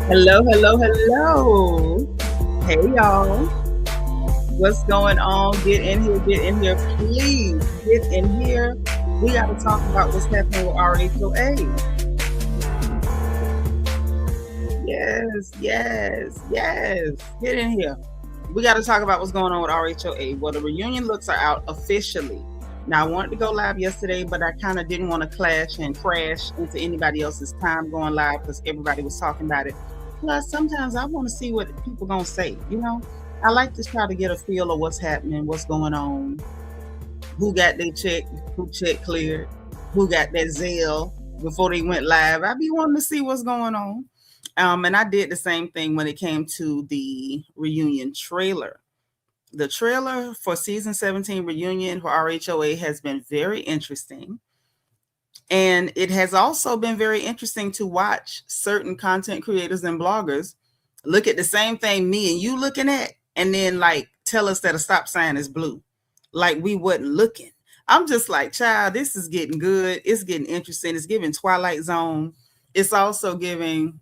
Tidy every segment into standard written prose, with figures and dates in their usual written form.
Hello, hello, hello. Hey, y'all. What's going on? Get in here, get in here. Please get in here. We got to talk about what's happening with RHOA. Yes, yes, yes. Get in here. We got to talk about what's going on with RHOA. Well, the reunion looks are out officially. Now, I wanted to go live yesterday, but I kind of didn't want to clash and crash into anybody else's time going live because everybody was talking about it. Plus, sometimes I want to see what people going to say. I like to try to get a feel of what's happening, what's going on, who got their check, who check cleared, who got that Zelle before they went live. I be wanting to see what's going on. And I did the same thing when it came to the reunion trailer. The trailer for season 17 reunion for RHOA has been very interesting. And it has also been very interesting to watch certain content creators and bloggers look at the same thing me and you looking at, and then like tell us that a stop sign is blue, like we wasn't looking. I'm just like, child, this is getting good. It's getting interesting. It's giving Twilight Zone. It's also giving,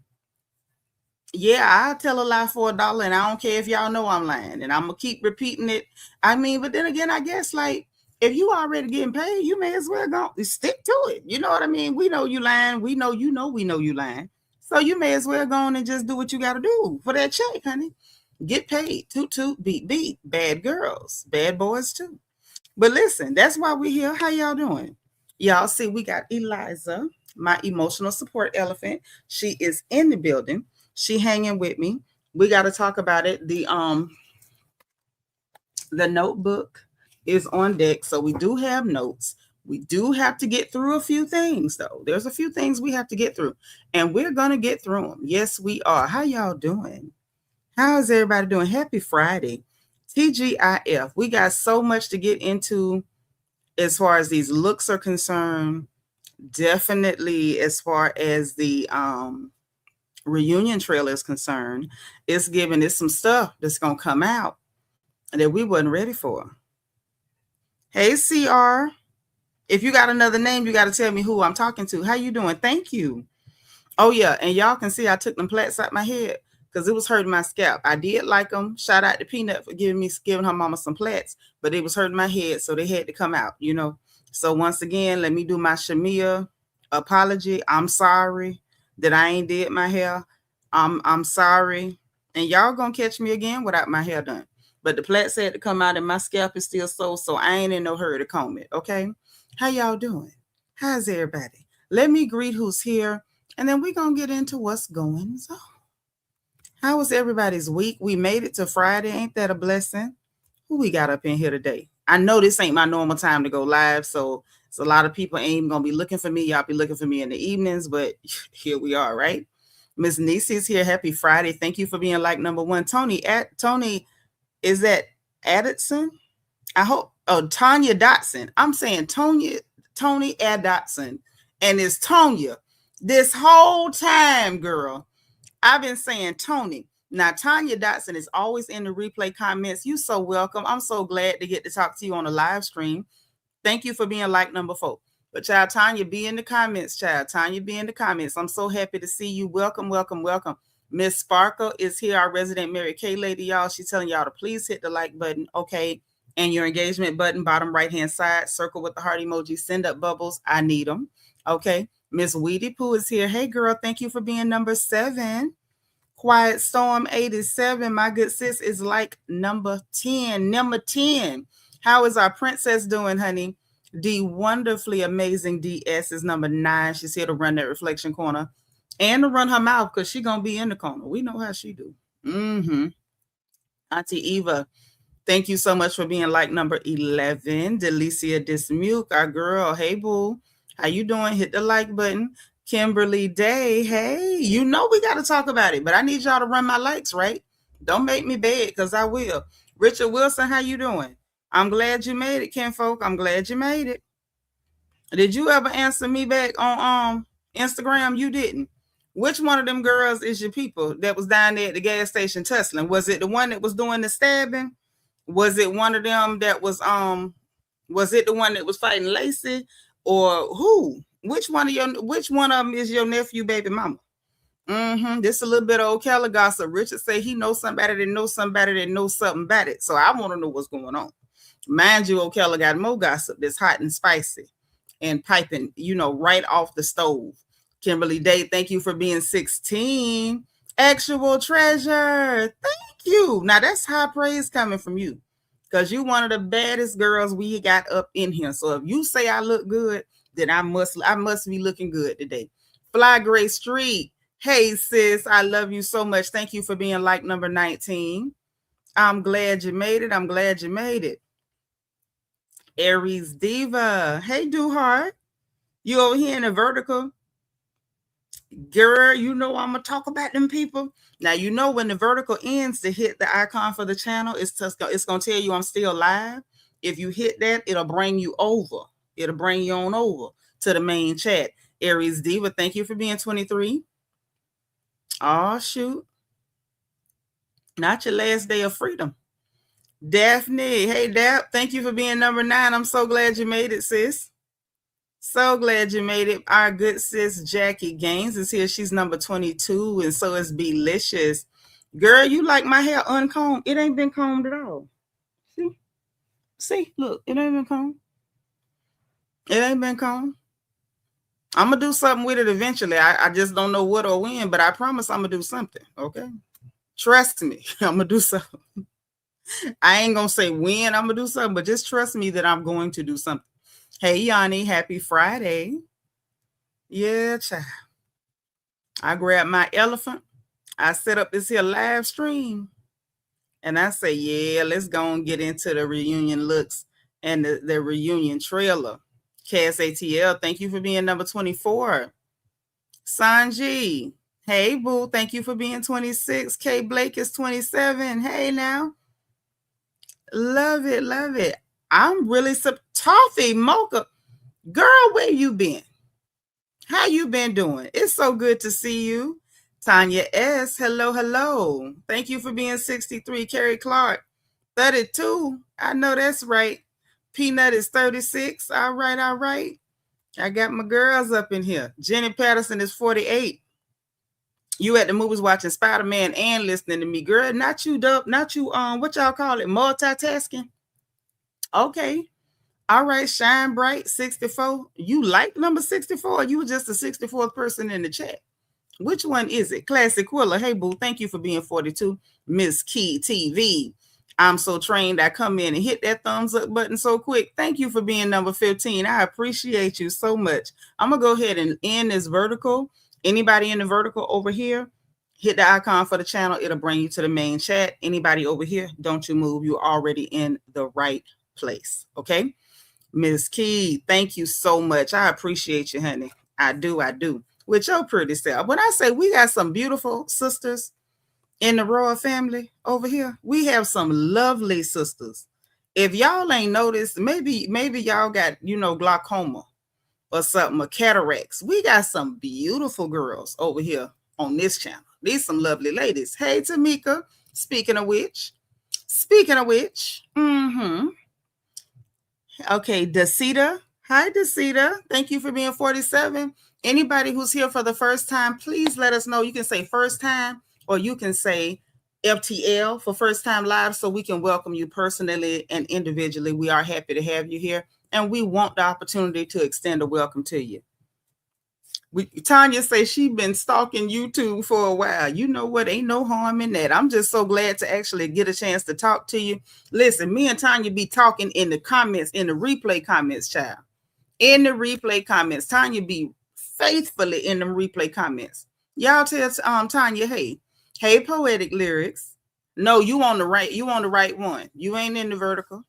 yeah, I'll tell a lie for $1, and I don't care if y'all know I'm lying, and I'm gonna keep repeating it. I mean, but then again, I guess like if you already getting paid, you may as well go stick to it. You know what I mean? We know you lying. We know you lying. So you may as well go on and just do what you got to do for that check, honey. Get paid. Toot toot beat beat. Bad girls, bad boys too. But listen, that's why we're here. How y'all doing? Y'all see, we got Eliza, my emotional support elephant. She is in the building. She hanging with me. We got to talk about it. The notebook is on deck, so we do have notes. We do have to get through a few things, though. There's a few things we have to get through, and we're gonna get through them. Yes, we are. How y'all doing? How's everybody doing? Happy Friday. TGIF. We got so much to get into as far as these looks are concerned. Definitely as far as the reunion trailer is concerned. It's giving us some stuff that's gonna come out that we wasn't ready for. Hey, CR. If you got another name, you got to tell me who I'm talking to. How you doing? Thank you. Oh, yeah. And y'all can see I took them plaits out my head because it was hurting my scalp. I did like them. Shout out to Peanut for giving her mama some plaits, but it was hurting my head, so they had to come out. So once again, let me do my Shamea apology. I'm sorry that I ain't did my hair. I'm sorry. And y'all gonna catch me again without my hair done. But the plaits had to come out and my scalp is still sore, so I ain't in no hurry to comb it, okay? How y'all doing? How's everybody? Let me greet who's here, and then we're going to get into what's going on. How was everybody's week? We made it to Friday. Ain't that a blessing? Who we got up in here today? I know this ain't my normal time to go live, so a lot of people ain't going to be looking for me. Y'all be looking for me in the evenings, but here we are, right? Miss Nisi's here. Happy Friday. Thank you for being like number one. Tony, is that Addison? I hope. Oh, Tanya Dotson. I'm saying Tony Dotson, and it's Tonya. This whole time, girl, I've been saying Tony. Now, Tanya Dotson is always in the replay comments. You so welcome. I'm so glad to get to talk to you on a live stream. Thank you for being like number 4. But child, Tanya, be in the comments, child. Tanya, be in the comments. I'm so happy to see you. Welcome, welcome, welcome. Miss Sparkle is here, our resident Mary Kay lady, y'all. She's telling y'all to please hit the like button, okay? And your engagement button, bottom right-hand side, circle with the heart emoji, send up bubbles. I need them, okay? Miss Weedy Poo is here. Hey, girl, thank you for being number 7. Quiet Storm 87, my good sis, is like number 10. Number 10. How is our princess doing, honey? The wonderfully amazing DS is number 9. She's here to run that reflection corner and to run her mouth because she's going to be in the corner. We know how she do. Auntie Eva, thank you so much for being like number 11. Delicia Dismuke, our girl. Hey, boo. How you doing? Hit the like button. Kimberly Day, hey, you know we got to talk about it, but I need y'all to run my likes, right? Don't make me beg, because I will. Richard Wilson, how you doing? I'm glad you made it, kinfolk. I'm glad you made it. Did you ever answer me back on Instagram? You didn't. Which one of them girls is your people that was down there at the gas station tussling? Was it the one that was doing the stabbing? Was it one of them that was it the one that was fighting Lacey? Or who? Which one of them is your nephew, baby mama? This a little bit of Ocala gossip. Richard say he knows somebody that knows somebody that knows something about it. So I want to know what's going on. Mind you, Ocala got more gossip that's hot and spicy and piping, right off the stove. Kimberly Day, thank you for being 16. Actual treasure. Thank you. Now that's high praise coming from you, because you one of the baddest girls we got up in here. So if you say I look good, then I must be looking good today. Fly Gray Street. Hey sis, I love you so much. Thank you for being like number 19. I'm glad you made it. I'm glad you made it. Aries Diva. Hey Duhart. You over here in the vertical? Girl, I'm gonna talk about them people. Now when the vertical ends to hit the icon for the channel, it's gonna tell you I'm still live. If you hit that, it'll bring you over. It'll bring you on over to the main chat. Aries Diva, thank you for being 23. Oh shoot. Not your last day of freedom. Daphne, hey Dap, thank you for being number 9. I'm so glad you made it, sis. So glad you made it. Our good sis Jackie Gaines is here. She's number 22, and so is Belicious. Girl, you like my hair uncombed? It ain't been combed at all. See, look, it ain't been combed. It ain't been combed. I'm gonna do something with it eventually. I just don't know what or when, but I promise I'm gonna do something. Okay, trust me, I'm gonna do something. I ain't gonna say when I'm gonna do something, but just trust me that I'm going to do something. Hey, Yanni, happy Friday. Yeah, child. I grabbed my elephant. I set up this here live stream. And I say, yeah, let's go and get into the reunion looks and the reunion trailer. Cass ATL, thank you for being number 24. Sanji, hey, boo, thank you for being 26. K Blake is 27. Hey, now. Love it, love it. I'm really Toffee Mocha. Girl, where you been? How you been doing? It's so good to see you. Tanya S, hello. Thank you for being 63. Carrie Clark, 32. I know that's right. Peanut is 36. All right. I got my girls up in here. Jenny Patterson is 48. You at the movies watching Spider-Man and listening to me, girl. Not you, what y'all call it? Multitasking? Okay. All right, Shine Bright, 64. You like number 64? You were just the 64th person in the chat. Which one is it? Classic Quilla. Hey, boo, thank you for being 42. Miss Key TV. I'm so trained. I come in and hit that thumbs up button so quick. Thank you for being number 15. I appreciate you so much. I'm going to go ahead and end this vertical. Anybody in the vertical over here, hit the icon for the channel. It'll bring you to the main chat. Anybody over here, don't you move. You're already in the right place. Okay? Miss Key, thank you so much. I appreciate you, honey. I do. With your pretty self. When I say we got some beautiful sisters in the RHOA family over here, we have some lovely sisters. If y'all ain't noticed, maybe y'all got, glaucoma or something, or cataracts. We got some beautiful girls over here on this channel. These some lovely ladies. Hey, Tamika. Speaking of which. Okay, Desita. Hi, Desita. Thank you for being 47. Anybody who's here for the first time, please let us know. You can say first time, or you can say FTL for first time live, so we can welcome you personally and individually. We are happy to have you here, and we want the opportunity to extend a welcome to you. Tanya says she's been stalking YouTube for a while. You know what? Ain't no harm in that. I'm just so glad to actually get a chance to talk to you. Listen, me and Tanya be talking in the comments, in the replay comments, child. In the replay comments. Tanya be faithfully in the replay comments. Y'all tell Tanya, hey, Poetic Lyrics. No, you on the right one. You ain't in the vertical.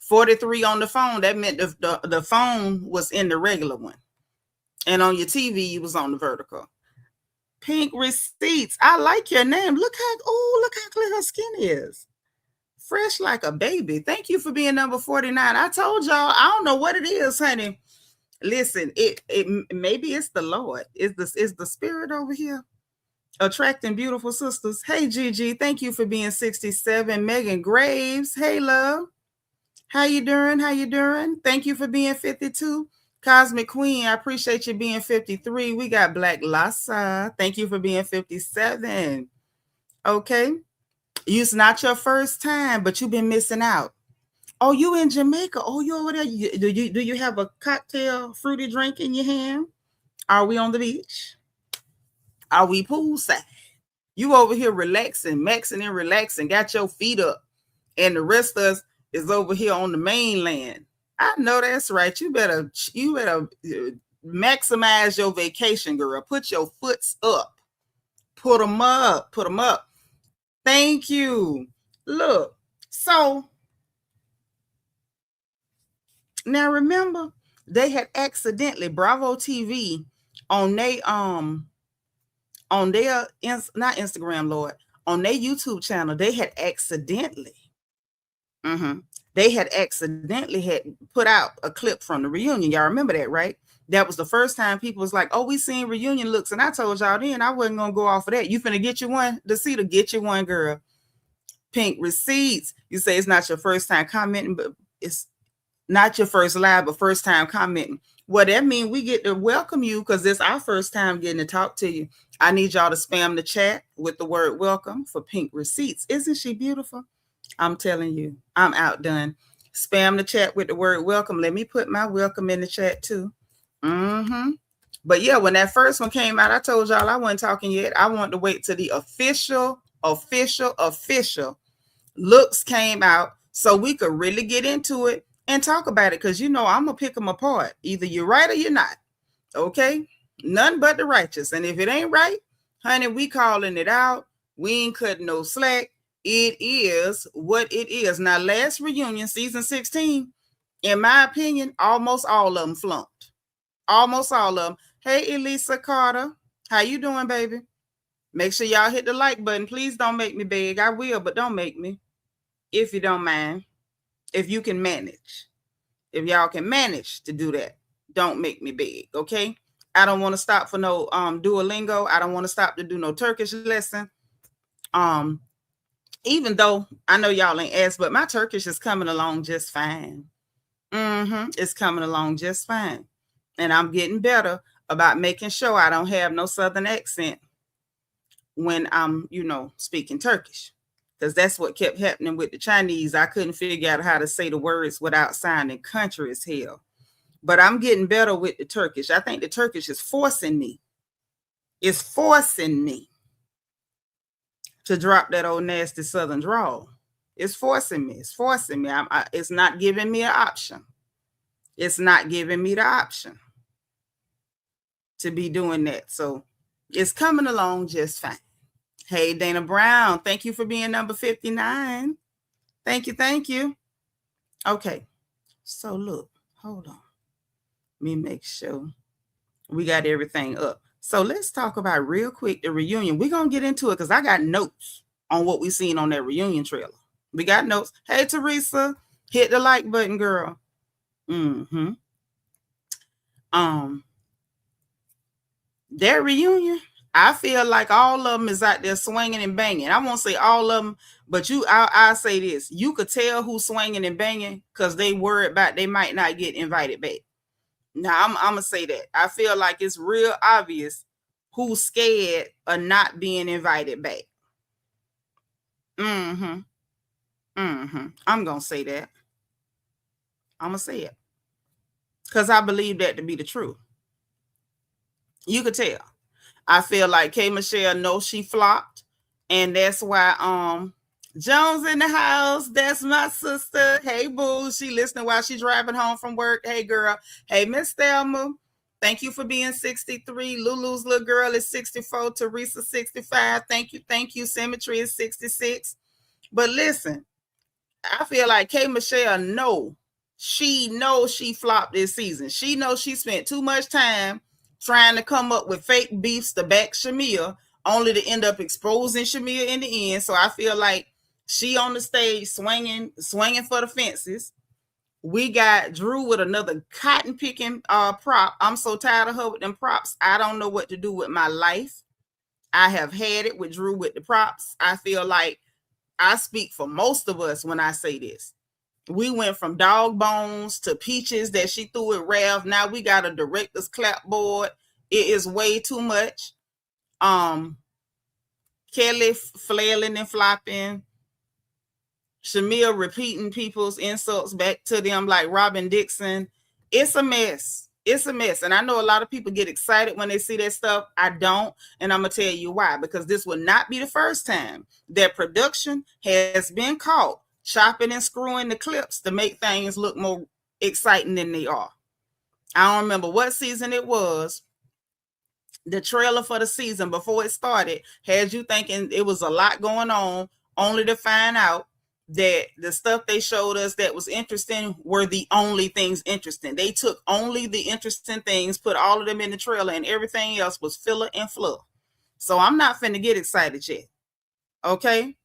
43 on the phone. That meant the phone was in the regular one. And on your TV, you was on the vertical. Pink Receipts. I like your name. Look how clear her skin is. Fresh like a baby. Thank you for being number 49. I told y'all, I don't know what it is, honey. Listen, it maybe it's the Lord. Is the spirit over here attracting beautiful sisters? Hey, Gigi, thank you for being 67. Megan Graves. Hey, love. How you doing? Thank you for being 52. Cosmic Queen, I appreciate you being 53. We got Black Lassa. Thank you for being 57. Okay. It's not your first time, but you've been missing out. Oh, you in Jamaica? Oh, you over there? Do you have a cocktail, fruity drink in your hand? Are we on the beach? Are we poolside? You over here relaxing, maxing and relaxing, got your feet up, and the rest of us is over here on the mainland. I know that's right. You better maximize your vacation, girl. Put your foots up. Put them up. Put them up. Thank you. Look, so now remember, they had accidentally Bravo TV on their not Instagram, Lord, on their YouTube channel. They had accidentally had put out a clip from the reunion. Y'all remember that, right? That was the first time people was like, oh, we seen reunion looks. And I told y'all then I wasn't going to go off of that. You finna get you one? Decida, get you one, girl. Pink Receipts. You say it's not your first time commenting, but it's not your first live, but first time commenting. Well, that means we get to welcome you because it's our first time getting to talk to you. I need y'all to spam the chat with the word welcome for Pink Receipts. Isn't she beautiful? I'm telling you, I'm outdone. Spam the chat with the word welcome. Let me put my welcome in the chat too. But yeah, when that first one came out, I told y'all I wasn't talking yet. I wanted to wait till the official looks came out so we could really get into it and talk about it. Because I'm going to pick them apart. Either you're right or you're not. Okay? None but the righteous. And if it ain't right, honey, we calling it out. We ain't cutting no slack. It is what it is. Now, last reunion, season 16, in my opinion, almost all of them flunked. Almost all of them. Hey, Elisa Carter. How you doing, baby? Make sure y'all hit the like button. Please don't make me beg. I will, but don't make me. If you don't mind. If you can manage. If y'all can manage to do that, don't make me beg, okay? I don't want to stop for no Duolingo. I don't want to stop to do no Turkish lesson. Even though I know y'all ain't asked, but my Turkish is coming along just fine. It's coming along just fine. And I'm getting better about making sure I don't have no Southern accent when I'm, speaking Turkish. Because that's what kept happening with the Chinese. I couldn't figure out how to say the words without sounding country as hell. But I'm getting better with the Turkish. I think the Turkish is forcing me. It's forcing me to drop that old nasty Southern drawl. It's forcing me. It's forcing me. It's not giving me an option. It's not giving me the option to be doing that. So it's coming along just fine. Hey, Dana Brown, thank you for being number 59. Thank you. Thank you. Okay. So look, hold on. Let me make sure we got everything up. So let's talk about real quick the reunion. We're going to get into it because I got notes on what we seen on that reunion trailer. We got notes. Hey, Teresa, hit the like button, girl. Their reunion, I feel like all of them is out there swinging and banging. I won't say all of them, but I'll say this. You could tell who's swinging and banging because they worried about they might not get invited back. Now, I'm going to say that. I feel like it's real obvious who's scared of not being invited back. I'm going to say that. I'm going to say it. Because I believe that to be the truth. You could tell. I feel like K. Michelle knows she flopped. And that's why Jones in the house. That's my sister. Hey, boo. She listening while she's driving home from work. Hey, girl. Hey, Miss Thelma. Thank you for being 63. Lulu's little girl is 64. Teresa, 65. Thank you. Thank you. Symmetry is 66. But listen, I feel like K. Michelle knows she flopped this season. She knows she spent too much time trying to come up with fake beefs to back Shamea, only to end up exposing Shamea in the end. So I feel like she on the stage swinging for the fences. We got Drew with another cotton picking prop. I'm so tired of her with them props. I don't know what to do with my life. I have had it with Drew with the props. I feel like I speak for most of us when I say this. We went from dog bones to peaches that she threw at Ralph. Now we got a director's clapboard. It is way too much. Kelly flailing and flopping. Shamea repeating people's insults back to them like Robin Dixon. It's a mess. It's a mess. And I know a lot of people get excited when they see that stuff. I don't. And I'm going to tell you why. Because this will not be the first time that production has been caught chopping and screwing the clips to make things look more exciting than they are. I don't remember what season it was. The trailer for the season before it started had you thinking it was a lot going on, only to find out that the stuff they showed us that was interesting were the only things interesting. They took only the interesting things, put all of them in the trailer, and everything else was filler and fluff. So I'm not finna get excited yet. Okay?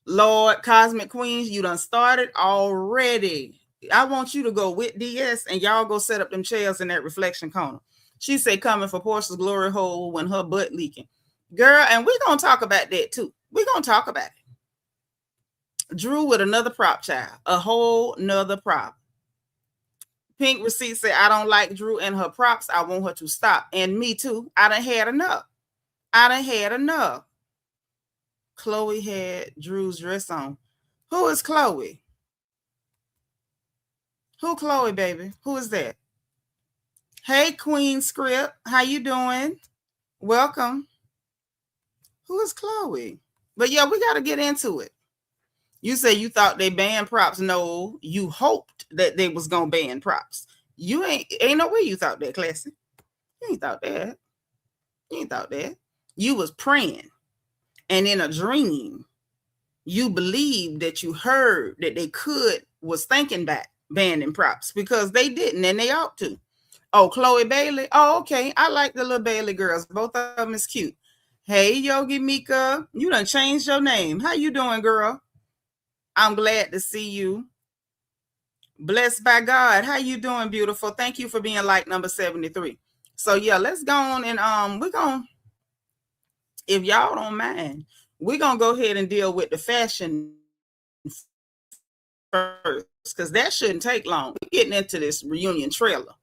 Lord, Cosmic Queens, you done started already. I want you to go with DS and y'all go set up them chairs in that reflection corner. She said coming for Porsha's glory hole when her butt leaking. Girl, and we're going to talk about that too. We're going to talk about it. Drew with another prop, child. A whole nother prop. Pink Receipt said, I don't like Drew and her props. I want her to stop. And me too. I done had enough. Chloe had Drew's dress on. Who is Chloe? Who Chloe, baby? Who is that? Hey, Queen Script. How you doing? Welcome. Who is Chloe? But yeah, we got to get into it. You say you thought they banned props. No, you hoped that they was going to ban props. You ain't no way you thought that, Classy. You ain't thought that. You was praying. And in a dream, you believed that you heard that they was thinking about banning props because they didn't and they ought to. Oh, Chloe Bailey. Oh, okay. I like the little Bailey girls. Both of them is cute. Hey, Yogi Mika. You done changed your name. How you doing, girl? I'm glad to see you. Blessed by God. How you doing, beautiful? Thank you for being like number 73. So yeah, let's go on and we're going, if y'all don't mind, we're going to go ahead and deal with the fashion first because that shouldn't take long. We're getting into this reunion trailer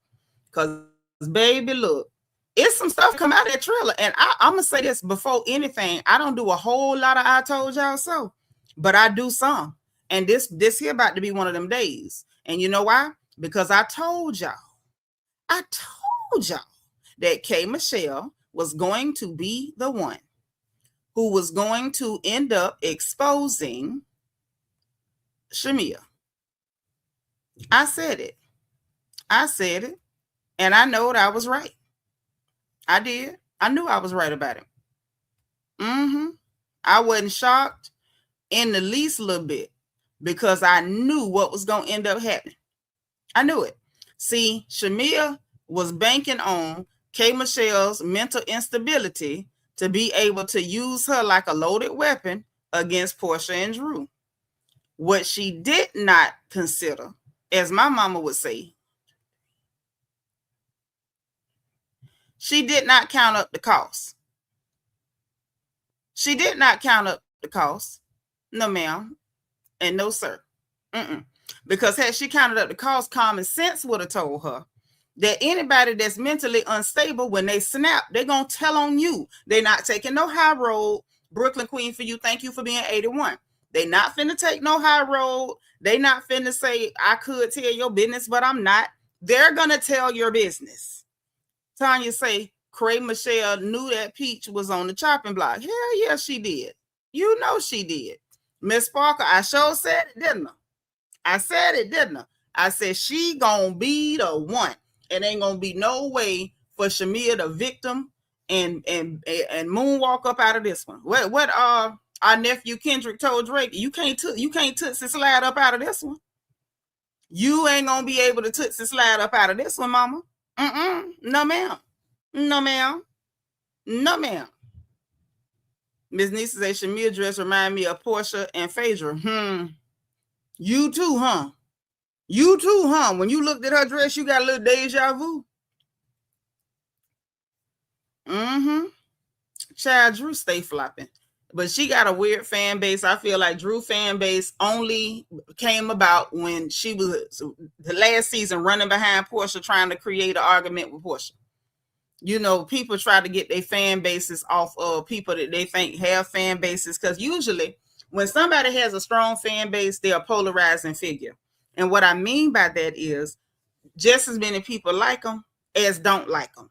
because, baby, look, it's some stuff come out of that trailer. And I'm going to say this before anything. I don't do a whole lot of I told y'all so, but I do some. And this here about to be one of them days. And you know why? Because I told y'all that K. Michelle was going to be the one who was going to end up exposing Shamea. I said it. And I know that I was right. I did. I knew I was right about it. I wasn't shocked in the least little bit because I knew what was going to end up happening. I knew it. See, Shamea was banking on K. Michelle's mental instability to be able to use her like a loaded weapon against Porsha and Drew. What she did not consider, as my mama would say, she did not count up the cost. She did not count up the cost. No, ma'am. And no, sir. Because had she counted up the cost, common sense would have told her that anybody that's mentally unstable, when they snap, they're going to tell on you. They're not taking no high road. Brooklyn Queen for you. Thank you for being 81. They not finna take no high road. They not finna say, I could tell your business, but I'm not. They're going to tell your business. Tanya say, Cray Michelle knew that Peach was on the chopping block. Hell yeah, she did. You know she did. Miss Parker, I sure said it, didn't I? I said she gonna be the one. It ain't gonna be no way for Shamea, the victim, and moonwalk up out of this one. What our nephew Kendrick told Drake, you can't tootsie slide up out of this one. You ain't gonna be able to tootsie slide up out of this one, mama. No, ma'am. Miss Nisa says Shamea dress remind me of Porsha and Phaedra. You too, huh? When you looked at her dress, you got a little deja vu. Child, Drew stay flopping. But she got a weird fan base. I feel like Drew fan base only came about when she was the last season running behind Porsha, trying to create an argument with Porsha. You know, people try to get their fan bases off of people that they think have fan bases, because usually when somebody has a strong fan base, they're a polarizing figure. And what I mean by that is just as many people like them as don't like them.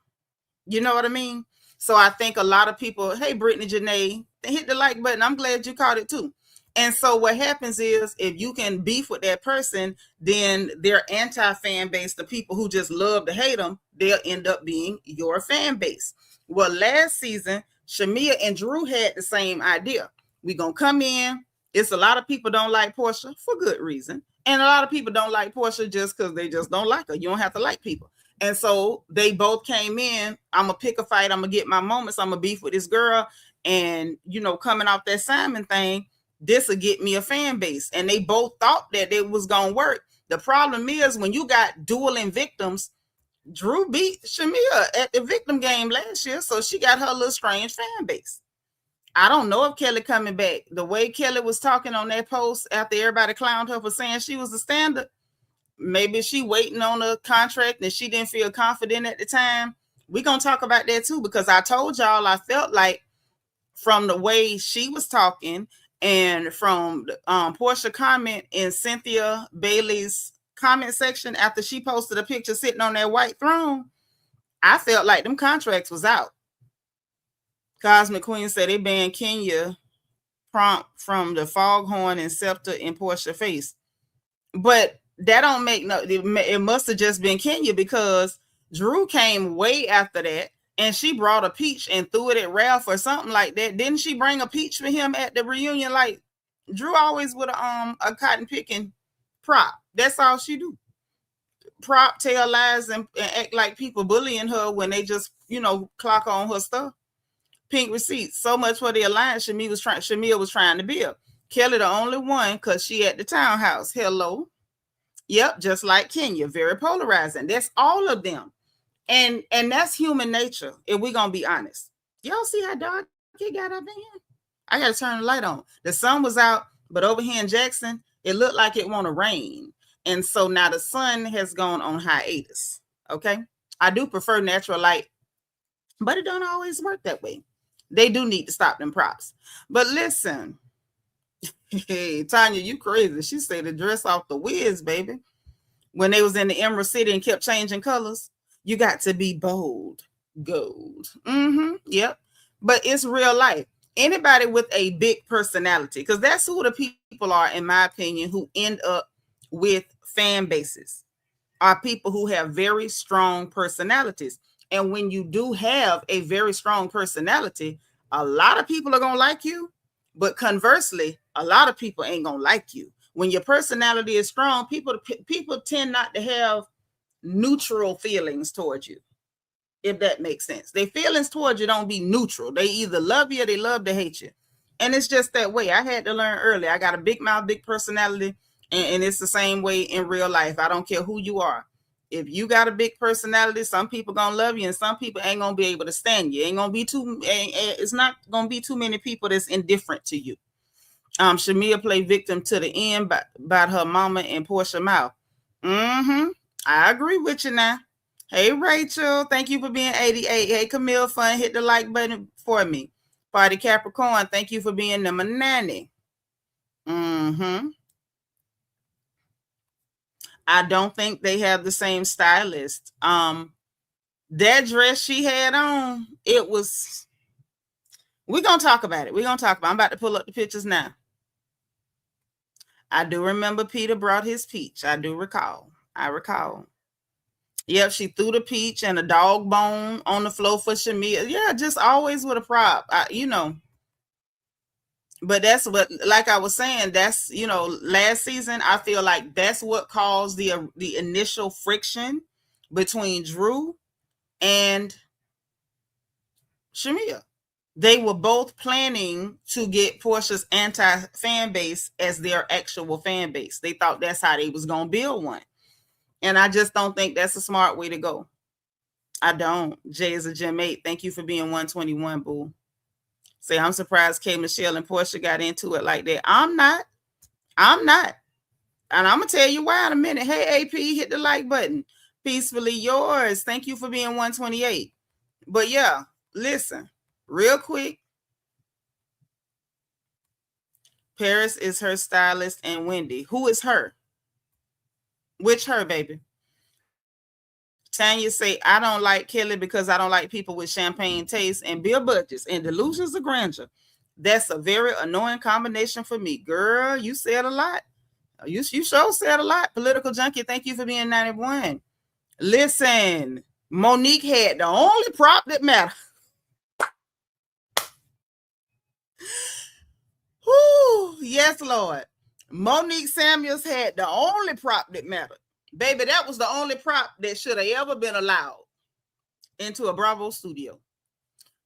You know what I mean? So I think a lot of people, hey, Brittany Janae, hit the like button. I'm glad you caught it too. And so what happens is if you can beef with that person, then their anti-fan base, the people who just love to hate them, they'll end up being your fan base. Well, last season, Shamea and Drew had the same idea. We're going to come in. It's a lot of people don't like Porsha for good reason. And a lot of people don't like Porsha just because they just don't like her. You don't have to like people. And so they both came in. I'm going to pick a fight. I'm going to get my moments. I'm going to beef with this girl. And, you know, coming off that Simon thing, this will get me a fan base. And they both thought that it was going to work. The problem is when you got dueling victims, Drew beat Shamea at the victim game last year. So she got her little strange fan base. I don't know if Kelly coming back. The way Kelly was talking on that post after everybody clowned her for saying she was a standard, maybe she waiting on a contract and she didn't feel confident at the time. We're going to talk about that too, because I told y'all I felt like from the way she was talking and from Porsha comment in Cynthia Bailey's comment section after she posted a picture sitting on that white throne, I felt like them contracts was out. Cosmic Queen said they banned Kenya prompt from the foghorn and scepter in Porsha face. But that don't make no, it must have just been Kenya, because Drew came way after that and she brought a peach and threw it at Ralph or something like that. Didn't she bring a peach for him at the reunion? Like Drew always with a cotton picking prop. That's all she do. Prop, tell lies, and act like people bullying her when they just, you know, clock on her stuff. Pink receipts. So much for the alliance Shamea was trying to build. Kelly the only one because she at the townhouse. Hello. Yep, just like Kenya. Very polarizing. That's all of them. And that's human nature, if we're going to be honest. Y'all see how dark it got up in here? I got to turn the light on. The sun was out, but over here in Jackson, it looked like it want to rain. And so now the sun has gone on hiatus. Okay? I do prefer natural light, but it don't always work that way. They do need to stop them props. But listen, hey, Tanya, you crazy. She said the dress off the Wiz, baby. When they was in the Emerald City and kept changing colors, you got to be bold. Gold. Yep. But it's real life. Anybody with a big personality, because that's who the people are, in my opinion, who end up with fan bases, are people who have very strong personalities. And when you do have a very strong personality, a lot of people are going to like you. But conversely, a lot of people ain't going to like you. When your personality is strong, people tend not to have neutral feelings towards you, if that makes sense. Their feelings towards you don't be neutral. They either love you or they love to hate you. And it's just that way. I had to learn early. I got a big mouth, big personality, and it's the same way in real life. I don't care who you are. If you got a big personality, some people gonna love you and some people ain't gonna be able to stand you. It's not gonna be too many people that's indifferent to you. Shamea played victim to the end about her mama and Porsha mouth. I agree with you now. Hey, Rachel, thank you for being 88. Hey, Camille Fun, hit the like button for me. Party Capricorn, thank you for being number 90. I don't think they have the same stylist. That dress she had on, it was... We're going to talk about it. I'm about to pull up the pictures now. I do remember Peter brought his peach. I do recall. Yep, she threw the peach and a dog bone on the floor for Shamea. Yeah, just always with a prop, But that's what, like I was saying, that's, last season, I feel like that's what caused the initial friction between Drew and Shamea. They were both planning to get Porsha's anti-fan base as their actual fan base. They thought that's how they was going to build one. And I just don't think that's a smart way to go. I don't. Jay is a Gem 8. Thank you for being 121, boo. Say, I'm surprised K. Michelle and Porsha got into it like that. I'm not. And I'm going to tell you why in a minute. Hey, AP, hit the like button. Peacefully yours. Thank you for being 128. But yeah, listen, real quick. Paris is her stylist and Wendy. Who is her? Which her, baby? Tanya say, I don't like Kelly because I don't like people with champagne taste and beer budgets and delusions of grandeur. That's a very annoying combination for me. Girl, you said a lot. You sure said a lot. Political junkie, thank you for being 91. Listen, Monique had the only prop that mattered. Whoo, yes, Lord. Monique Samuels had the only prop that mattered. Baby, that was the only prop that should have ever been allowed into a Bravo studio.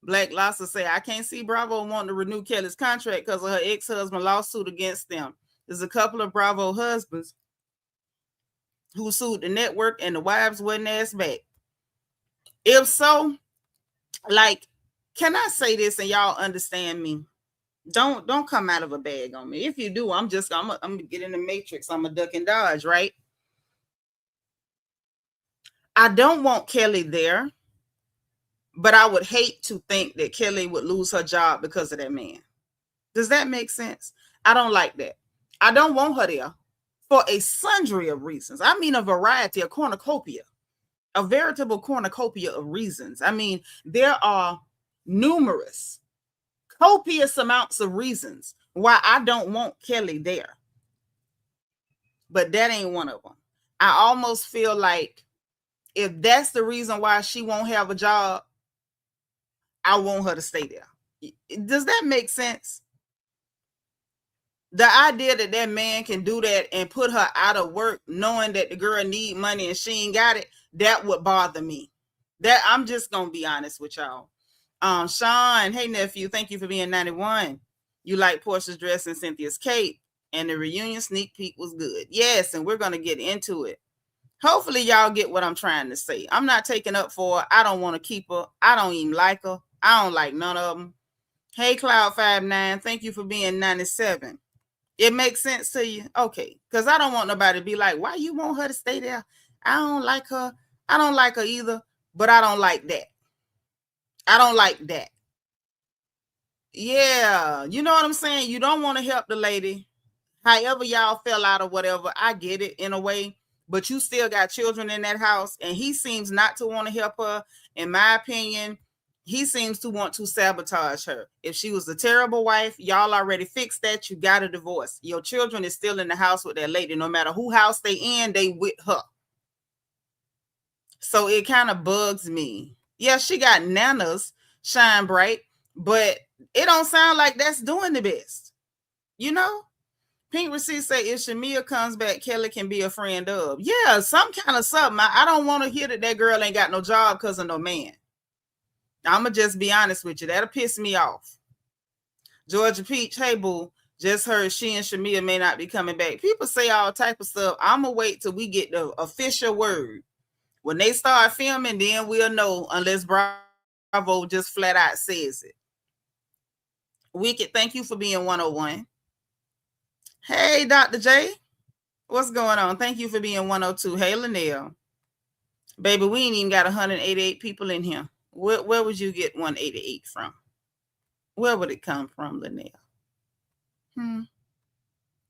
Black Lassa say, I can't see Bravo wanting to renew Kelly's contract because of her ex-husband lawsuit against them. There's a couple of Bravo husbands who sued the network and the wives wasn't asked back. If so, like, can I say this and y'all understand me? Don't come out of a bag on me. If you do, I'm gonna get in the matrix. I'm a duck and dodge, right? I don't want Kelly there, but I would hate to think that Kelly would lose her job because of that man. Does that make sense? I don't like that. I don't want her there for a sundry of reasons. I mean, a variety, a cornucopia, a veritable cornucopia of reasons. I mean, there are numerous, copious amounts of reasons why I don't want Kelly there. But that ain't one of them. I almost feel like if that's the reason why she won't have a job, I want her to stay there. Does that make sense? The idea that that man can do that and put her out of work knowing that the girl need money and she ain't got it, that would bother me. That I'm just going to be honest with y'all. Sean, hey nephew, thank you for being 91. You like Porsha's dress and Cynthia's cape, and the reunion sneak peek was good. Yes, and we're going to get into it. Hopefully y'all get what I'm trying to say. I'm not taking up for her. I don't want to keep her. I don't even like her. I don't like none of them. Hey, Cloud59, thank you for being 97. It makes sense to you? Okay, because I don't want nobody to be like, why you want her to stay there? I don't like her. I don't like her either, but I don't like that. I don't like that. Yeah, you know what I'm saying? You don't want to help the lady. However y'all fell out or whatever, I get it in a way, but you still got children in that house, and he seems not to want to help her. In my opinion, he seems to want to sabotage her. If she was a terrible wife, y'all already fixed that. You got a divorce. Your children is still in the house with that lady. No matter who house they in, they with her. So it kind of bugs me. Yeah, she got nanas, shine bright, but it don't sound like that's doing the best. You know? Pink Receipt say, if Shamea comes back, Kelly can be a friend of. Yeah, some kind of something. I don't want to hear that girl ain't got no job because of no man. I'm going to just be honest with you. That'll piss me off. Georgia Peach, hey, boo. Just heard she and Shamea may not be coming back. People say all type of stuff. I'm going to wait till we get the official word. When they start filming, then we'll know, unless Bravo just flat out says it. Wicked, thank you for being 101. Hey, Dr. J. What's going on? Thank you for being 102. Hey, Linnell. Baby, we ain't even got 188 people in here. Where would you get 188 from? Where would it come from, Linnell?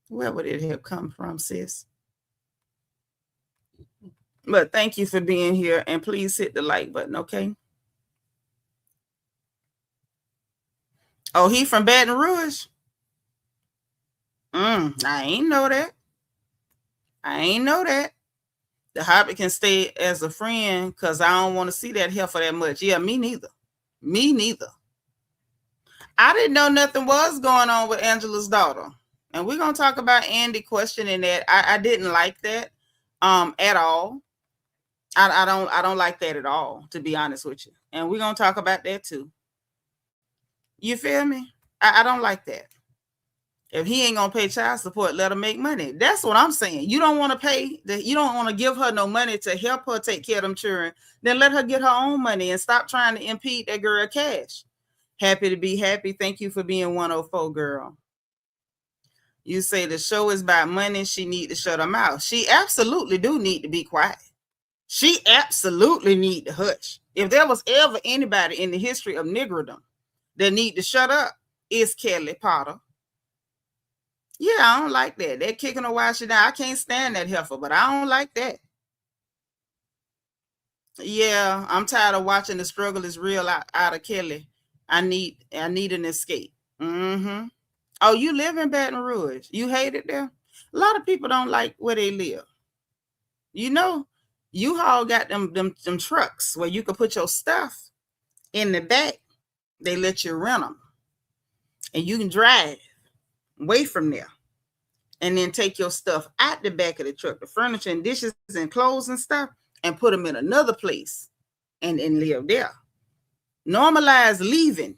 Where would it have come from, sis? But thank you for being here, and please hit the like button, okay? Oh, he from Baton Rouge? I ain't know that. The Hobbit can stay as a friend because I don't want to see that heifer that much. Yeah, me neither. I didn't know nothing was going on with Angela's daughter. And we're going to talk about Andy questioning that. I didn't like that at all. I don't like that at all, to be honest with you. And we're going to talk about that too. You feel me? I don't like that. If he ain't going to pay child support, let her make money. That's what I'm saying. You don't want to pay, you don't want to give her no money to help her take care of them children. Then let her get her own money and stop trying to impede that girl cash. Happy to be happy. Thank you for being 104, girl. You say the show is about money. She need to shut her mouth. She absolutely do need to be quiet. She absolutely need to hush. If there was ever anybody in the history of niggerdom that need to shut up, it's Kelly Potter. Yeah, I don't like that. They're kicking her while she down. I can't stand that heifer, but I don't like that. Yeah, I'm tired of watching the struggle is real out of Kelly. I need an escape. Mm-hmm. Oh, you live in Baton Rouge. You hate it there? A lot of people don't like where they live. You know, U-Haul got them trucks where you can put your stuff in the back. They let you rent them. And you can drive away from there. And then take your stuff out the back of the truck, the furniture and dishes and clothes and stuff, and put them in another place and live there. Normalize leaving.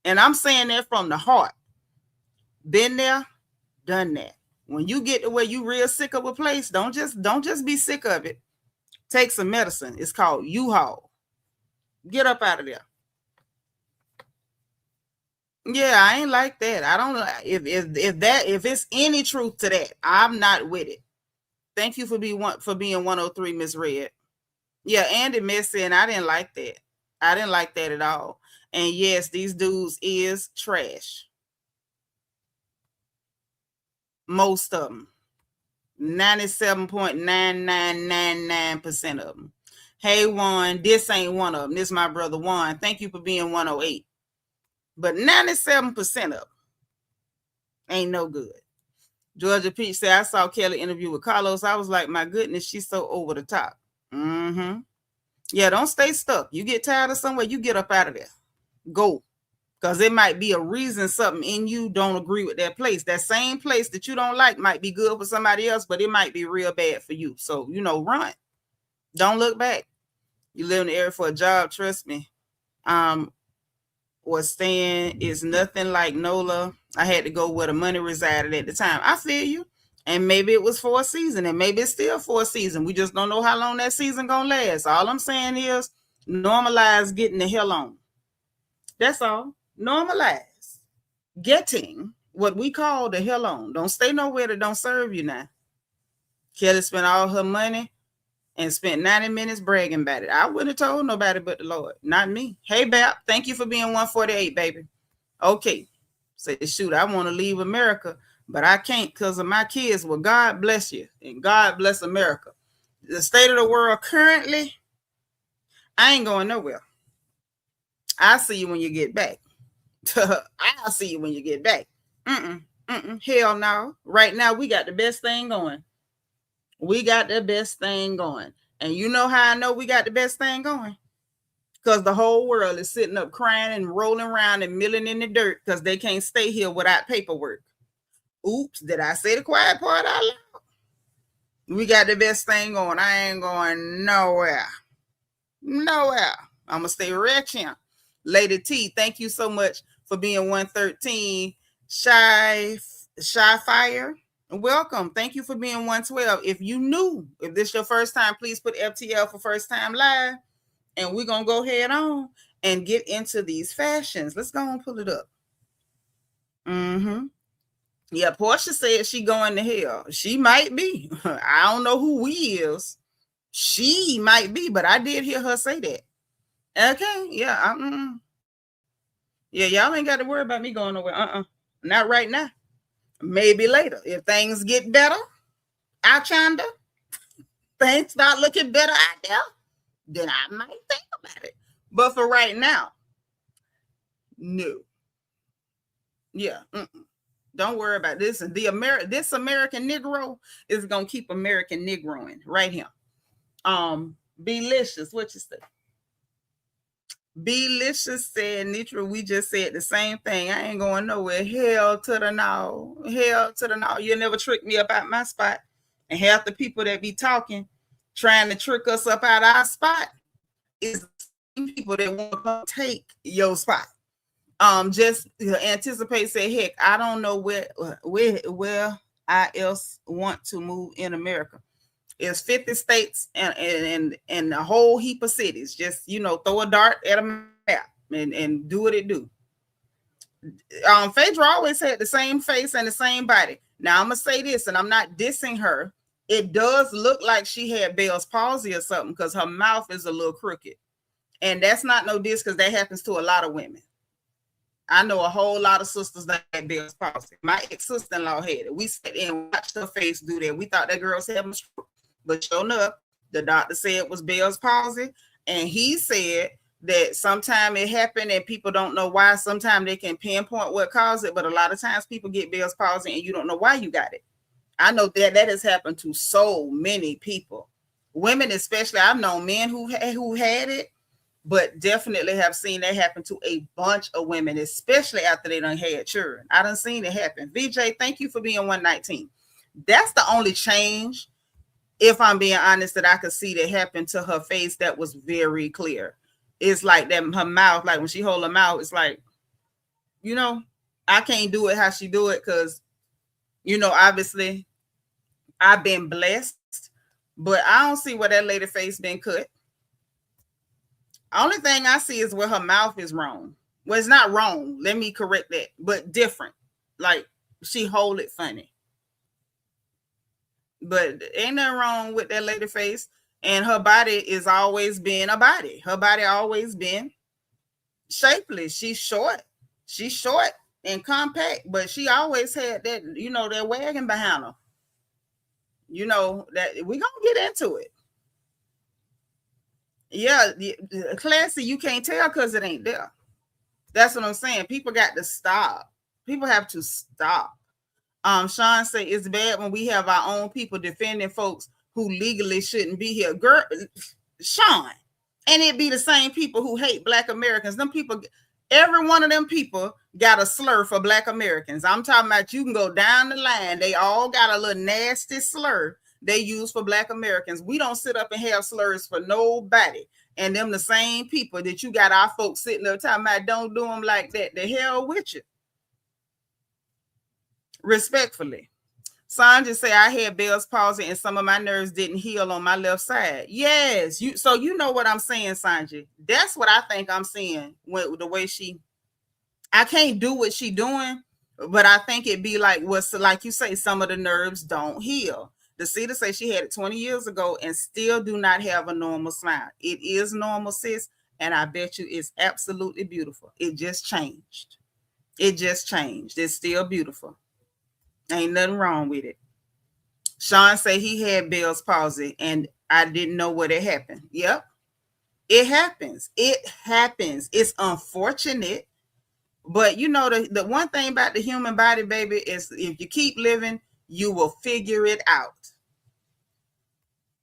And I'm saying that from the heart. Been there, done that. When you get to where you real sick of a place, don't just be sick of it. Take some medicine. It's called U-Haul. Get up out of there. Yeah, I ain't like that. I don't know if it's any truth to that. I'm not with it. Thank you for being 103, Miss Red. Yeah, Andy Messy, and I didn't like that. I didn't like that at all. And yes, these dudes is trash. Most of them. 97.9999% of them. Hey, Juan, this ain't one of them. This is my brother Juan. Thank you for being 108. But 97% of them ain't no good. Georgia Peach said, I saw Kelly interview with Carlos. I was like, my goodness, she's so over the top. Mm-hmm. Yeah, don't stay stuck. You get tired of somewhere, you get up out of there. Go. Because it might be a reason something in you don't agree with that place. That same place that you don't like might be good for somebody else, but it might be real bad for you. So, run. Don't look back. You live in the area for a job, trust me. Was saying it's nothing like NOLA. I had to go where the money resided at the time. I feel you. And maybe it was for a season, and maybe it's still for a season. We just don't know how long that season gonna last. All I'm saying is normalize getting the hell on. That's all. Normalize getting what we call the hell on. Don't stay nowhere that don't serve you now. Kelly spent all her money and spent 90 minutes bragging about it. I wouldn't have told nobody but the Lord, not me. Hey, Bap, thank you for being 148, baby. Okay. Say, shoot, I want to leave America, but I can't because of my kids. Well, God bless you, and God bless America. The state of the world currently, I ain't going nowhere. I'll see you when you get back. I'll see you when you get back. Hell no. Right now, we got the best thing going. We got the best thing going. And you know how I know we got the best thing going? Because the whole world is sitting up crying and rolling around and milling in the dirt because they can't stay here without paperwork. Oops, did I say the quiet part out loud? We got the best thing going. I ain't going nowhere. Nowhere. I'm going to stay right here. Lady T, thank you so much for being 113. Shy Fire. Welcome. Thank you for being 112. If this is your first time, please put FTL for first time live. And we're going to go head on and get into these fashions. Let's go and pull it up. Yeah, Porsha said she going to hell. She might be. I don't know who we is. She might be, but I did hear her say that. Okay, yeah. Yeah, y'all ain't got to worry about me going nowhere. Not right now. Maybe later. If things get better out yonder, things start looking better out there, then I might think about it. But for right now, no. Yeah. Don't worry about this. This American Negro is gonna keep American Negroing right here. Belicious, what you say? Belicious said, Nitra, we just said the same thing. I ain't going nowhere. Hell to the no. Hell to the no. You'll never trick me up out my spot. And half the people that be talking, trying to trick us up out our spot, is the same people that want to take your spot. Just anticipate, say, heck, I don't know where I else want to move in America. It's 50 states and a whole heap of cities. Just, throw a dart at a map. and do what it do. Phaedra always had the same face and the same body. Now I'm gonna say this, and I'm not dissing her. It does look like she had Bell's palsy or something because her mouth is a little crooked, and that's not no diss because that happens to a lot of women. I know a whole lot of sisters that had Bell's palsy. My ex-sister-in-law had it. We sat and watched her face do that. We thought that girl was having a stroke, but sure enough, the doctor said it was Bell's palsy, and he said that sometimes it happened and people don't know why. Sometimes they can pinpoint what caused it, but a lot of times people get Bell's palsy and you don't know why you got it. I know that has happened to so many people, women especially. I've known men who had it, but definitely have seen that happen to a bunch of women, especially after they done had children. I done seen it happen. VJ, thank you for being 119. That's the only change, if I'm being honest, that I could see that happened to her face that was very clear. It's like that her mouth, like when she hold her mouth, it's like, you know, I can't do it how she do it because, you know, obviously I've been blessed, but I don't see where that lady face been cut. Only thing I see is where her mouth is wrong. Well, it's not wrong. Let me correct that, but different. Like she hold it funny. But ain't nothing wrong with that lady face. And her body is always been a body. Her body always been shapely. She's short and compact, but she always had that, you know, that wagon behind her. You know, that we gonna get into it. Yeah, classy, you can't tell because it ain't there. That's what I'm saying. People got to stop. People have to stop. Sean say it's bad when we have our own people defending folks who legally shouldn't be here. Girl, Sean, and it be the same people who hate Black Americans. Them people, every one of them people got a slur for Black Americans. I'm talking about you can go down the line. They all got a little nasty slur they use for Black Americans. We don't sit up and have slurs for nobody. And them the same people that you got our folks sitting there talking about don't do them like that. The hell with you. Respectfully. Sandra say I had Bell's palsy and some of my nerves didn't heal on my left side. Yes, so you know what I'm saying, Sandra. That's what I think I'm seeing with the way I can't do what she doing, but I think it'd be like what's like you say, some of the nerves don't heal. The Cedar say she had it 20 years ago and still do not have a normal smile. It is normal, sis, and I bet you it's absolutely beautiful. It just changed. It's still beautiful. Ain't nothing wrong with it. Sean say he had Bell's palsy and I didn't know what had happened. Yep. It happens. It's unfortunate. But you know, the one thing about the human body, baby, is if you keep living, you will figure it out.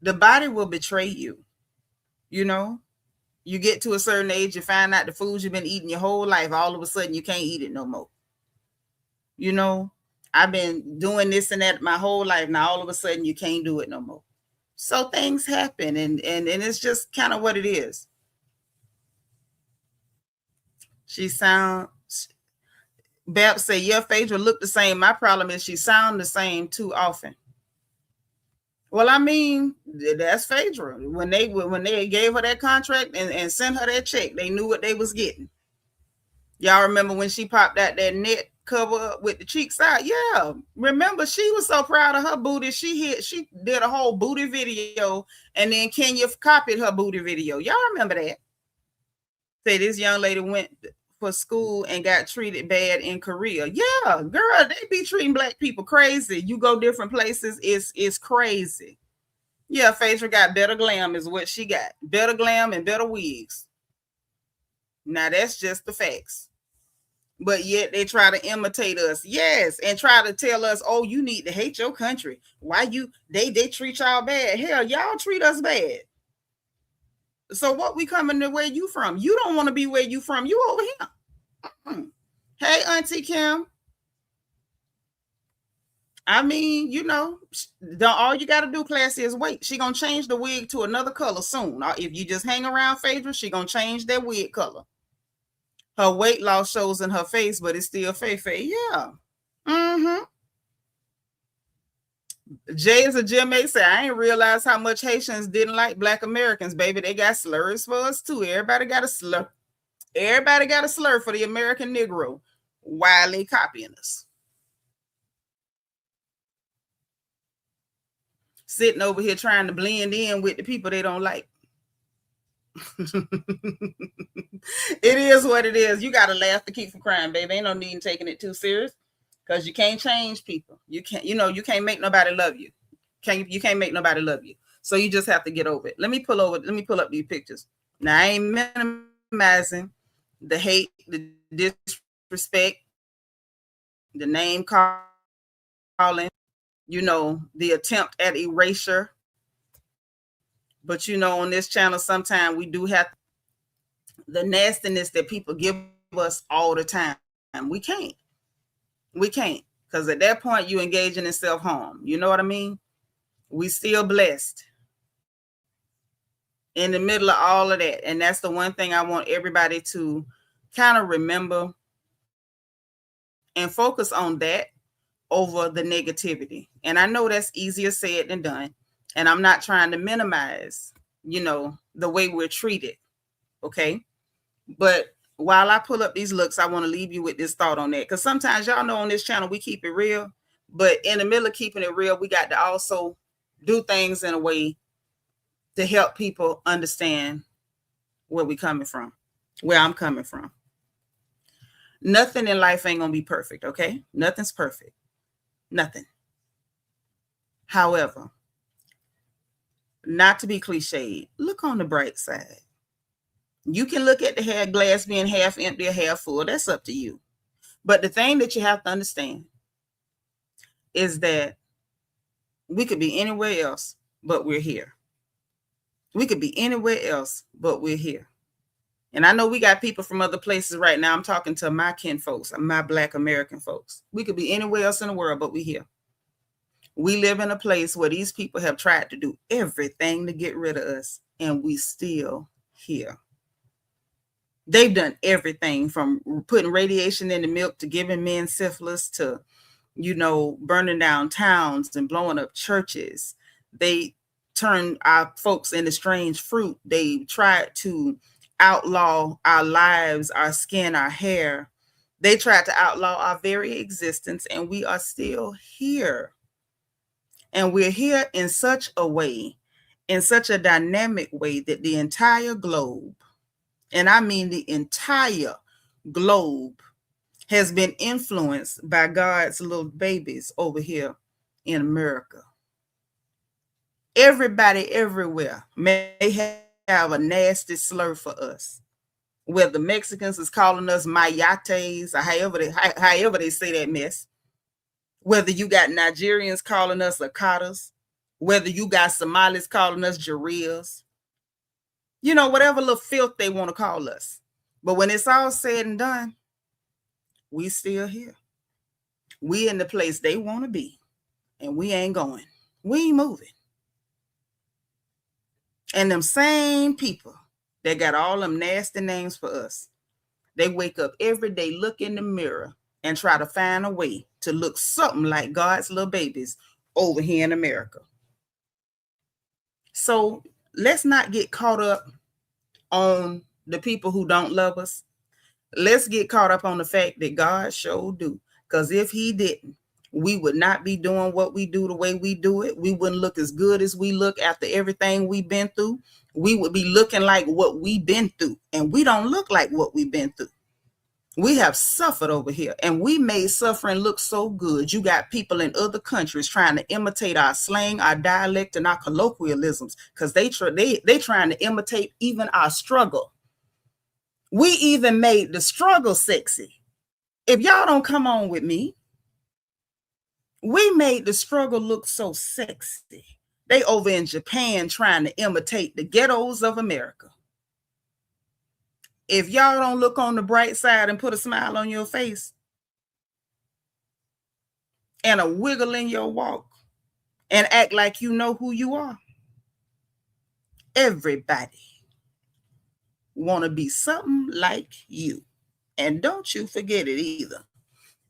The body will betray you. You know, you get to a certain age, you find out the foods you've been eating your whole life, all of a sudden you can't eat it no more. You know, I've been doing this and that my whole life. Now all of a sudden you can't do it no more. So things happen and it's just kind of what it is. She sounds, Bab say, yeah, Phaedra look the same. My problem is she sound the same too often. Well, I mean, that's Phaedra. When they gave her that contract and sent her that check, they knew what they was getting. Y'all remember when she popped out that net cover with the cheeks out? Yeah. Remember, she was so proud of her booty. She did a whole booty video, and then Kenya copied her booty video. Y'all remember that? Say this young lady went for school and got treated bad in Korea. Yeah, girl, they be treating Black people crazy. You go different places, it's crazy. Yeah, Phaedra got better glam is what she got. Better glam and better wigs. Now that's just the facts. But yet they try to imitate us. Yes, and try to tell us, oh, you need to hate your country. Why they treat y'all bad? Hell, y'all treat us bad. So what we coming to where you from? You don't want to be where you from. You over here. Hey, Auntie Kim. I mean, you know, all you got to do, classy, is wait. She going to change the wig to another color soon. Or if you just hang around Phaedra, she going to change that wig color. Her weight loss shows in her face, but it's still Faye. Yeah. Mm-hmm. Jay is a Jim May say, I ain't realized how much Haitians didn't like Black Americans, baby. They got slurs for us too. Everybody got a slur. Everybody got a slur for the American Negro while they copying us. Sitting over here trying to blend in with the people they don't like. It is what it is. You got to laugh to keep from crying, baby. Ain't no need in taking it too serious, because you can't change people. You can't make nobody love you. You can't make nobody love you. So you just have to get over it. Let me pull up these pictures. Now, I ain't minimizing the hate, the disrespect, the name calling, the attempt at erasure. But on this channel, sometimes we do have the nastiness that people give us all the time. We can't. Because at that point, you engaging in self-harm. You know what I mean? We still blessed in the middle of all of that. And that's the one thing I want everybody to kind of remember and focus on, that over the negativity. And I know that's easier said than done. And I'm not trying to minimize, the way we're treated. Okay. But while I pull up these looks, I want to leave you with this thought on that. Because sometimes y'all know on this channel, we keep it real. But in the middle of keeping it real, we got to also do things in a way to help people understand where we're coming from, where I'm coming from. Nothing in life ain't going to be perfect, okay? Nothing's perfect. Nothing. However, not to be cliched, look on the bright side. You can look at the glass being half empty or half full. That's up to you. But the thing that you have to understand is that we could be anywhere else, but we're here. We could be anywhere else, but we're here. And I know we got people from other places right now. I'm talking to my kin folks, my Black American folks. We could be anywhere else in the world, but we're here. We live in a place where these people have tried to do everything to get rid of us, and we still here. They've done everything from putting radiation in the milk to giving men syphilis to, burning down towns and blowing up churches. They turned our folks into strange fruit. They tried to outlaw our lives, our skin, our hair. They tried to outlaw our very existence, and we are still here. And we're here in such a way, in such a dynamic way, that the entire globe, and I mean the entire globe, has been influenced by God's little babies over here in America. Everybody everywhere may have a nasty slur for us. Whether Mexicans is calling us mayates or however they say that mess. Whether you got Nigerians calling us Akatas, whether you got Somalis calling us Jezebels, whatever little filth they want to call us. But when it's all said and done, we still here. We in the place they want to be, and we ain't going. We ain't moving. And them same people that got all them nasty names for us, they wake up every day, look in the mirror, and try to find a way to look something like God's little babies over here in America. So let's not get caught up on the people who don't love us. Let's get caught up on the fact that God sure do. Because if he didn't, we would not be doing what we do the way we do it. We wouldn't look as good as we look after everything we've been through. We would be looking like what we've been through. And we don't look like what we've been through. We have suffered over here, and we made suffering look so good. You got people in other countries trying to imitate our slang, our dialect, and our colloquialisms, because they trying to imitate even our struggle. We even made the struggle sexy. If y'all don't come on with me, we made the struggle look so sexy. They over in Japan trying to imitate the ghettos of America. If y'all don't look on the bright side and put a smile on your face and a wiggle in your walk and act like you know who you are, everybody want to be something like you. And don't you forget it either.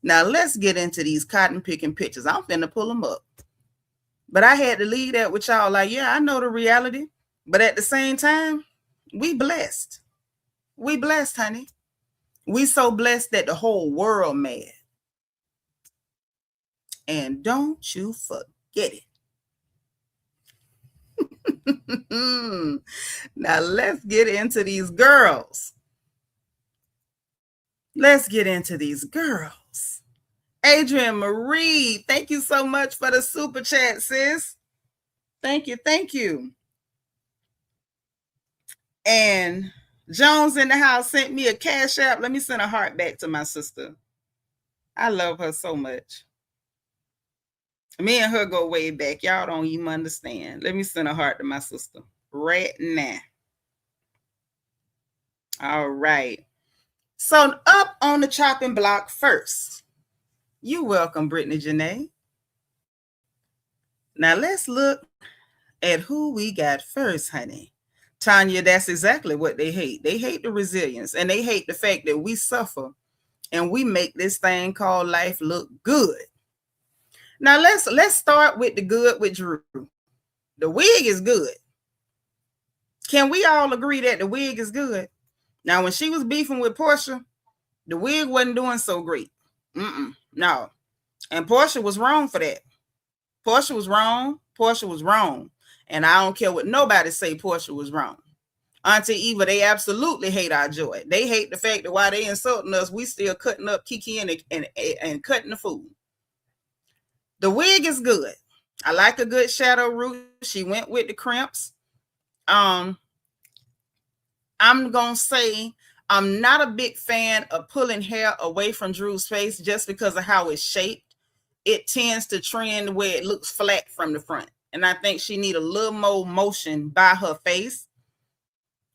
Now let's get into these cotton picking pictures. I'm finna pull them up. But I had to leave that with y'all like, yeah, I know the reality. But at the same time, we blessed. We blessed, honey. We so blessed that the whole world mad. And don't you forget it. Now let's get into these girls. Let's get into these girls. Adrian Marie, thank you so much for the super chat, sis. Thank you. Thank you. And Jones in the house sent me a cash app. Let me send a heart back to my sister. I love her so much. Me and her go way back. Y'all don't even understand. Let me send a heart to my sister right now. All right. So up on the chopping block first. You welcome, Brittany Janae. Now let's look at who we got first, honey. Tanya, that's exactly what they hate. They hate the resilience, and they hate the fact that we suffer and we make this thing called life look good. Now let's start with the good with Drew. The wig is good. Can we all agree that the wig is good? Now, when she was beefing with Porsha, the wig wasn't doing so great. No. And Porsha was wrong for that. Porsha was wrong. Porsha was wrong. And I don't care what nobody say, Porsha was wrong. Auntie Eva, they absolutely hate our joy. They hate the fact that while they insulting us, we still cutting up Kiki and cutting the food. The wig is good. I like a good shadow root. She went with the crimps. I'm going to say I'm not a big fan of pulling hair away from Drew's face just because of how it's shaped. It tends to trend where it looks flat from the front. And I think she need a little more motion by her face.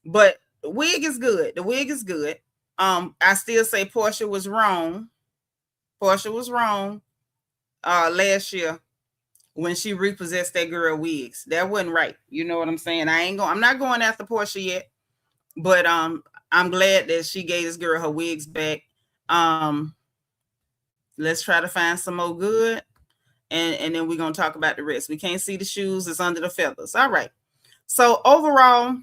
But the wig is good. The wig is good. I still say Porsha was wrong. Porsha was wrong last year when she repossessed that girl wigs. That wasn't right. You know what I'm saying? I'm not going after Porsha yet. But I'm glad that she gave this girl her wigs back. Let's try to find some more good. And then we're going to talk about the rest. We can't see the shoes. It's under the feathers. All right. So overall,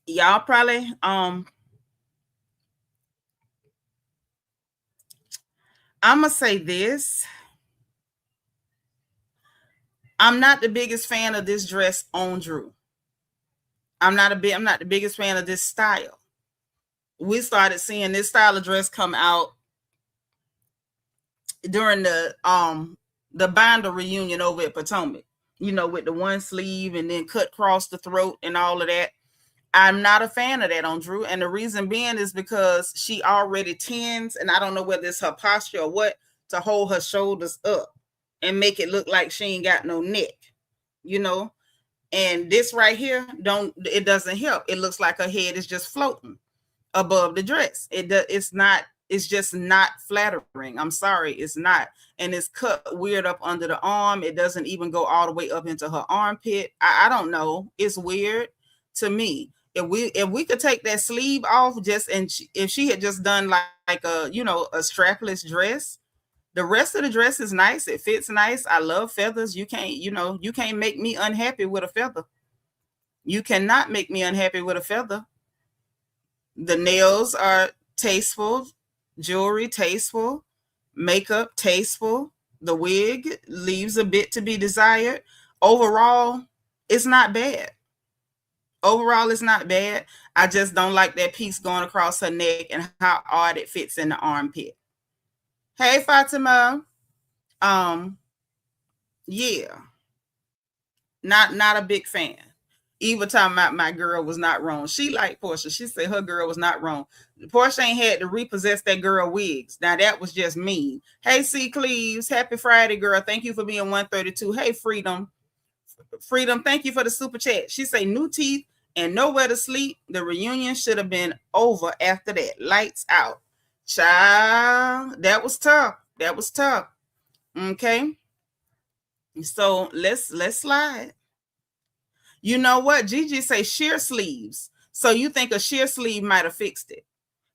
y'all probably, I'm going to say this. I'm not the biggest fan of this dress on Drew. I'm not the biggest fan of this style. We started seeing this style of dress come out during the binder reunion over at Potomac, with the one sleeve and then cut across the throat and all of that. I'm not a fan of that on Drew. And the reason being is because she already tends, and I don't know whether it's her posture or what, to hold her shoulders up and make it look like she ain't got no neck, And this right here, it doesn't help. It looks like her head is just floating above the dress. It's just not flattering. I'm sorry, it's not. And it's cut weird up under the arm. It doesn't even go all the way up into her armpit. I don't know. It's weird to me. If we could take that sleeve off, if she had just done like a strapless dress, the rest of the dress is nice. It fits nice. I love feathers. You can't make me unhappy with a feather. You cannot make me unhappy with a feather. The nails are tasteful, jewelry tasteful, makeup tasteful. The wig leaves a bit to be desired. Overall, it's not bad. I just don't like that piece going across her neck and how odd it fits in the armpit. Hey, Fatima. Yeah. Not a big fan. Eva talking about my girl was not wrong. She liked Porsha. She said her girl was not wrong. Porsha ain't had to repossess that girl wigs. Now that was just mean. Hey, C. Cleves. Happy Friday, girl. Thank you for being 132. Hey, Freedom. Thank you for the super chat. She say new teeth and nowhere to sleep. The reunion should have been over after that. Lights out. Child, that was tough. Okay. So let's slide. You know what? Gigi say sheer sleeves. So you think a sheer sleeve might have fixed it?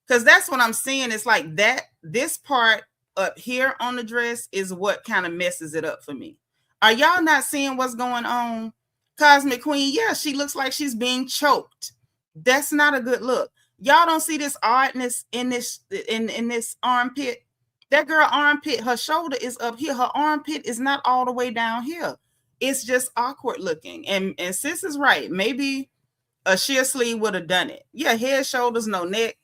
Because that's what I'm seeing. It's like that. This part up here on the dress is what kind of messes it up for me. Are y'all not seeing what's going on? Cosmic Queen, yeah, she looks like she's being choked That's not a good look. Y'all don't see this oddness in this armpit. That girl armpit, her shoulder is up here. Her armpit is not all the way down here. It's just awkward looking. And sis is right. Maybe a sheer sleeve would have done it. Yeah, head, shoulders, no neck.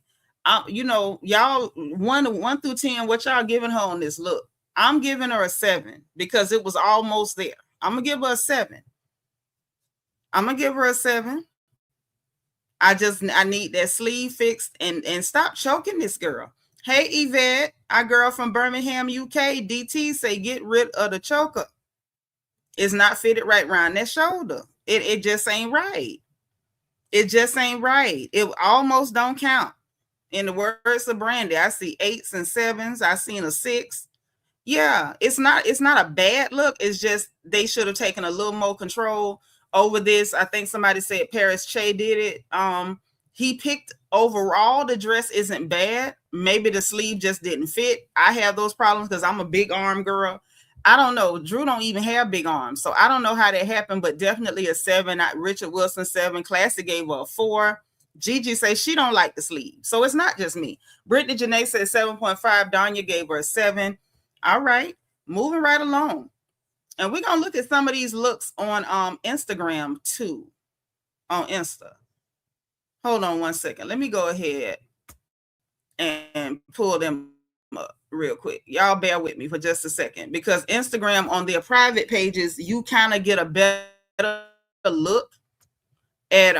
Y'all 1 through 10, what y'all giving her on this look? I'm giving her a 7 because it was almost there. I'm gonna give her a 7. I'm gonna give her a 7. I need that sleeve fixed and stop choking this girl. Hey Yvette, our girl from Birmingham, UK, DT say get rid of the choker. It's not fitted right around that shoulder. It just ain't right. It just ain't right. It almost don't count. In the words of Brandy, I see 8s and 7s. I seen a 6. Yeah, it's not a bad look. It's just they should have taken a little more control over this. I think somebody said Paris Che did it. He picked overall the dress isn't bad. Maybe the sleeve just didn't fit. I have those problems because I'm a big arm girl. I don't know. Drew don't even have big arms, so I don't know how that happened, but definitely a 7. Richard Wilson 7. Classic gave her a 4. Gigi says she don't like the sleeve, so it's not just me. Brittany Janae says 7.5. Danya gave her a 7. All right, moving right along. And we're going to look at some of these looks on Instagram too, on Insta. Hold on one second. Let me go ahead and pull them up real quick. Y'all bear with me for just a second because Instagram on their private pages, you kind of get a better look at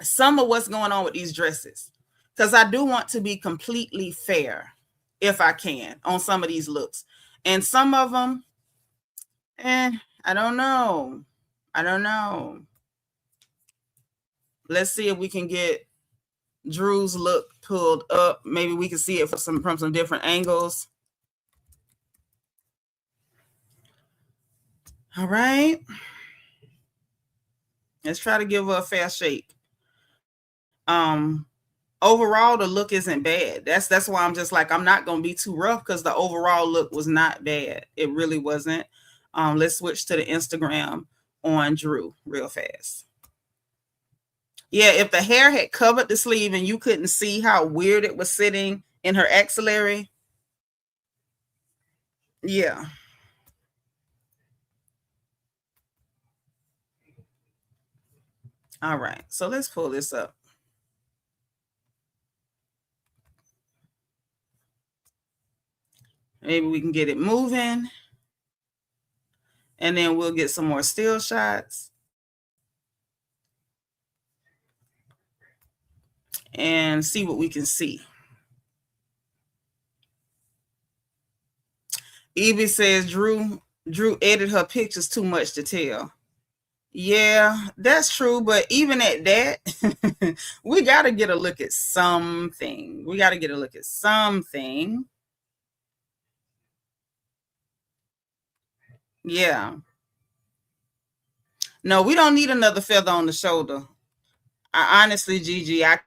some of what's going on with these dresses because I do want to be completely fair if I can on some of these looks. And some of them, I don't know. Let's see if we can get Drew's look pulled up. Maybe we can see it from some different angles. All right. Let's try to give her a fair shake. Overall, the look isn't bad. That's why I'm just like, I'm not going to be too rough because the overall look was not bad. It really wasn't. Let's switch to the Instagram on Drew real fast. Yeah, if the hair had covered the sleeve and you couldn't see how weird it was sitting in her axillary. Yeah. All right, so let's pull this up. Maybe we can get it moving. And then we'll get some more still shots. And see what we can see. Evie says Drew edited her pictures too much to tell. Yeah, that's true. But even at that, we got to get a look at something. Yeah. No, we don't need another feather on the shoulder. Honestly, Gigi, I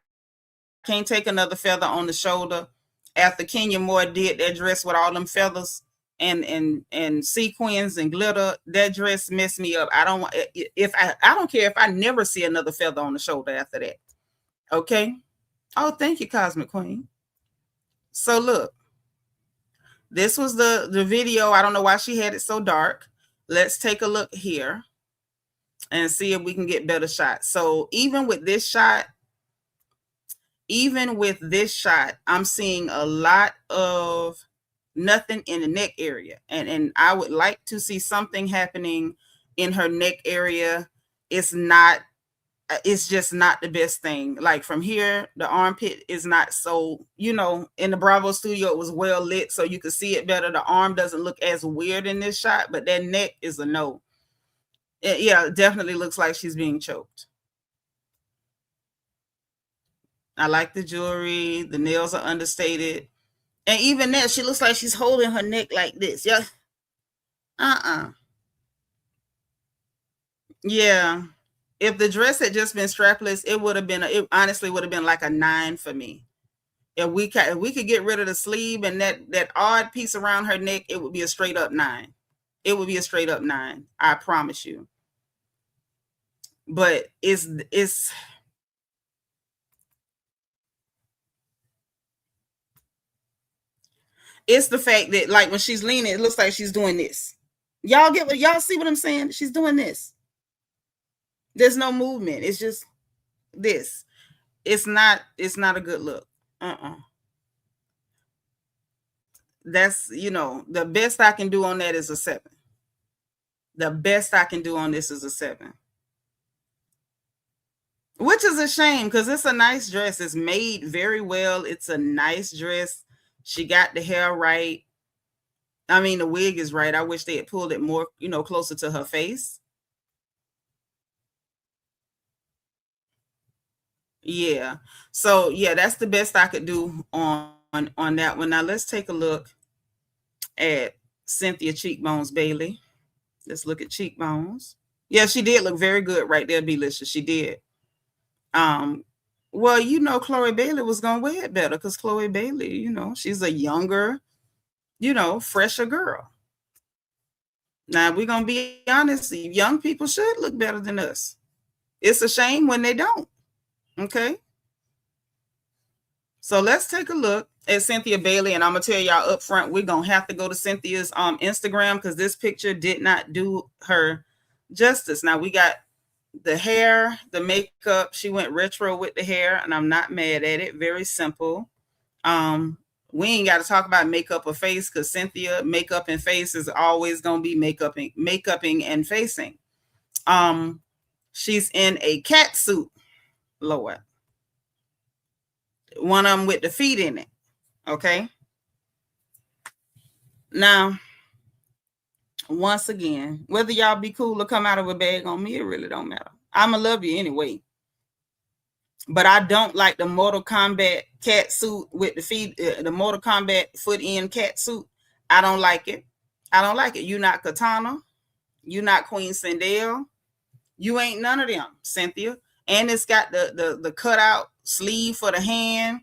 can't take another feather on the shoulder. After Kenya Moore did that dress with all them feathers and sequins and glitter, that dress messed me up. I don't care if I never see another feather on the shoulder after that. Okay. Oh, thank you, Cosmic Queen. So look, this was the video. I don't know why she had it so dark. Let's take a look here and see if we can get better shots. So even with this shot, I'm seeing a lot of nothing in the neck area. And I would like to see something happening in her neck area. It's just not the best thing. Like from here, the armpit is not so, in the Bravo studio, it was well lit so you could see it better. The arm doesn't look as weird in this shot, but that neck is a no. It definitely looks like she's being choked. I like the jewelry. The nails are understated. And even that, she looks like she's holding her neck like this. Yeah. Yeah. If the dress had just been strapless, it honestly would have been like a 9 for me. If we could get rid of the sleeve and that odd piece around her neck, it would be a straight up 9. It would be a straight up 9. I promise you. But it's It's the fact that like when she's leaning, it looks like she's doing this. Y'all see what I'm saying? She's doing this. There's no movement. It's just this. It's not a good look. That's, the best I can do on that is a 7. The best I can do on this is a 7. Which is a shame because it's a nice dress. It's made very well. It's a nice dress. She got the hair right. I mean, the wig is right. I wish they had pulled it more, closer to her face. Yeah. So yeah, that's the best I could do on that one. Now let's take a look at Cynthia Cheekbones Bailey. Let's look at cheekbones. Yeah, she did look very good right there, Belisha. She did. Well, Chloe Bailey was gonna wear it better because Chloe Bailey, she's a younger, fresher girl. Now we're gonna be honest, young people should look better than us. It's a shame when they don't. Okay. So let's take a look at Cynthia Bailey, and I'm gonna tell y'all up front, we're gonna have to go to Cynthia's Instagram because this picture did not do her justice. Now we got the hair, the makeup. She went retro with the hair, and I'm not mad at it. Very simple. We ain't got to talk about makeup or face because Cynthia makeup and face is always gonna be makeuping and facing. She's in a cat suit, Lord. One of them with the feet in it. Okay. Now, once again, whether y'all be cool or come out of a bag on me, it really don't matter. I'ma love you anyway. But I don't like the Mortal Kombat cat suit with the feet, the Mortal Kombat foot in cat suit. I don't like it. I don't like it. You not Katana. You not Queen Sindel. You ain't none of them, Cynthia. And it's got the cutout sleeve for the hand.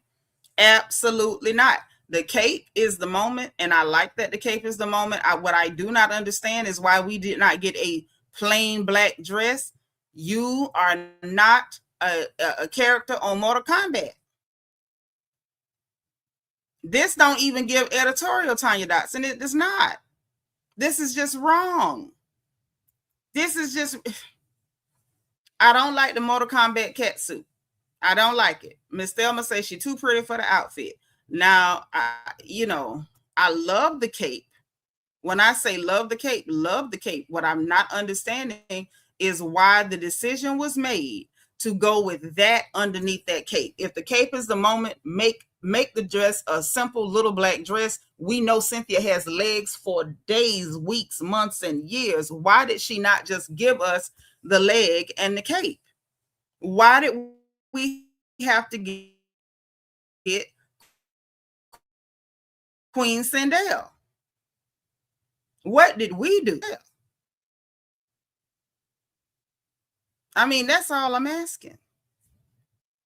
Absolutely not. The cape is the moment, and I like that the cape is the moment. What I do not understand is why we did not get a plain black dress. You are not a character on Mortal Kombat. This don't even give editorial, Tanya Dotson. It does not. This is just wrong. This is just... I don't like the Mortal Kombat cat suit. I don't like it. Miss Thelma says she's too pretty for the outfit. Now, I love the cape. When I say love the cape, love the cape. What I'm not understanding is why the decision was made to go with that underneath that cape. If the cape is the moment, make the dress a simple little black dress. We know Cynthia has legs for days, weeks, months, and years. Why did she not just give us the leg and the cape? Why did we have to get Queen Sindel? What did we do? I mean, that's all I'm asking.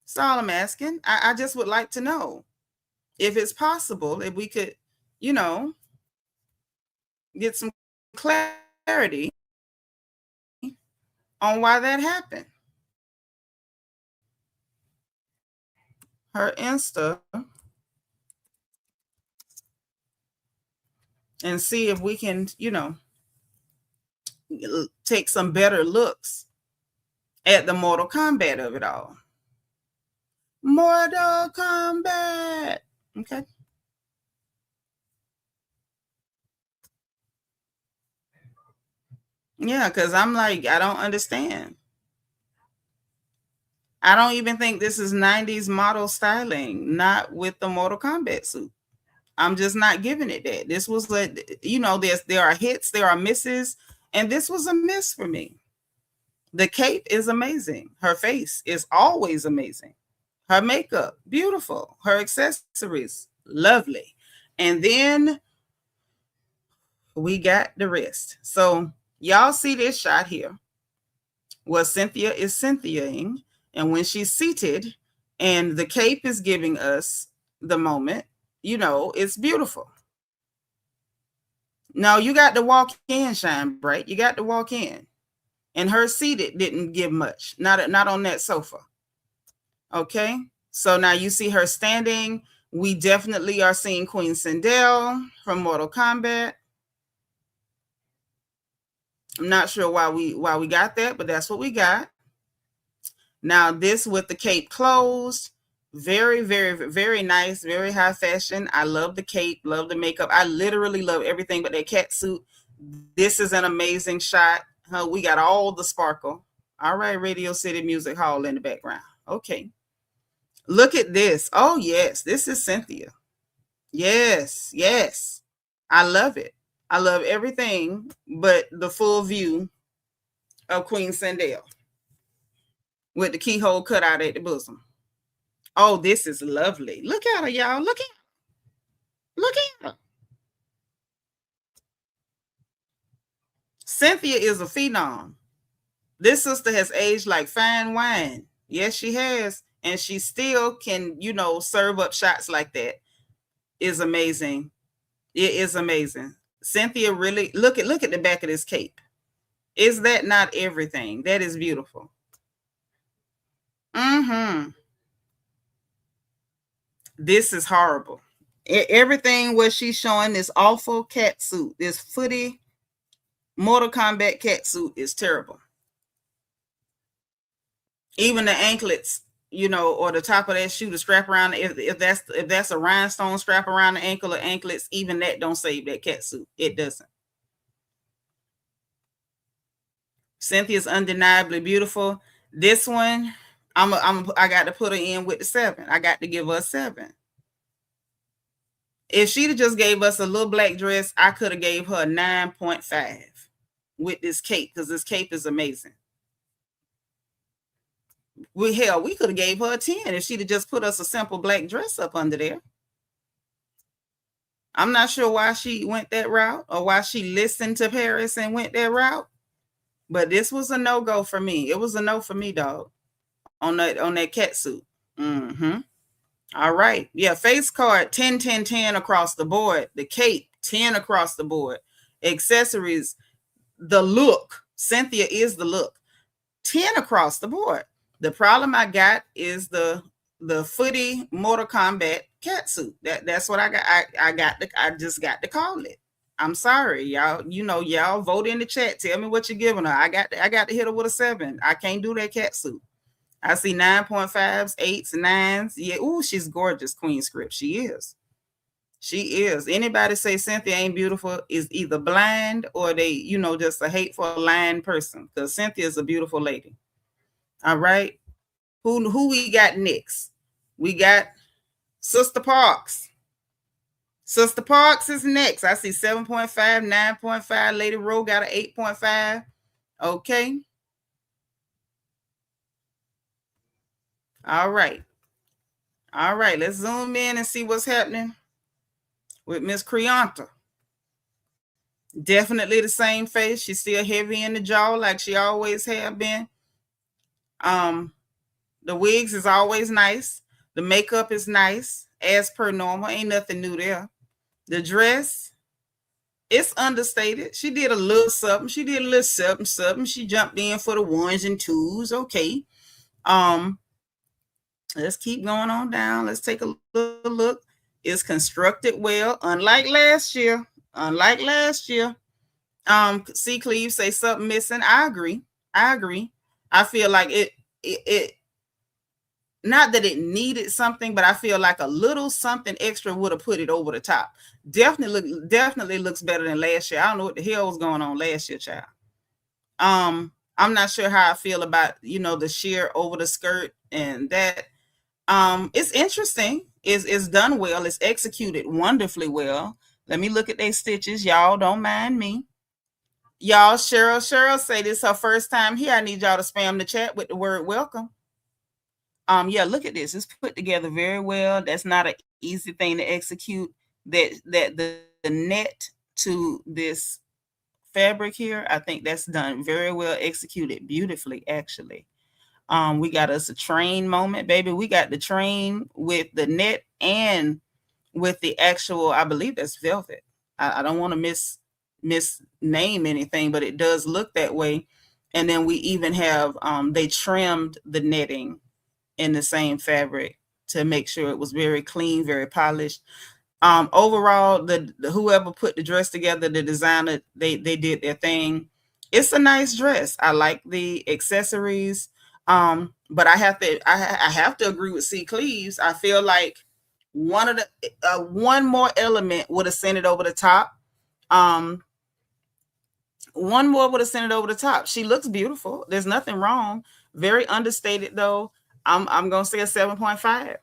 That's all I'm asking. I just would like to know if it's possible, if we could, get some clarity on why that happened. Her Insta and see if we can, take some better looks at the Mortal Kombat of it all. Mortal Kombat. Okay. Yeah, because I'm like, I don't understand. I don't even think this is 90s model styling, not with the Mortal Kombat suit. I'm just not giving it that. This was there are hits, there are misses, and this was a miss for me. The cape is amazing. Her face is always amazing. Her makeup, beautiful. Her accessories, lovely. And then we got the rest. So y'all see this shot here where Cynthia is Cynthiaing, and when she's seated and the cape is giving us the moment, it's beautiful. No, you got to walk in, Shine Bright. You got to walk in. And her seated didn't give much, not on that sofa. Okay, so now you see her standing We definitely are seeing Queen Sindel from Mortal Kombat. I'm not sure why we got that, but that's what we got. Now this with the cape closed, very, very, very nice, very high fashion. I love the cape, love the makeup. I literally love everything but that cat suit. This is an amazing shot. We got all the sparkle. All right, Radio City Music Hall in the background. Okay. Look at this. Oh, yes. This is Cynthia. Yes, yes. I love it. I love everything but the full view of Queen Sindel with the keyhole cut out at the bosom. Oh, this is lovely. Look at her, y'all. Look at her. Cynthia is a phenom. This sister has aged like fine wine. Yes, she has. And she still can, serve up shots like that. Is amazing. It is amazing. Cynthia really look at the back of this cape. Is that not everything? That is beautiful. This is horrible. Everything what she's showing, this awful cat suit, this footy Mortal Kombat cat suit is terrible. Even the anklets, or the top of that shoe, the strap around, if that's a rhinestone strap around the ankle or anklets, even that don't save that cat suit. It doesn't. Cynthia's undeniably beautiful. This one, I got to put her in with the 7. I got to give her a 7. If she'd have just gave us a little black dress, I could have gave her a 9.5 with this cape, because this cape is amazing. We could have gave her a 10 if she'd have just put us a simple black dress up under there. I'm not sure why she went that route or why she listened to Paris and went that route, but this was a no-go for me. It was a no for me, dog, on that cat suit. All right. Yeah, face card, 10, 10, 10 across the board. The cape, 10 across the board. Accessories, the look. Cynthia is the look. 10 across the board. The problem I got is the footy Mortal Kombat cat suit. That's what I got. I just got to call it. I'm sorry, y'all. Y'all vote in the chat. Tell me what you're giving her. I got to hit her with a 7. I can't do that cat suit. I see 9.5s, 8s, 9s. Yeah, ooh, she's gorgeous, Queen Script. She is. She is. Anybody say Cynthia ain't beautiful is either blind or they, just a hateful, lying person. Because Cynthia is a beautiful lady. All right. Who we got next? We got Sister Parks. Sister Parks is next. I see 7.5, 9.5. Lady RHOA got an 8.5. Okay. All right. All right. Let's zoom in and see what's happening with Miss Creonta. Definitely the same face. She's still heavy in the jaw like she always have been. The wigs is always nice. The makeup is nice, as per normal. Ain't nothing new there. The dress, it's understated. She did a little something. She did a little something. She jumped in for the 1s and 2s. Okay. Let's keep going on down. Let's take a little look. It's constructed well, unlike last year. C. Cleve say something missing. I agree. I feel like it not that it needed something, but I feel like a little something extra would have put it over the top. Definitely looks better than last year. I don't know what the hell was going on last year, child. I'm not sure how I feel about, the sheer over the skirt and that. It's interesting. It's done well. It's executed wonderfully well. Let me look at their stitches. Y'all don't mind me. Y'all, Cheryl say this is her first time here. I need y'all to spam the chat with the word welcome. Yeah, look at this. It's put together very well. That's not an easy thing to execute. That the net to this fabric here, I think that's done very well, executed beautifully, actually. We got us a train moment, baby. We got the train with the net and with the actual, I believe that's velvet. I don't want to misname anything, but it does look that way. And then we even have, they trimmed the netting in the same fabric to make sure it was very clean, very polished. Overall, the whoever put the dress together, the designer, they did their thing. It's a nice dress. I like the accessories. But I have to agree with C Cleaves. I feel like one more element would have sent it over the top. Um, one more would have sent it over the top. She looks beautiful. There's nothing wrong. Very understated though. I'm gonna say a 7.5.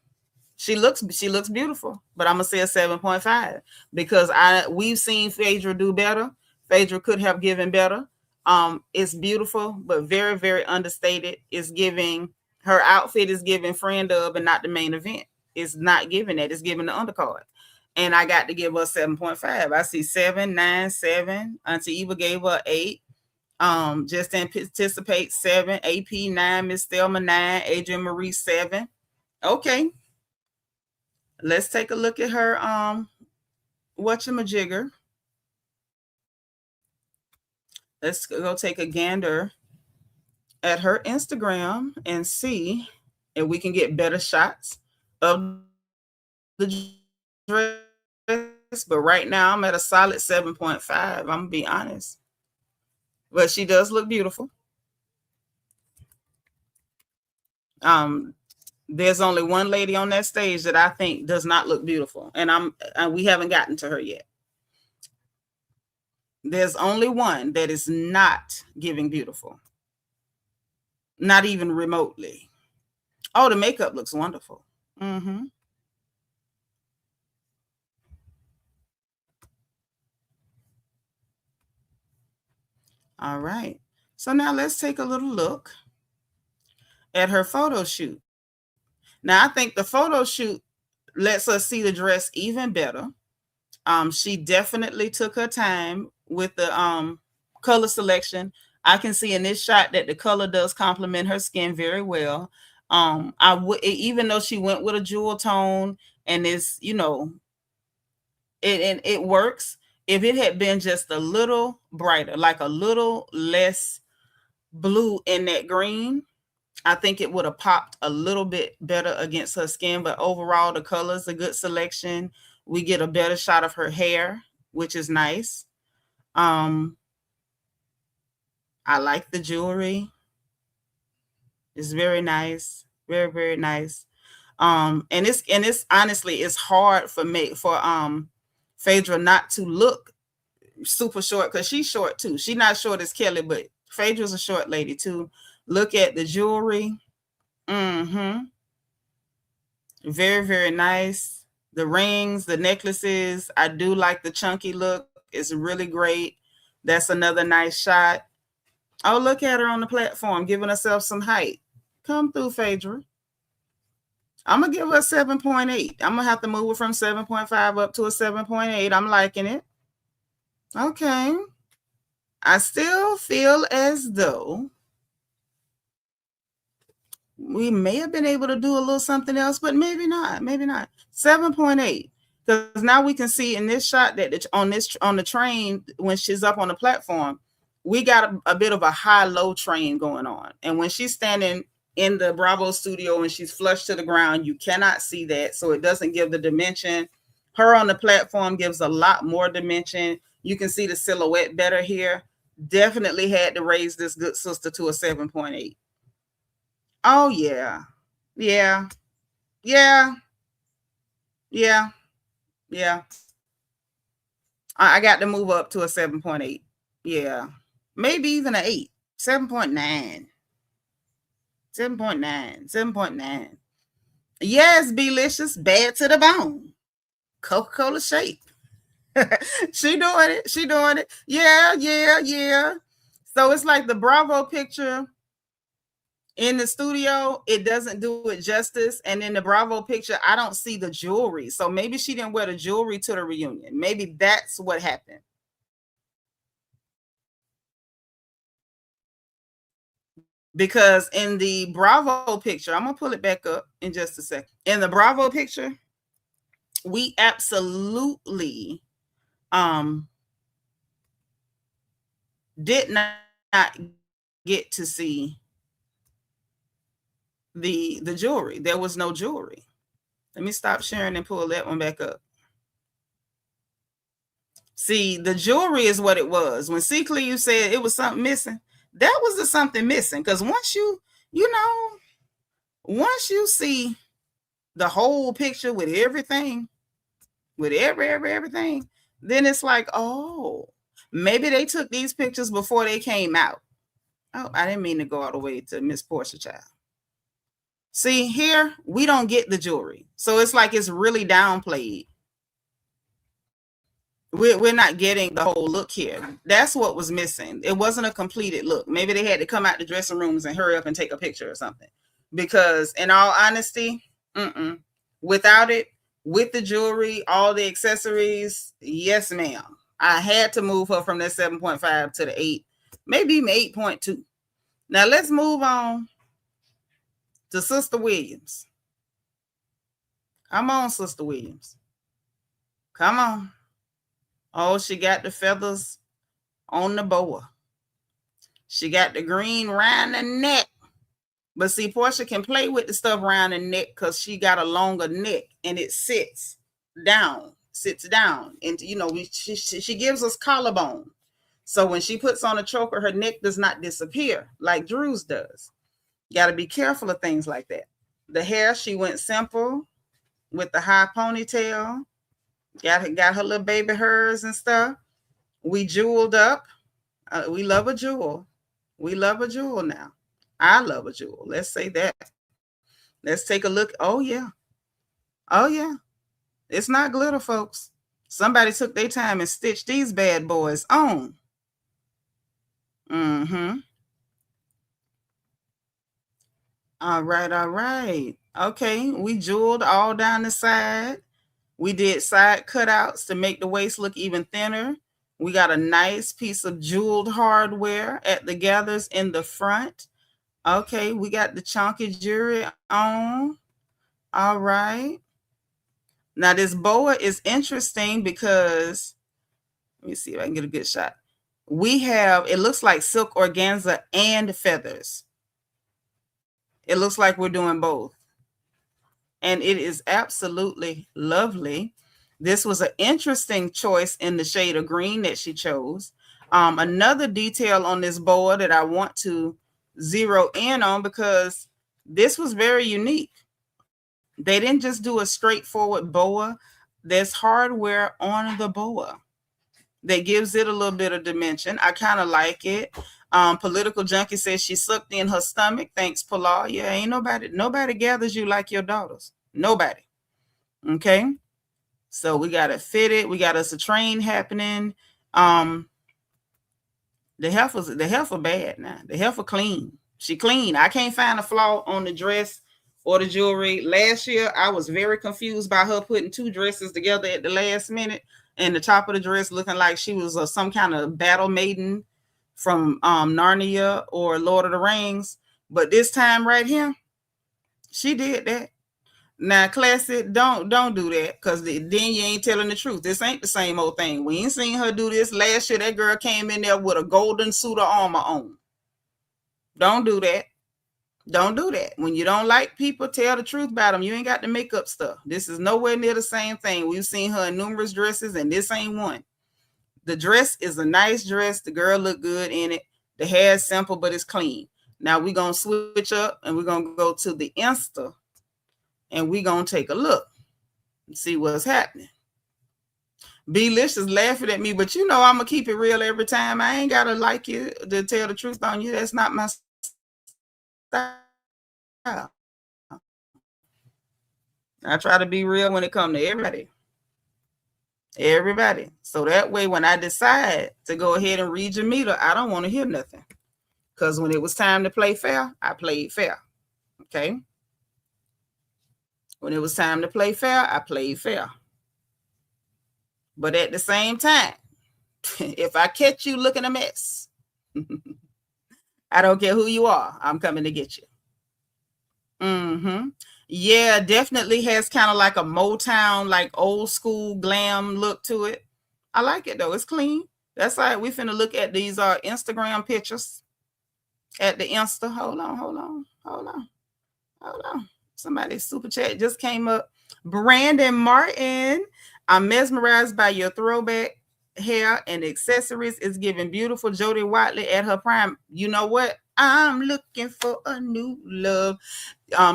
She looks beautiful, but I'm gonna say a 7.5 because we've seen Phaedra do better. Phaedra could have given better. It's beautiful, but very, very understated. It's giving her outfit is giving friend of and not the main event. It's not giving that. It's giving the undercard. And I got to give her 7.5. I see 7, 9, 7. Auntie Eva gave her 8. Just anticipate 7. AP 9. Miss Thelma 9. Adrian Marie 7. Okay. Let's take a look at her whatchamajigger. Let's go take a gander at her Instagram and see if we can get better shots of the dress. But right now I'm at a solid 7.5. I'm gonna be honest. But she does look beautiful. There's only one lady on that stage that I think does not look beautiful, and we haven't gotten to her yet. There's only one that is not giving beautiful. Not even remotely. Oh, the makeup looks wonderful. Mm-hmm. All right. So now let's take a little look at her photo shoot. Now, I think the photo shoot lets us see the dress even better. She definitely took her time with the color selection. I can see in this shot that the color does complement her skin very well. I would, even though she went with a jewel tone and is, it works. If it had been just a little brighter, like a little less blue in that green, I think it would have popped a little bit better against her skin. But overall, the color is a good selection. We get a better shot of her hair, which is nice. I like the jewelry. It's very nice. Very, very nice. And it's honestly, it's hard for Phaedra not to look super short because she's short too. She's not short as Kelly, but Phaedra's a short lady too. Look at the jewelry. Mm-hmm. Very, very nice. The rings, the necklaces. I do like the chunky look. It's really great. That's another nice shot. Oh, look at her on the platform, giving herself some height. Come through, Phaedra. I'm going to give her a 7.8. I'm going to have to move it from 7.5 up to a 7.8. I'm liking it. Okay. I still feel as though we may have been able to do a little something else, but maybe not. Maybe not. 7.8. Because now we can see in this shot that on the train, when she's up on the platform, we got a bit of a high-low train going on. And when she's standing in the Bravo studio and she's flush to the ground, you cannot see that. So it doesn't give the dimension. Her on the platform gives a lot more dimension. You can see the silhouette better here. Definitely had to raise this good sister to a 7.8. Oh, yeah. Yeah. Yeah. Yeah. Yeah. I got to move up to a 7.8. Yeah. Maybe even an 8. 7.9. 7.9. 7.9. Yes, Belicious. Bad to the bone. Coca-Cola shake. She doing it. She doing it. Yeah, yeah, yeah. So it's like the Bravo picture in the studio, it doesn't do it justice. And in the Bravo picture, I don't see the jewelry. So maybe she didn't wear the jewelry to the reunion. Maybe that's what happened. Because in the Bravo picture, I'm going to pull it back up in just a second. In the Bravo picture, we absolutely did not get to see the jewelry. There was no jewelry. Let me stop sharing and pull that one back up. See, the jewelry is what it was. When C. Cleve said it was something missing, that was the something missing. Because once once you see the whole picture with everything, with everything, then it's like, oh, maybe they took these pictures before they came out. Oh, I didn't mean to go all the way to Miss Porsha, child. See, here, we don't get the jewelry. So it's like it's really downplayed. We're not getting the whole look here. That's what was missing. It wasn't a completed look. Maybe they had to come out the dressing rooms and hurry up and take a picture or something. Because in all honesty, without it, with the jewelry, all the accessories, yes, ma'am. I had to move her from that 7.5 to the 8, maybe even 8.2. Now let's move on to Sister Williams. Come on, Sister Williams. Come on. Oh, she got the feathers on the boa. She got the green around the neck. But see, Porsha can play with the stuff around the neck because she got a longer neck and it sits down. And, she gives us collarbone. So when she puts on a choker, her neck does not disappear like Drew's does. Got to be careful of things like that. The hair, she went simple with the high ponytail. Got her little baby hairs and stuff. We jeweled up. We love a jewel. We love a jewel now. I love a jewel. Let's say that. Let's take a look. Oh, yeah. Oh, yeah. It's not glitter, folks. Somebody took their time and stitched these bad boys on. All right. Okay, we jeweled all down the side. We did side cutouts to make the waist look even thinner. We got a nice piece of jeweled hardware at the gathers in the front. Okay, we got the chunky jewelry on. All right. Now this boa is interesting because, let me see if I can get a good shot. We have, it looks like silk organza and feathers. It looks like we're doing both. And it is absolutely lovely. This was an interesting choice in the shade of green that she chose. Another detail on this boa that I want to zero in on, because this was very unique. They didn't just do a straightforward boa. There's hardware on the boa that gives it a little bit of dimension. I kind of like it. Political Junkie says she sucked in her stomach. Thanks, Pilar. Yeah, ain't nobody gathers you like your daughters. Nobody. Okay. So we got it fitted. We got us a train happening. The heifer bad now. The heifer clean. She clean. I can't find a flaw on the dress or the jewelry. Last year, I was very confused by her putting two dresses together at the last minute, and the top of the dress looking like she was some kind of battle maiden from Narnia or Lord of the Rings. But this time right here, she did that. Now, Classic, don't do that, because then you ain't telling the truth. This ain't the same old thing. We ain't seen her do this. Last year, that girl came in there with a golden suit of armor on. Don't do that. Don't do that. When you don't like people, tell the truth about them. You ain't got to make up stuff. This is nowhere near the same thing. We've seen her in numerous dresses, and this ain't one. The dress is a nice dress. The girl look good in it. The hair is simple, but it's clean. Now we're going to switch up, and we're going to go to the Insta, and we're going to take a look and see what's happening. B-Licious laughing at me, but I'm going to keep it real every time. I ain't got to like you to tell the truth on you. That's not my style. I try to be real when it comes to everybody. Everybody. So that way, when I decide to go ahead and read your meter, I don't want to hear nothing. Because when it was time to play fair, I played fair. Okay? When it was time to play fair, I played fair. But at the same time, if I catch you looking a mess, I don't care who you are, I'm coming to get you. Yeah, definitely has kind of like a Motown, like old school glam look to it. I like it though. It's clean. That's right. We finna look at these Instagram pictures at the Insta. Hold on. Somebody's super chat just came up. Brandon Martin, I'm mesmerized by your throwback hair and accessories. It's giving beautiful Jody Watley at her prime. You know what? I'm looking for a new love.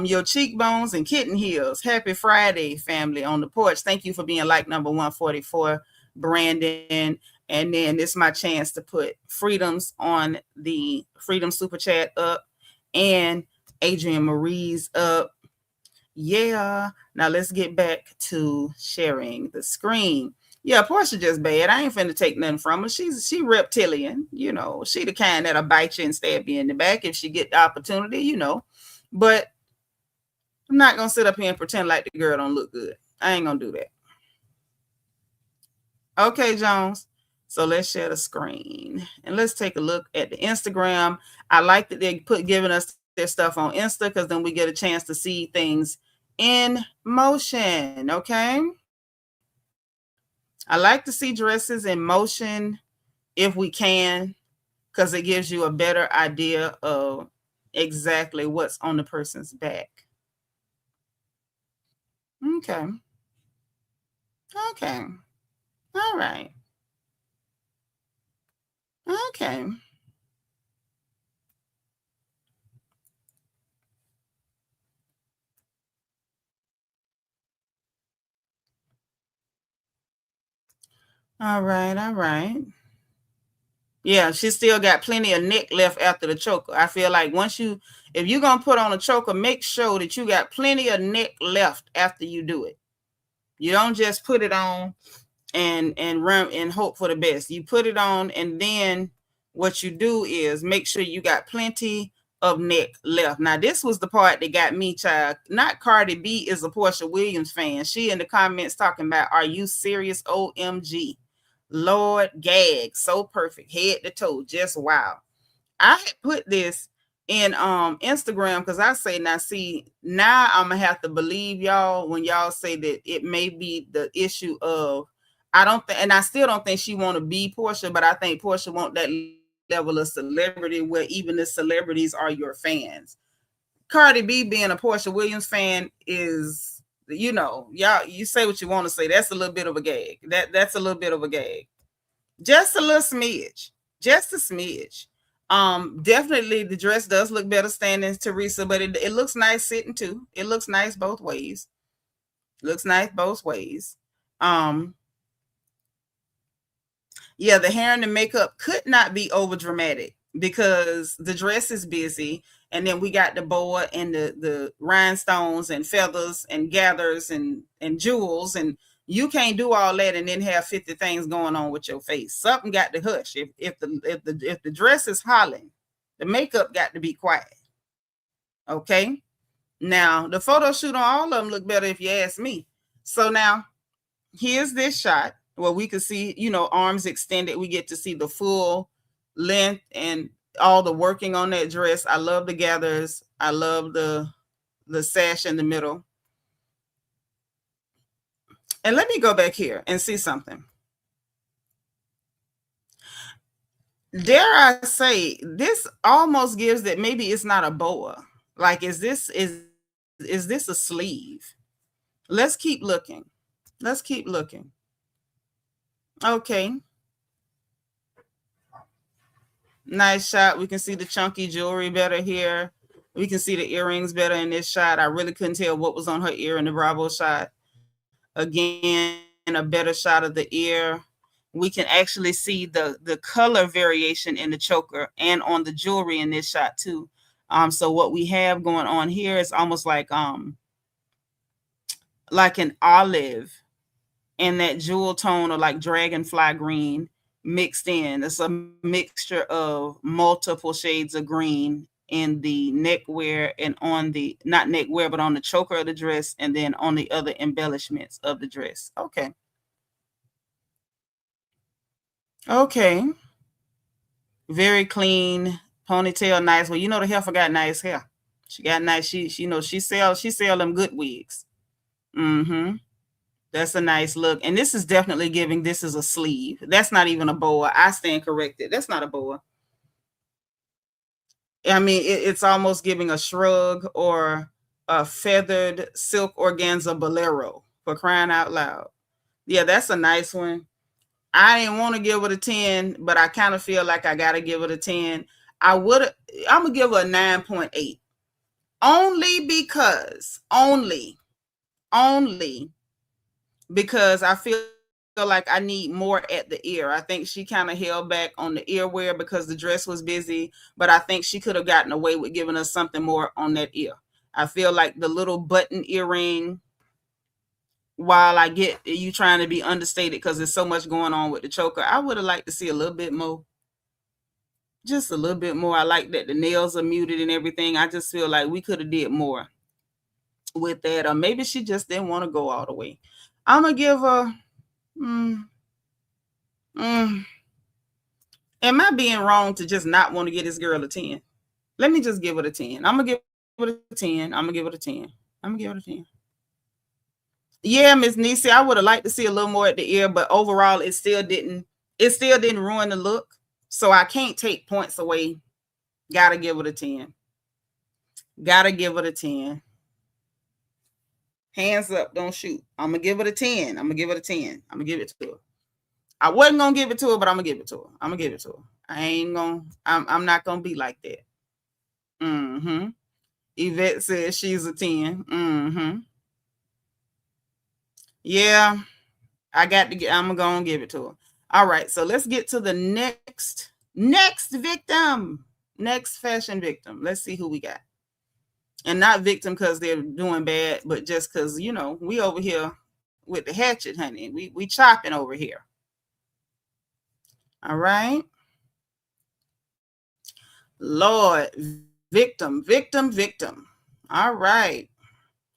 Your cheekbones and kitten heels. Happy Friday, family on the porch. Thank you for being like number 144, Brandon. And then it's my chance to put Freedoms on the Freedom Super Chat up and Adrian Marie's up. Yeah. Now let's get back to sharing the screen. Yeah, Porsha just bad. I ain't finna take nothing from her. She reptilian, you know. She the kind that'll bite you and stab you in the back if she get the opportunity, you know. But I'm not gonna sit up here and pretend like the girl don't look good. I ain't gonna do that. Okay, Jones. So let's share the screen and let's take a look at the Instagram. I like that they giving us their stuff on Insta because then we get a chance to see things in motion. Okay. I like to see dresses in motion if we can, because it gives you a better idea of exactly what's on the person's back. Okay. Okay. All right. Okay. All right. All right. Yeah, she still got plenty of neck left after the choker. I feel like if you're going to put on a choker, make sure that you got plenty of neck left after you do it. You don't just put it on and run and hope for the best. You put it on, and then what you do is make sure you got plenty of neck left. Now, this was the part that got me, child. Not Cardi B is a Porsha Williams fan. She in the comments talking about, are you serious? OMG. Lord gag. So perfect. Head to toe. Just wow. I had put this in Instagram because I say, now I'm gonna have to believe y'all when y'all say that it may be the issue of, I don't think, and I still don't think she want to be Porsha, but I think Porsha want that level of celebrity where even the celebrities are your fans. Cardi B being a Porsha Williams fan is, you know, y'all, you say what you want to say. That's a little bit of a gag. That's a little bit of a gag. Just a little smidge. Just a smidge. Definitely the dress does look better standing, Teresa, but it looks nice sitting too. It looks nice both ways. Looks nice both ways. Yeah, the hair and the makeup could not be over dramatic because the dress is busy, and then we got the boa and the rhinestones and feathers and gathers and jewels, and you can't do all that and then have 50 things going on with your face. Something got to hush. If the dress is hollering, the makeup got to be quiet. Okay. Now the photo shoot on all of them look better if you ask me. So now here's this shot where we can see, you know, arms extended. We get to see the full length and all the working on that dress. I love the gathers. I love the sash in the middle. And let me go back here and see something. Dare I say, this almost gives that maybe it's not a boa. Like, is this a sleeve? Let's keep looking. Let's keep looking. Okay. Nice shot. We can see the chunky jewelry better here. We can see the earrings better in this shot. I really couldn't tell what was on her ear in the Bravo shot. Again, a better shot of the ear. We can actually see the color variation in the choker and on the jewelry in this shot too. So what we have going on here is almost like an olive and that jewel tone of like dragonfly green mixed in. It's a mixture of multiple shades of green in the neckwear and on the, not neckwear, but on the choker of the dress, and then on the other embellishments of the dress. Okay. Okay. Very clean ponytail, nice. Well, you know, the heifer got nice hair. She got nice. She you know, she sell them good wigs. Mm-hmm. That's a nice look. And this is definitely giving, this is a sleeve. That's not even a boa. I stand corrected. That's not a boa. I mean, it's almost giving a shrug or a feathered silk organza bolero, for crying out loud. Yeah, that's a nice one. I didn't want to give it a 10, but I kind of feel like I got to give it a 10. I'm going to give it a 9.8. Only because I feel like I need more at the ear. I think she kind of held back on the ear wear because the dress was busy, but I think she could have gotten away with giving us something more on that ear. I feel like the little button earring, while I get you trying to be understated because there's so much going on with the choker, I would have liked to see a little bit more. Just a little bit more. I like that the nails are muted and everything. I just feel like we could have did more with that. Or maybe she just didn't want to go all the way. I'm going to give her... Am I being wrong to just not want to get this girl a 10? Let me just give it a 10. I'm going to give it a 10. I'm going to give it a 10. I'm going to give it a 10. Yeah, Miss Nisi, I would have liked to see a little more at the ear, but overall it still didn't ruin the look. So I can't take points away. Gotta give it a 10. Gotta give it a 10. Hands up, don't shoot. I'm gonna give it a 10. I'm gonna give it a 10. I'm gonna give it to her. I wasn't gonna give it to her, but I'm gonna give it to her. I'm gonna give it to her. I'm not gonna be like that. Yvette says she's a 10. Yeah, I'm gonna give it to her. All right, so let's get to the next victim. Next fashion victim. Let's see who we got. And not victim because they're doing bad, but just because, we over here with the hatchet, honey. We chopping over here. All right. Lord, victim. All right.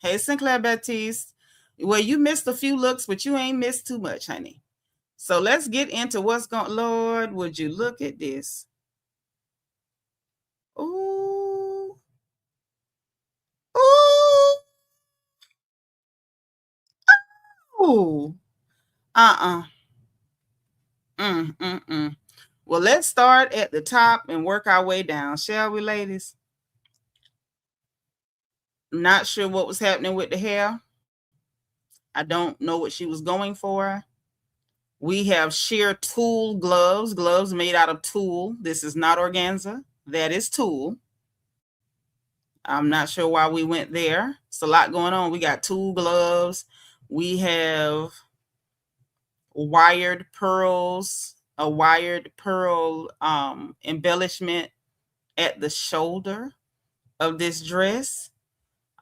Hey, Sinclair Baptiste. Well, you missed a few looks, but you ain't missed too much, honey. So let's get into what's going. Lord, would you look at this? Ooh. Ooh. Ooh. Well, let's start at the top and work our way down, shall we, ladies? I'm not sure what was happening with the hair. I don't know what she was going for. We have sheer tulle gloves made out of tulle. This is not organza. That is tulle. I'm not sure why we went there. It's a lot going on. We got tulle gloves. We have wired pearls, a wired pearl embellishment at the shoulder of this dress.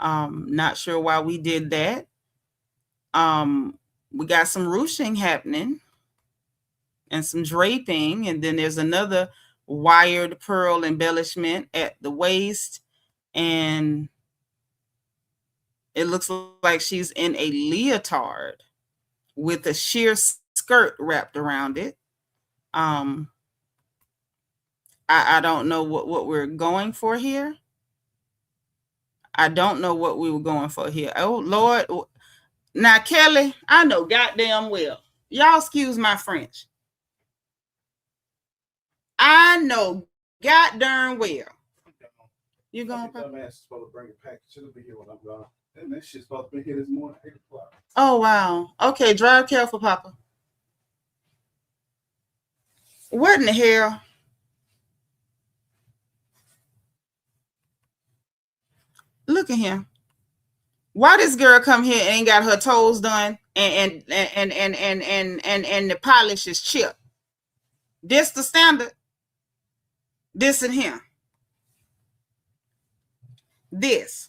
Not sure why we did that. We got some ruching happening and some draping, and then there's another wired pearl embellishment at the waist, and it looks like she's in a leotard with a sheer skirt wrapped around it. I don't know what we're going for here. I don't know what we were going for here. Oh, Lord. Now, Kelly, I know goddamn well. Y'all excuse my French. I know goddamn well. You going to dumbass is supposed to bring a package. She'll be here when I'm gone. And that shit's supposed to be here this morning, 8 o'clock. Oh, wow. Okay, drive careful, Papa. What in the hell? Look at him. Why this girl come here and ain't got her toes done and the polish is chipped? This the standard. This and him. This.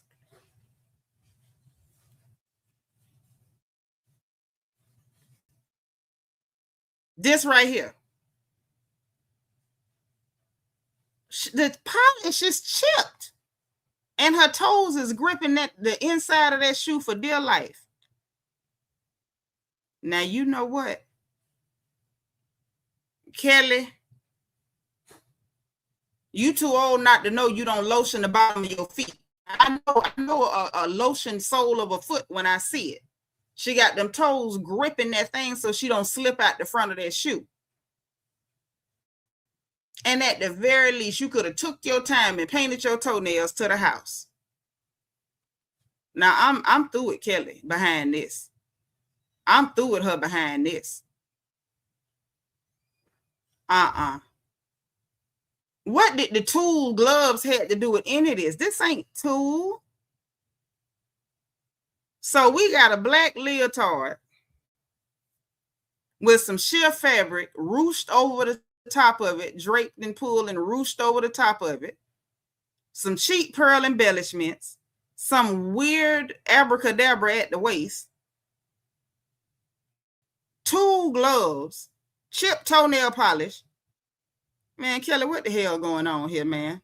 This right here. The polish is chipped. And her toes is gripping the inside of that shoe for dear life. Now, you know what? Kelly, you too old not to know you don't lotion the bottom of your feet. I know a lotion sole of a foot when I see it. She got them toes gripping that thing so she don't slip out the front of that shoe. And at the very least, you could have took your time and painted your toenails to the house. Now I'm through with Kelly behind this. I'm through with her behind this. What did the tulle gloves had to do with any of this? This ain't tulle. So we got a black leotard with some sheer fabric ruched over the top of it, draped and pulled and ruched over the top of it. Some cheap pearl embellishments, some weird abracadabra at the waist, tulle gloves, chipped toenail polish. Man, Kelly, what the hell going on here, man?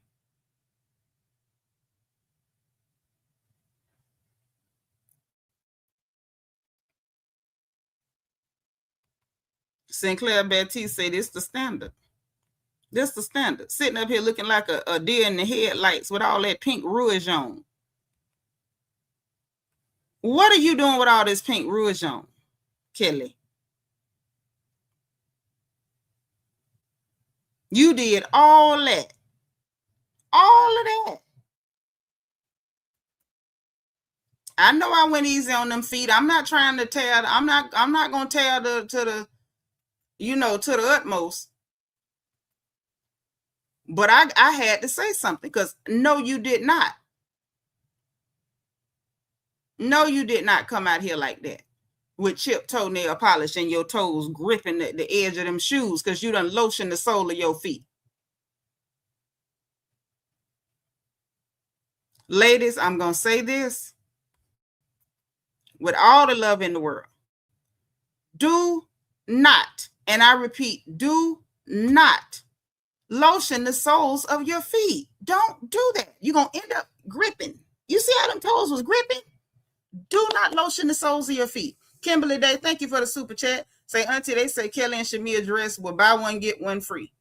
Sinclair Betty say this the standard. This the standard. Sitting up here looking like a deer in the headlights with all that pink rouge on. What are you doing with all this pink rouge on, Kelly? You did all that. All of that. I know I went easy on them feet. I'm not trying to tear. I'm not gonna tear to the utmost. But I had to say something, because no, you did not. No, you did not come out here like that with chipped toenail polish and your toes gripping the edge of them shoes because you done lotion the sole of your feet. Ladies, I'm going to say this with all the love in the world. Do not, and I repeat, do not lotion the soles of your feet. Don't do that. You're going to end up gripping. You see how them toes was gripping? Do not lotion the soles of your feet. Kimberly Day, thank you for the super chat. Say, Auntie, they say Kelly and Shamea dress will buy one, get one free.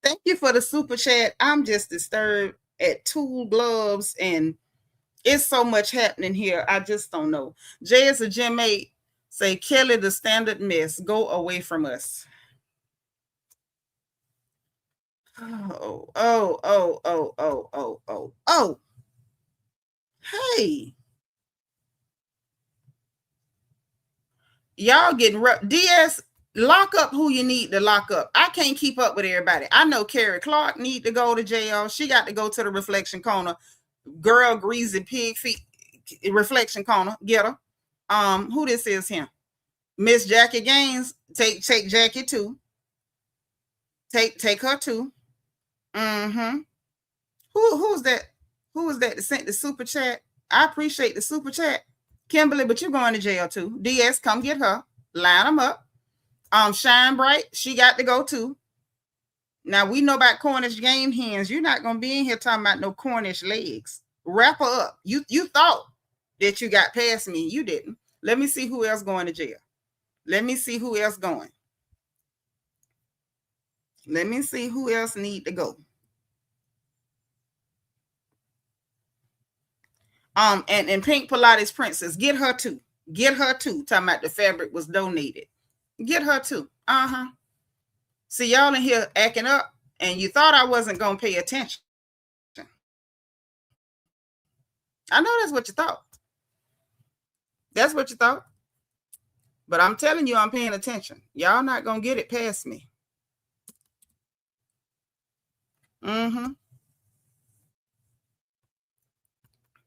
Thank you for the super chat. I'm just disturbed at tulle gloves, and it's so much happening here. I just don't know. Jay is a Gym 8. Say, Kelly, the standard mess. Go away from us. Oh. Hey. Y'all getting rough. DS, lock up who you need to lock up. I can't keep up with everybody. I know Carrie Clark need to go to jail. She got to go to the reflection corner. Girl, greasy pig feet, reflection corner. Get her. Who this is him? Miss Jackie Gaines. Take Jackie too. Take her too. Who's that? Who was that sent the super chat? I appreciate the super chat. Kimberly, but you're going to jail too. DS, come get her. Line them up. Shine Bright, she got to go too. Now we know about Cornish game hens. You're not gonna be in here talking about no Cornish legs. Wrap her up. You thought that you got past me. You didn't. Let me see who else going to jail. Let me see who else going. Let me see who else need to go. And Pink Pilates Princess, get her too. Get her too. Talking about the fabric was donated. Get her too. See, y'all in here acting up, and you thought I wasn't gonna pay attention. I know that's what you thought. That's what you thought. But I'm telling you, I'm paying attention. Y'all not gonna get it past me.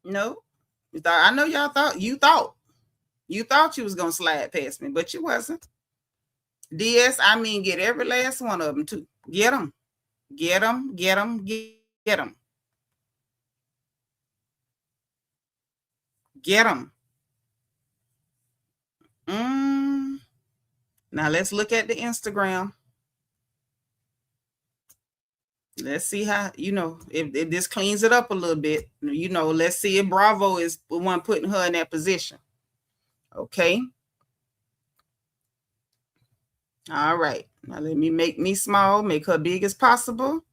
No. I know y'all thought you was gonna slide past me, but you wasn't. DS, I mean, get every last one of them too. Get them. Get them. Get them. Get them. Get them. Now let's look at the Instagram. Let's see how, if this cleans it up a little bit, let's see if Bravo is the one putting her in that position. Okay. All right. Now let me make me small, make her big as possible.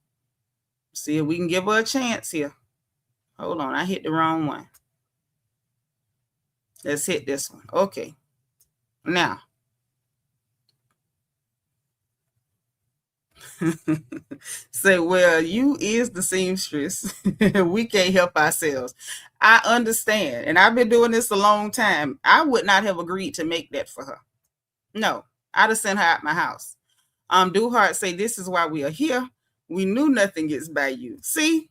See if we can give her a chance here. Hold on. I hit the wrong one. Let's hit this one. Okay. Now. Say, well, you is the seamstress. We can't help ourselves. I understand. And I've been doing this a long time. I would not have agreed to make that for her. No, I'd have sent her out my house. Duhart say, this is why we are here. We knew nothing gets by you. See?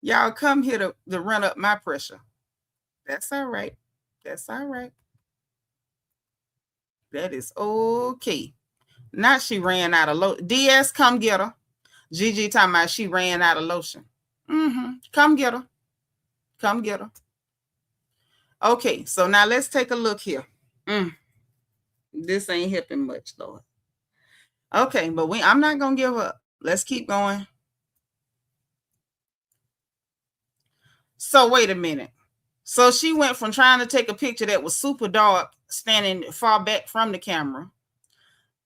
Y'all come here to run up my pressure. That's all right. That's all right. That is okay. Not she ran out of lotion. DS, come get her. Gigi talking about she ran out of lotion. Come get her. Come get her. Okay, so now let's take a look here. This ain't helping much, Lord. Okay, but I'm not going to give up. Let's keep going. So wait a minute. So she went from trying to take a picture that was super dark, standing far back from the camera.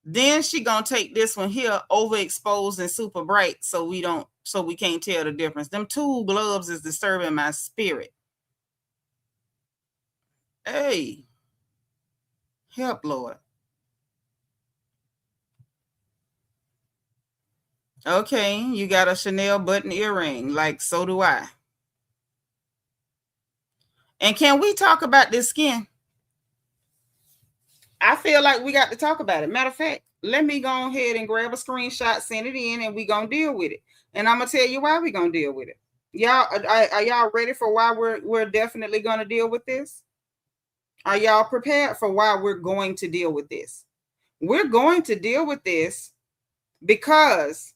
Then she gonna take this one here, overexposed and super bright, so we can't tell the difference. Them two gloves is disturbing my spirit. Hey, help, Lord. Okay, you got a Chanel button earring, like so do I. And can we talk about this skin? I feel like we got to talk about it. Matter of fact, let me go ahead and grab a screenshot, send it in, and we gonna deal with it. And I'm gonna tell you why we gonna deal with it. Y'all, are y'all ready for why we're definitely gonna deal with this? Are y'all prepared for why we're going to deal with this? We're going to deal with this because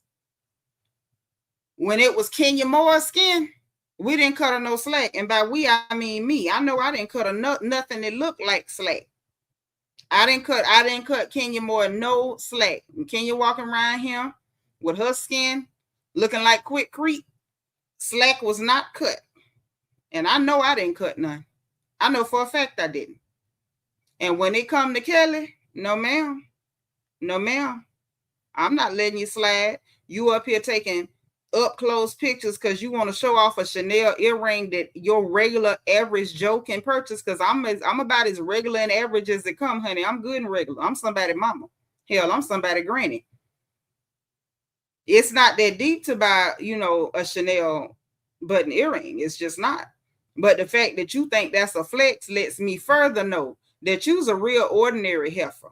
when it was Kenya Moore's skin, we didn't cut her no slack. And by we, I mean me. I know I didn't cut her nothing that looked like slack. I didn't cut Kenya Moore no slack. And Kenya walking around here with her skin looking like quick creep. Slack was not cut. And I know I didn't cut none. I know for a fact I didn't. And when it come to Kelly, no ma'am. No ma'am. I'm not letting you slide. You up here taking up close pictures because you want to show off a Chanel earring that your regular average Joe can purchase, because I'm about as regular and average as it come, honey. I'm good and regular. I'm somebody mama. Hell, I'm somebody granny. It's not that deep to buy, a Chanel button earring. It's just not. But the fact that you think that's a flex lets me further know that you's a real ordinary heifer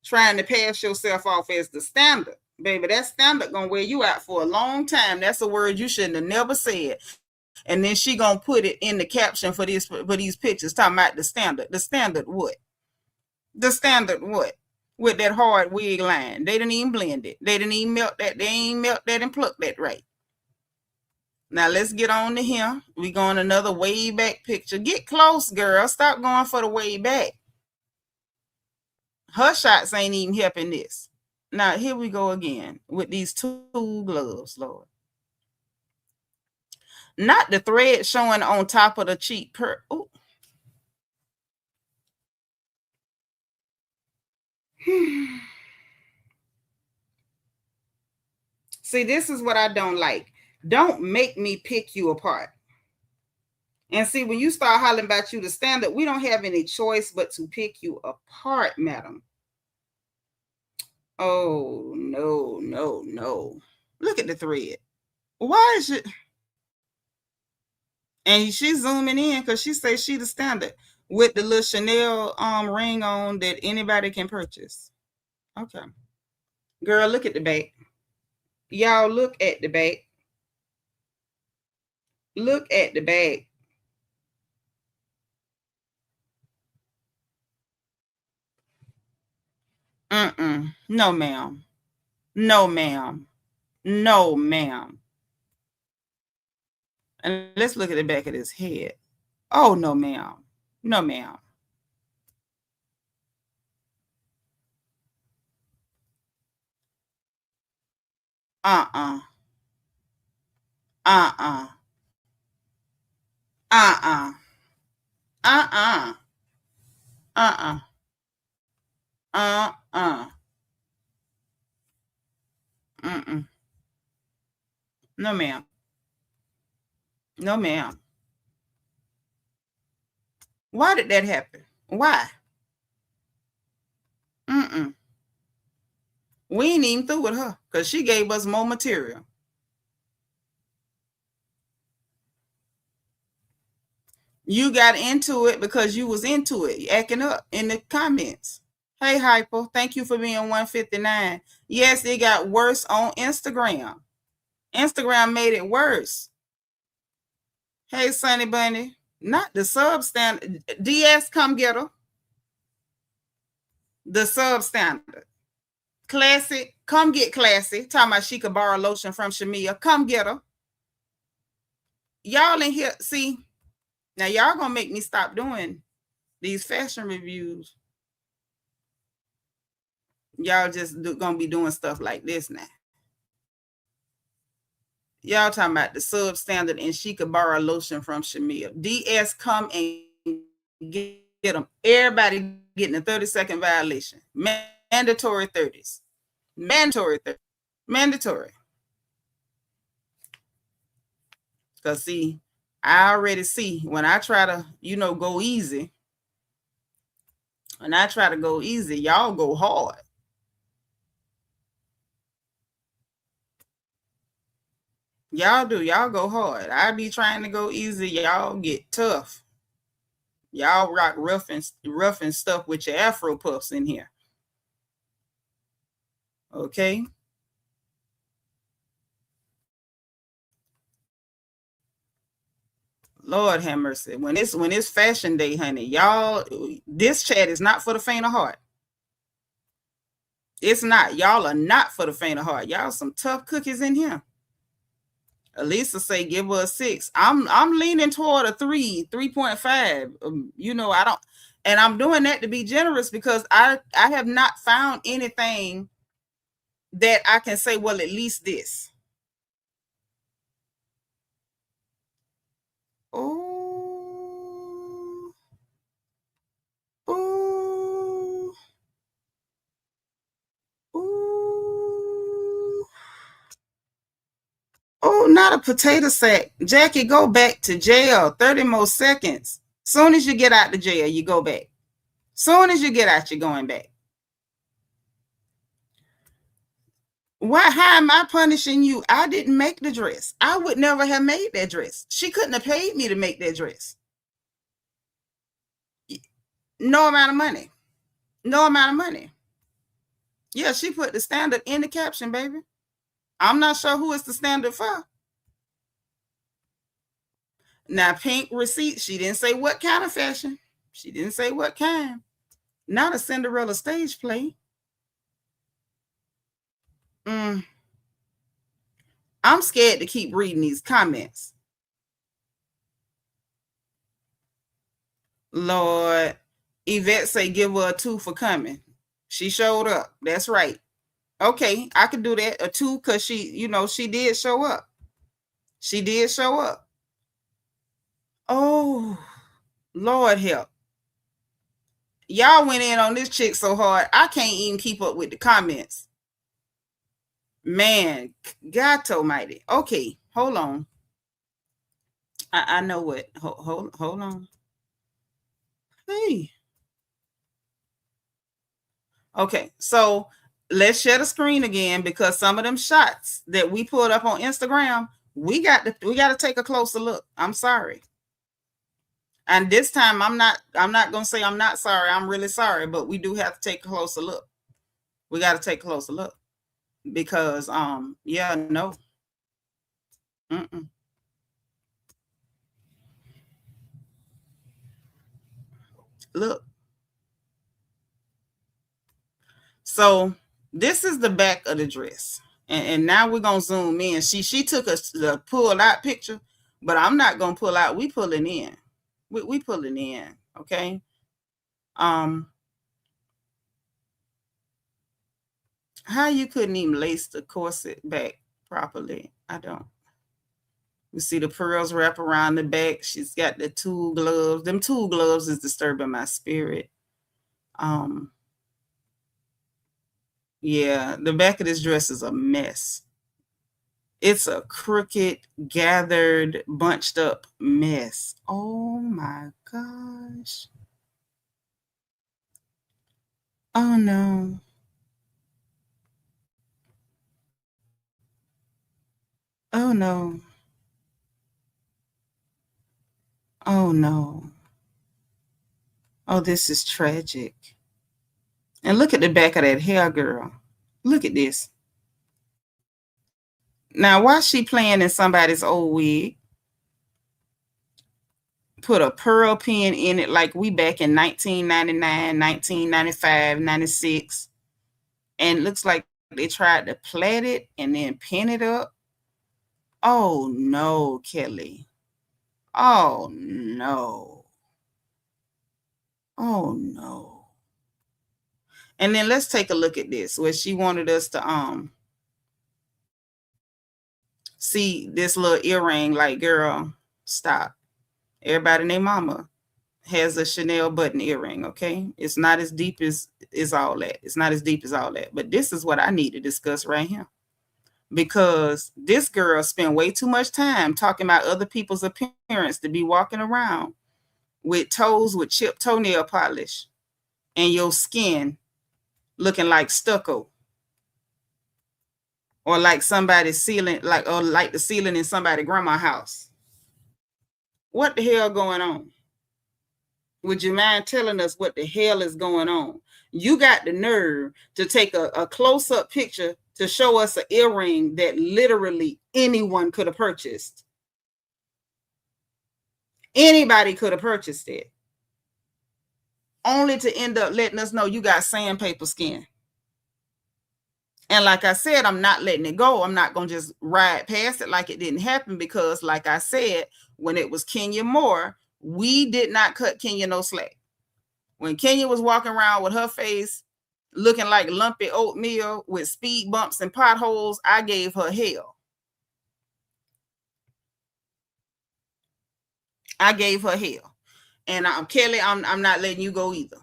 trying to pass yourself off as the standard. Baby, that standard gonna wear you out for a long time. That's a word you shouldn't have never said. And then she gonna put it in the caption for these pictures talking about the standard. The standard what? The standard what? With that hard wig line. They didn't even blend it. They didn't even melt that. They ain't melt that and pluck that right. Now let's get on to here. We going another way back picture. Get close, girl. Stop going for the way back. Her shots ain't even helping this. Now here we go again with these two gloves, Lord. Not the thread showing on top of the cheek. See, this is what I don't like. Don't make me pick you apart. And see, when you start hollering about you the standard, we don't have any choice but to pick you apart, madam. Oh, no, no, no. Look at the thread. Why is it? And she's zooming in because she says she the standard with the little Chanel ring on that anybody can purchase. Okay. Girl, look at the back. Y'all look at the back. Look at the back. No, ma'am. No, ma'am. No, ma'am. And let's look at the back of his head. Oh, no, ma'am. No, ma'am. Uh-uh. Uh-uh. Uh-uh. Uh-uh. Uh-uh. Uh-uh. Mm-mm. No, ma'am. No, ma'am. Why did that happen? Why? Mm-mm. We ain't even through with her because she gave us more material. You got into it because you was into it, acting up in the comments. Hey, Hypo, thank you for being 159. Yes, it got worse on Instagram. Instagram made it worse. Hey, Sunny Bunny, not the substandard. DS, come get her. The substandard. Classy, come get Classy. Talking about she could borrow lotion from Shamea. Come get her. Y'all in here, see, now y'all gonna make me stop doing these fashion reviews. Y'all just gonna be doing stuff like this now. Y'all talking about the substandard and she could borrow lotion from Shamea. DS, come and get them. Everybody getting a 30-second violation. Mandatory 30s. Mandatory 30s. Mandatory. Because see, I already see when I try to, go easy. When I try to go easy, y'all go hard. Y'all do. Y'all go hard. I be trying to go easy. Y'all get tough. Y'all rock rough and stuff with your Afro puffs in here. Okay. Lord have mercy. When it's fashion day, honey, y'all, this chat is not for the faint of heart. It's not. Y'all are not for the faint of heart. Y'all some tough cookies in here. Elisa say give her a 6. I'm leaning toward a 3.5. I don't, and I'm doing that to be generous because I have not found anything that I can say, well, at least this. Oh, oh, oh. Oh, not a potato sack. Jackie, go back to jail. 30 more seconds. Soon as you get out the jail, you go back. Soon as you get out, you're going back. Why? How am I punishing you? I didn't make the dress. I would never have made that dress. She couldn't have paid me to make that dress. No amount of money. No amount of money. Yeah, she put the standard in the caption, baby. I'm not sure who it's the standard for. Now, pink receipt, she didn't say what kind of fashion. She didn't say what kind. Not a Cinderella stage play. I'm scared to keep reading these comments. Lord, Yvette say give her a 2 for coming. She showed up. That's right. Okay, I could do that. A 2 because she did show up. She did show up. Oh, Lord help. Y'all went in on this chick so hard, I can't even keep up with the comments. Man, God almighty. Okay, hold on. I know what. Hold on. Hey. Okay, so let's share the screen again because some of them shots that we pulled up on Instagram, we got to take a closer look. I'm sorry. And this time I'm not gonna say I'm not sorry. I'm really sorry, but we do have to take a closer look. We got to take a closer look because yeah, no. Look. So this is the back of the dress. And now we're gonna zoom in. She took a pull out picture, but I'm not gonna pull out. We pulling in. We pulling in. Okay. How you couldn't even lace the corset back properly? I don't. We see the pearls wrap around the back. She's got the tulle gloves. Them tulle gloves is disturbing my spirit. Yeah, the back of this dress is a mess. It's a crooked, gathered, bunched up mess. Oh my gosh. Oh no. Oh no. Oh no. Oh, this is tragic. And look at the back of that hair, girl. Look at this. Now, why she playing in somebody's old wig? Put a pearl pin in it like we back in 1999, 1995, 96. And it looks like they tried to plait it and then pin it up. Oh, no, Kelly. Oh, no. Oh, no. And then let's take a look at this, where she wanted us to see this little earring. Like, girl, stop. Everybody and their mama has a Chanel button earring, okay? It's not as deep as all that. It's not as deep as all that. But this is what I need to discuss right here. Because this girl spent way too much time talking about other people's appearance to be walking around with toes with chipped toenail polish and your skin looking like stucco, or like somebody's ceiling, or like the ceiling in somebody's grandma's house. What the hell going on? Would you mind telling us what the hell is going on? You got the nerve to take a close-up picture to show us an earring that literally anyone could have purchased. Anybody could have purchased it. Only to end up letting us know you got sandpaper skin. And like I said, I'm not letting it go. I'm not going to just ride past it like it didn't happen, because like I said, when it was Kenya Moore, we did not cut Kenya no slack. When Kenya was walking around with her face looking like lumpy oatmeal with speed bumps and potholes, I gave her hell. I gave her hell. And Kelly, I'm not letting you go either.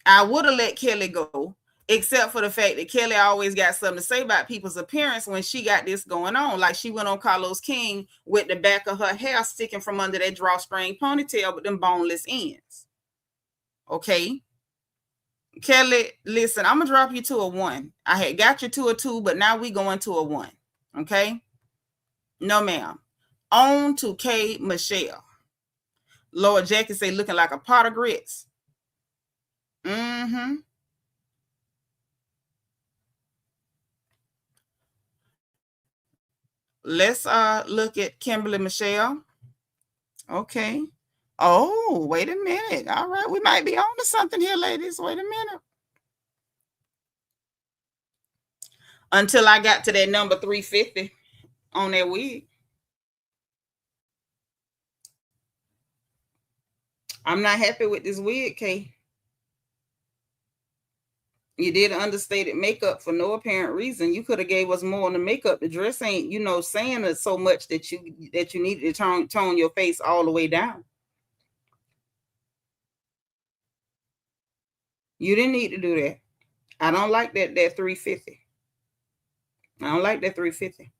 I would have let Kelly go, except for the fact that Kelly always got something to say about people's appearance when she got this going on. Like she went on Carlos King with the back of her hair sticking from under that drawstring ponytail with them boneless ends. Okay. Kelly, listen, I'm going to drop you to a 1. I had got you to a 2, but now we going to a 1. Okay? No, ma'am. On to K. Michelle. Lord Jackie say looking like a pot of grits. Mm-hmm. Let's look at Kimberly Michelle. Okay. Oh, wait a minute. All right. We might be on to something here, ladies. Wait a minute. Until I got to that number 350 on that wig. I'm not happy with this wig, Kay. You did understated makeup for no apparent reason. You could have gave us more on the makeup. The dress ain't, saying it so much that you needed to tone your face all the way down. You didn't need to do that. I don't like that 350. I don't like that 350.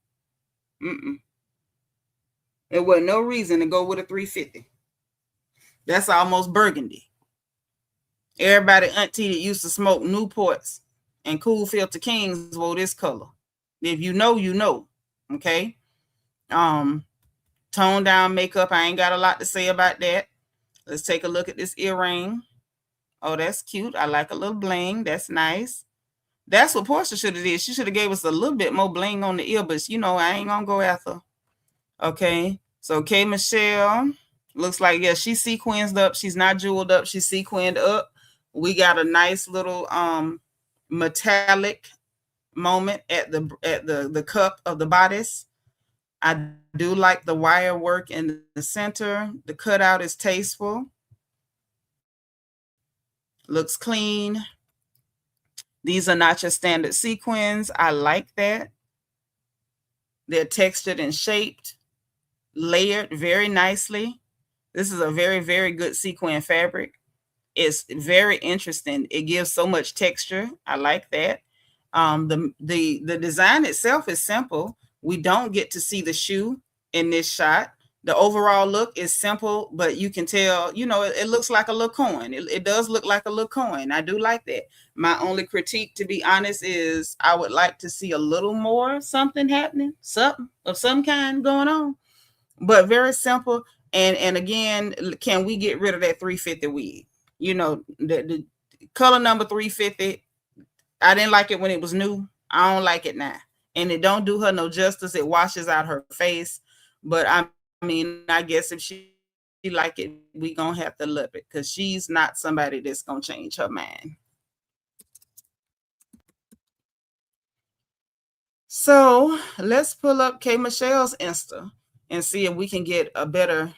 There was no reason to go with a 350. That's almost burgundy. Everybody auntie that used to smoke Newports and Cool Filter Kings wore this color. If you know, you know. Okay. Tone down makeup. I ain't got a lot to say about that. Let's take a look at this earring. Oh, that's cute. I like a little bling. That's nice. That's what Porsha should have did. She should have gave us a little bit more bling on the ear, but I ain't gonna go after. Okay. So K. Michelle looks like, yeah, she's sequined up. She's not jeweled up. She's sequined up. We got a nice little metallic moment at the cup of the bodice. I do like the wire work in the center. The cutout is tasteful. Looks clean. These are not your standard sequins. I like that. They're textured and shaped, layered very nicely. This is a very, very good sequin fabric. It's very interesting. It gives so much texture. I like that. The design itself is simple. We don't get to see the shoe in this shot. The overall look is simple, but you can tell, it looks like a little coin. It does look like a little coin. I do like that. My only critique, to be honest, is I would like to see a little more something happening, something of some kind going on, but very simple. And again, can we get rid of that 350 wig? The color number 350. I didn't like it when it was new. I don't like it now. And it don't do her no justice. It washes out her face. But I mean, I guess if she like it, we gonna have to love it, because she's not somebody that's gonna change her mind. So let's pull up K Michelle's Insta and see if we can get a better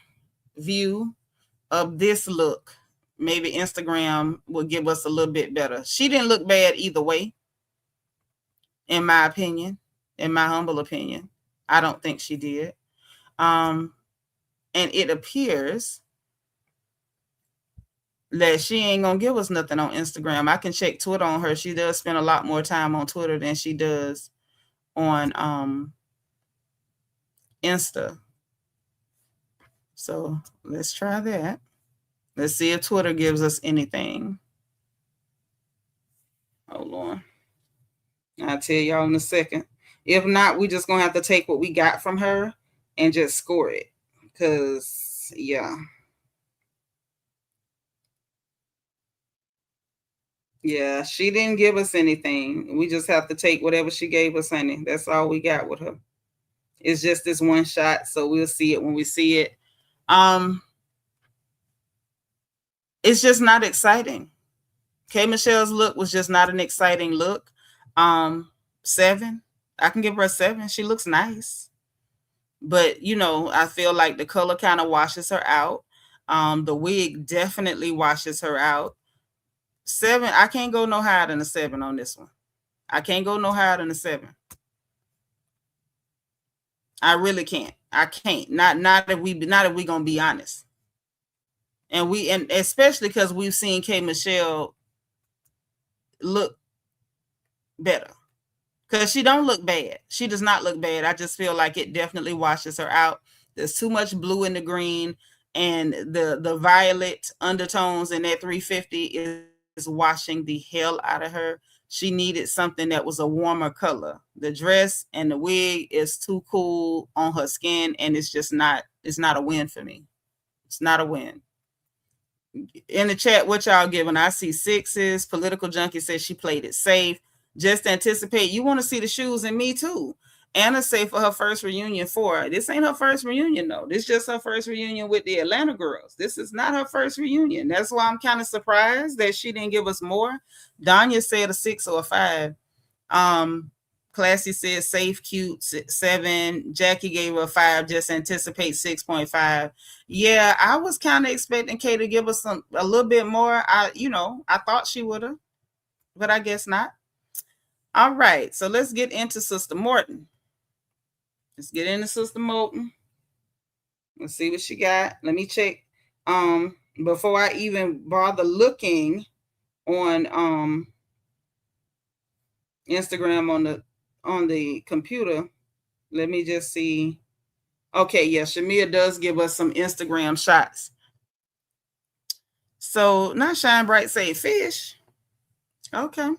view of this look. Maybe Instagram will give us a little bit better. She didn't look bad either way, in my opinion, in my humble opinion. I don't think she did. And it appears that she ain't gonna give us nothing on Instagram. I can check Twitter on her. She does spend a lot more time on Twitter than she does on Insta. So let's try that. Let's see if Twitter gives us anything. Hold on. I'll tell y'all in a second. If not, we just gonna have to take what we got from her and just score it. Because, yeah. Yeah, she didn't give us anything. We just have to take whatever she gave us, honey. That's all we got with her. It's just this one shot, so we'll see it when we see it. It's just not exciting. K Michelle's look was just not an exciting look. 7. I can give her a 7. She looks nice. But, I feel like the color kind of washes her out. The wig definitely washes her out. 7, I can't go no higher than a 7 on this one. I can't go no higher than a 7. I really can't. I can't. Not if we gonna be honest. And especially because we've seen K Michelle look better. Because she don't look bad. She does not look bad. I just feel like it definitely washes her out. There's too much blue in the green, and the violet undertones in that 350 is washing the hell out of her. She needed something that was a warmer color. The dress and the wig is too cool on her skin, and it's not a win for me. It's not a win. In the chat, what y'all giving? I see 6s. Political Junkie says she played it safe. Just anticipate. You want to see the shoes, and me too. Anna say for her first reunion 4. This ain't her first reunion though. This is just her first reunion with the Atlanta girls. This is not her first reunion. That's why I'm kind of surprised that she didn't give us more. Danya said a 6 or a 5. Classy said safe, cute, 7. Jackie gave her a 5. Just anticipate 6.5. Yeah, I was kind of expecting Kay to give us a little bit more. I thought she would have, but I guess not. All right, so let's get into Sister Morton. Let's get into Sister Morton. Let's see what she got. Let me check. Before I even bother looking on Instagram on the computer, let me just see. Okay, yeah, Shamea does give us some Instagram shots. So, not Shine Bright say fish. Okay.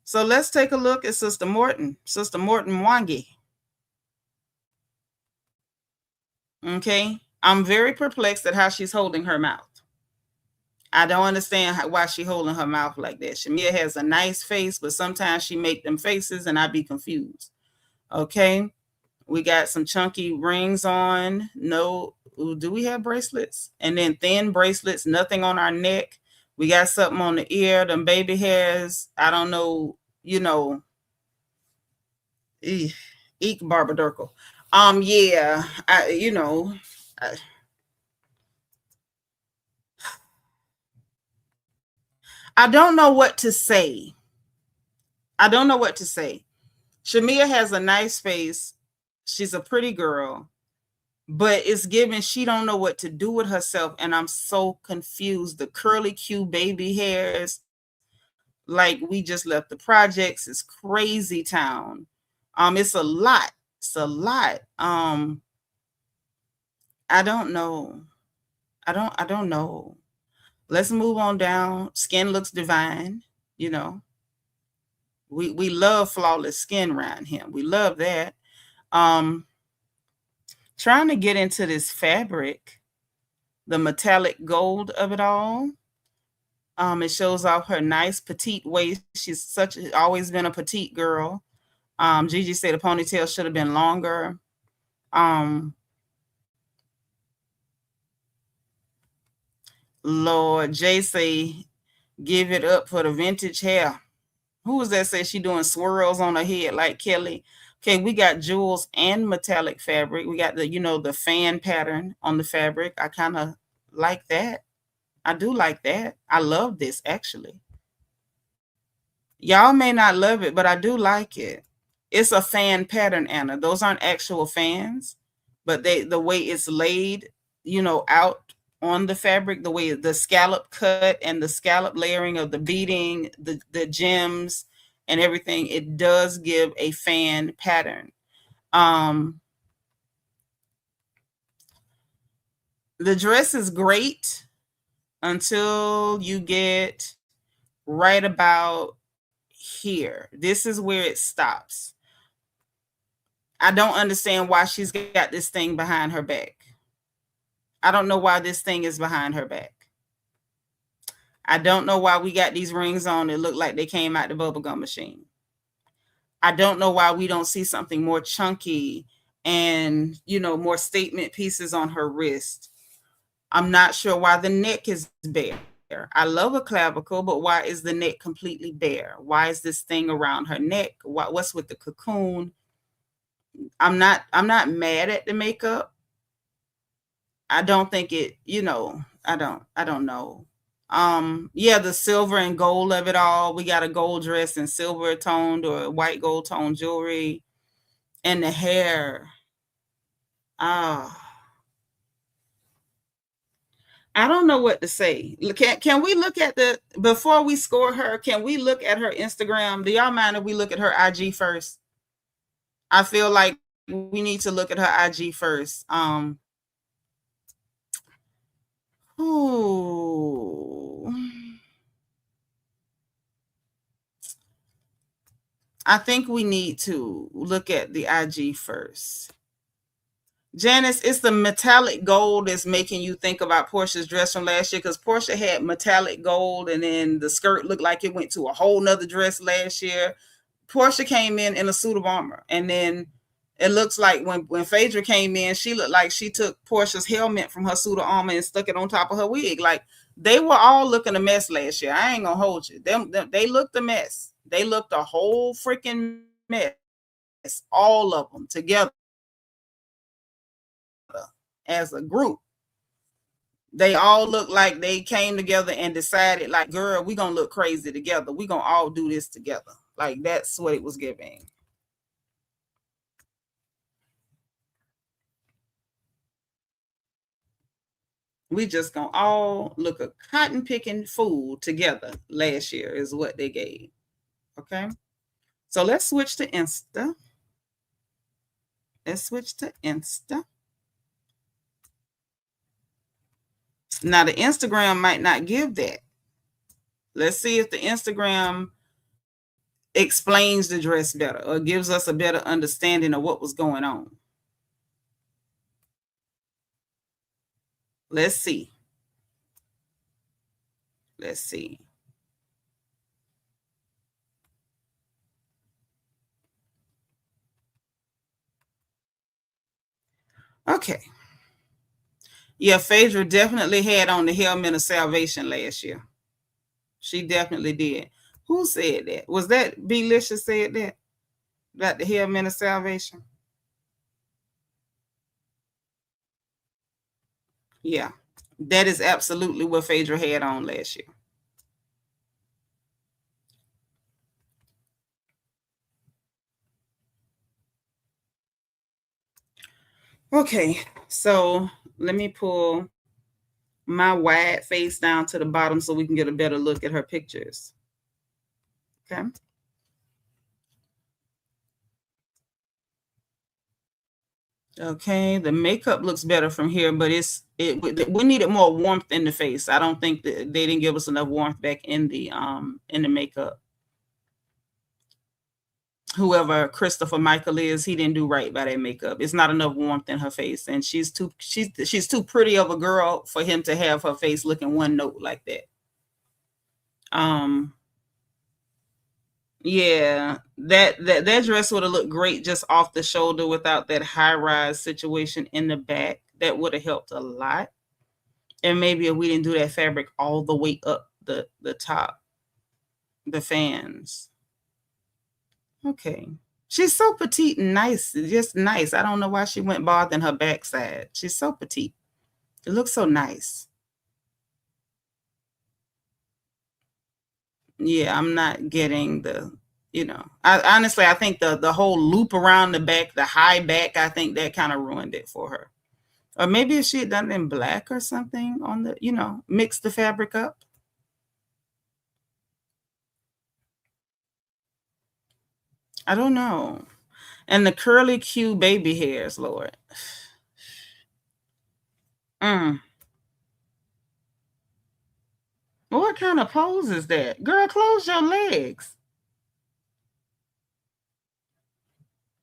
So let's take a look at Sister Morton Mwangi. Okay. I'm very perplexed at how she's holding her mouth. I don't understand why she's holding her mouth like that. Shamea has a nice face, but sometimes she make them faces and I be confused. Okay. We got some chunky rings on. No, do we have bracelets? And then thin bracelets, nothing on our neck. We got something on the ear. Them baby hairs. I don't know, eek Barbara Durkle. Yeah, I don't know what to say. Shamea has a nice face. She's a pretty girl, but it's given she don't know what to do with herself, and I'm so confused. The curly Q baby hairs, like we just left the projects. It's crazy town. It's a lot. I don't know. I don't know. Let's move on down. Skin looks divine, you know. We love flawless skin around him. We love that. Um Trying to get into this fabric, the metallic gold of it all. It shows off her nice petite waist. She's always been a petite girl. Gigi said the ponytail should have been longer. Um, Lord, Jay say, give it up for the vintage hair. Who was that say she doing swirls on her head like Kelly? Okay, we got jewels and metallic fabric. We got the fan pattern on the fabric. I kind of like that. I do like that. I love this actually. Y'all may not love it, but I do like it. It's a fan pattern, Anna. Those aren't actual fans, but the way it's laid, out on the fabric, the way the scallop cut and the scallop layering of the beading, the gems and everything, it does give a fan pattern. The dress is great until you get right about here. This is where it stops. I don't understand why she's got this thing behind her back. I don't know why this thing is behind her back. I don't know why we got these rings on that look like they came out the bubblegum machine. I don't know why we don't see something more chunky and, more statement pieces on her wrist. I'm not sure why the neck is bare. I love a clavicle, but why is the neck completely bare? Why is this thing around her neck? What's with the cocoon? I'm not mad at the makeup. I don't think it, I don't know. Yeah, the silver and gold of it all. We got a gold dress and silver toned or white gold toned jewelry. And the hair. Ah. I don't know what to say. Can we look at before we score her, can we look at her Instagram? Do y'all mind if we look at her IG first? I feel like we need to look at her IG first. Ooh. I think we need to look at the IG first. Janice, it's the metallic gold that's making you think about Porsha's dress from last year, because Porsha had metallic gold and then the skirt looked like it went to a whole nother dress last year. Porsha came in a suit of armor, and then it looks like when Phaedra came in, she looked like she took Porsha's helmet from her suit of armor and stuck it on top of her wig. Like, they were all looking a mess last year. I ain't gonna hold you. They looked a mess. They looked a whole freaking mess. All of them together as a group. They all look like they came together and decided, like, girl, we gonna look crazy together. We gonna all do this together. Like, that's what it was giving. We just gonna all look a cotton picking fool together last year is what they gave. Okay. So let's switch to Insta. Let's switch to Insta. Now the Instagram might not give that. Let's see if the Instagram explains the dress better or gives us a better understanding of what was going on. Let's see. Let's see. Okay. Yeah, Phaedra definitely had on the helmet of salvation last year. She definitely did. Who said that? Was that B. Licious said that? About the helmet of salvation? Yeah. That is absolutely what Phaedra had on last year. Okay, so let me pull my wide face down to the bottom so we can get a better look at her pictures. Okay. Okay, the makeup looks better from here, but we needed more warmth in the face. I don't think that they didn't give us enough warmth back in the makeup. Whoever Christopher Michael is, he didn't do right by that makeup. It's not enough warmth in her face, and she's too pretty of a girl for him to have her face looking one note like that. Yeah, that dress would have looked great just off the shoulder without that high rise situation in the back. That would have helped a lot. And maybe if we didn't do that fabric all the way up the top, the fans. Okay. She's so petite and nice, just nice. I don't know why she went bothering her backside. She's so petite. It looks so nice. Yeah, I'm not getting the, I honestly, I think the whole loop around the back, the high back, I think that kind of ruined it for her. Or maybe if she had done it in black or something on the, mix the fabric up. I don't know. And the curly Q baby hairs, Lord. What kind of pose is that? Girl, close your legs.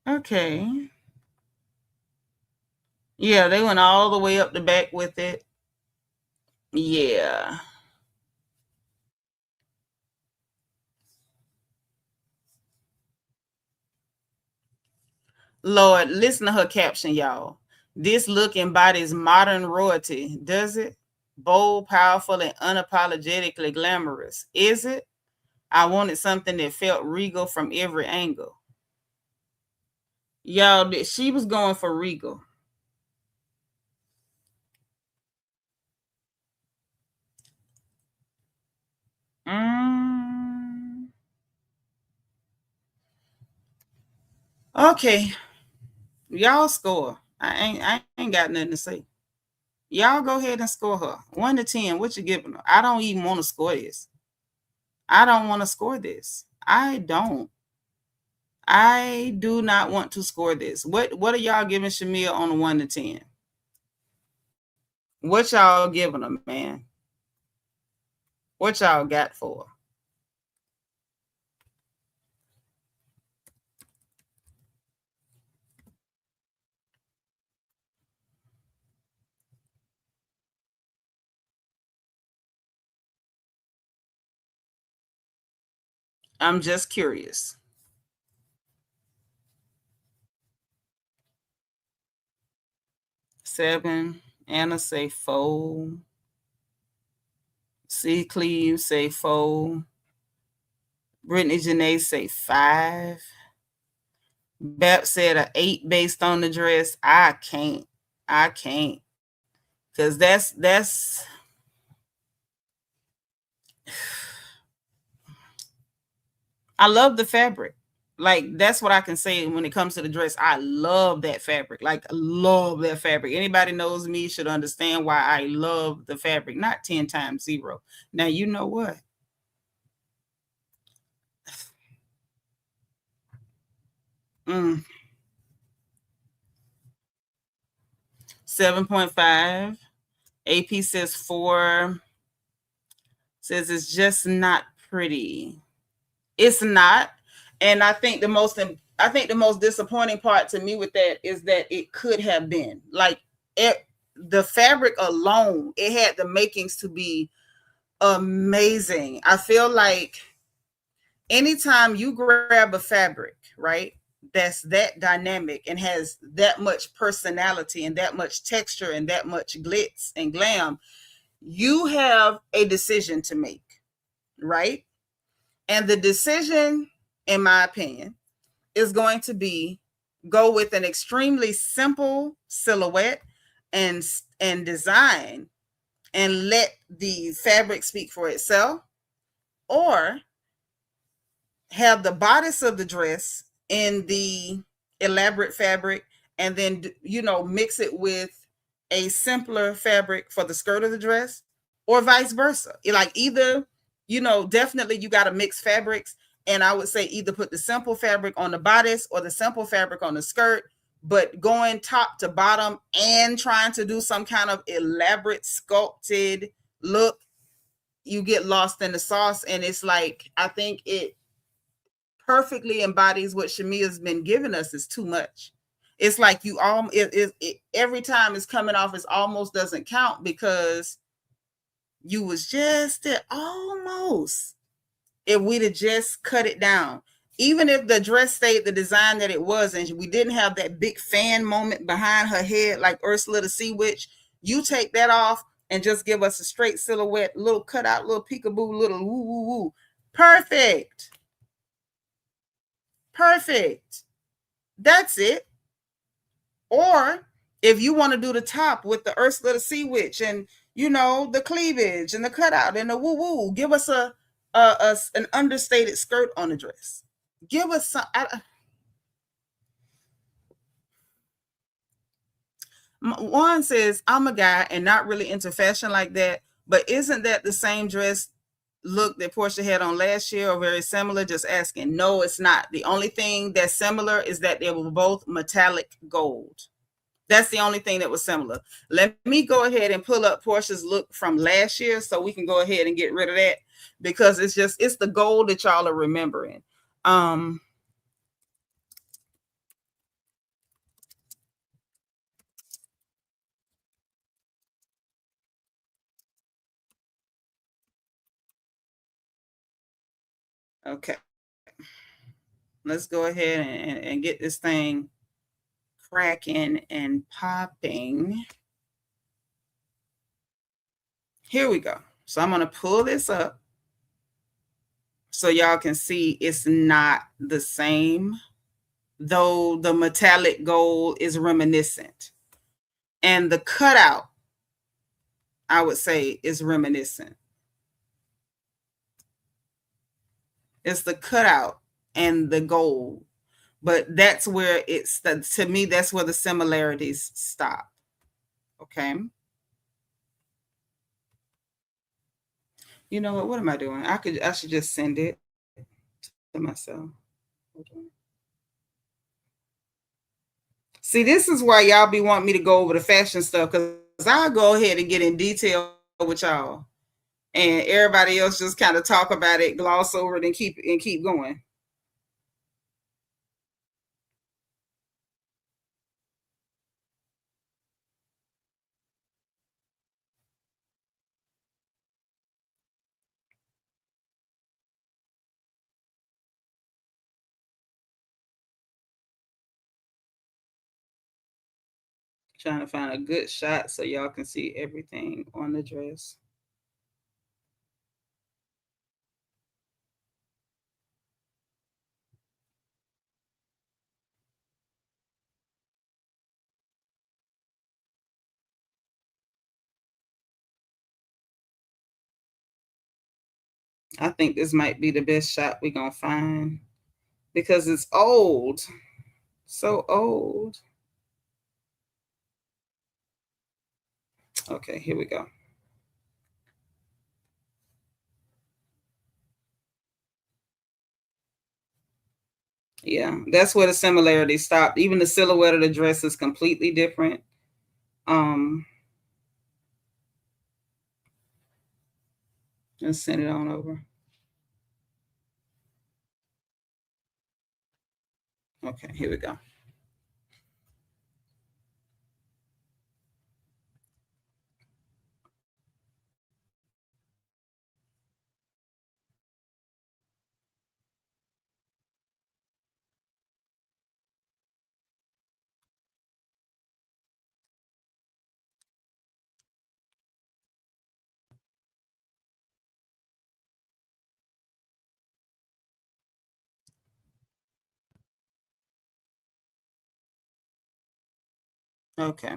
Okay. Yeah, they went all the way up the back with it. Yeah. Lord, listen to her caption, y'all. This look embodies modern royalty, does it? Bold, powerful, and unapologetically glamorous. Is it? I wanted something that felt regal from every angle. Y'all, she was going for regal. Okay. Y'all score. I ain't got nothing to say. Y'all go ahead and score her. 1 to 10. What you giving her? I don't even want to score this. I don't want to score this. I don't. I do not want to score this. What are y'all giving Shamea on a 1 to 10? What y'all giving her, man? What y'all got for her? I'm just curious. 7. Anna say 4. C. Cleve say 4. Brittany Janae say 5. Bap said an 8 based on the dress. I can't. Because that's I love the fabric. Like, that's what I can say when it comes to the dress. I love that fabric. Like, love that fabric. Anybody knows me should understand why I love the fabric, not 10 times 0. Now, you know what? 7.5. AP says 4. Says it's just not pretty. It's not. And I think the most disappointing part to me with that is that it could have been like the fabric alone. It had the makings to be amazing. I feel like anytime you grab a fabric, right, that's that dynamic and has that much personality and that much texture and that much glitz and glam, you have a decision to make, right? And the decision, in my opinion, is going to be go with an extremely simple silhouette and design and let the fabric speak for itself, or have the bodice of the dress in the elaborate fabric and then mix it with a simpler fabric for the skirt of the dress, or vice versa. Like, either definitely you got to mix fabrics, and I would say either put the simple fabric on the bodice or the simple fabric on the skirt, but going top to bottom and trying to do some kind of elaborate sculpted look, you get lost in the sauce. And it's like, I think it perfectly embodies what Shamea's been giving us is too much. It's like you all every time it's coming off, it almost doesn't count because you was just at almost, if we'd have just cut it down. Even if the dress stayed the design that it was, and we didn't have that big fan moment behind her head like Ursula the Sea Witch, you take that off and just give us a straight silhouette, little cutout, little peekaboo, little woo woo woo. Perfect. Perfect. That's it. Or if you want to do the top with the Ursula the Sea Witch and, you know, the cleavage and the cutout and the woo woo, give us an understated skirt on the dress. Give us some. Juan says, I'm a guy and not really into fashion like that, but isn't that the same dress look that Porsha had on last year or very similar? Just asking. No, it's not. The only thing that's similar is that they were both metallic gold. That's the only thing that was similar. Let me go ahead and pull up Porsha's look from last year so we can go ahead and get rid of that, because it's the gold that y'all are remembering. Okay. Let's go ahead and get this thing cracking and popping. Here we go. So I'm going to pull this up so y'all can see it's not the same, though the metallic gold is reminiscent. And the cutout, I would say, is reminiscent. It's the cutout and the gold. But that's where to me, that's where the similarities stop. Okay. You know what? What am I doing? I should just send it to myself. Hold on. See, this is why y'all be wanting me to go over the fashion stuff, because I'll go ahead and get in detail with y'all, and everybody else just kind of talk about it, gloss over it, and keep going. Trying to find a good shot so y'all can see everything on the dress. I think this might be the best shot we're gonna find because it's old, so old. Okay, here we go. Yeah, that's where the similarities stopped. Even the silhouette of the dress is completely different. Just send it on over. Okay, here we go. Okay.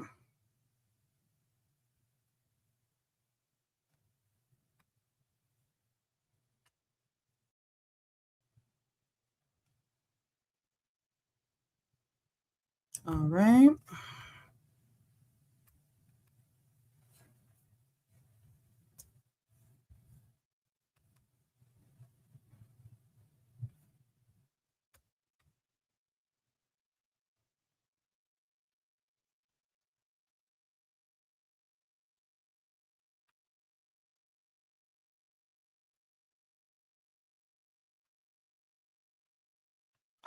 All right.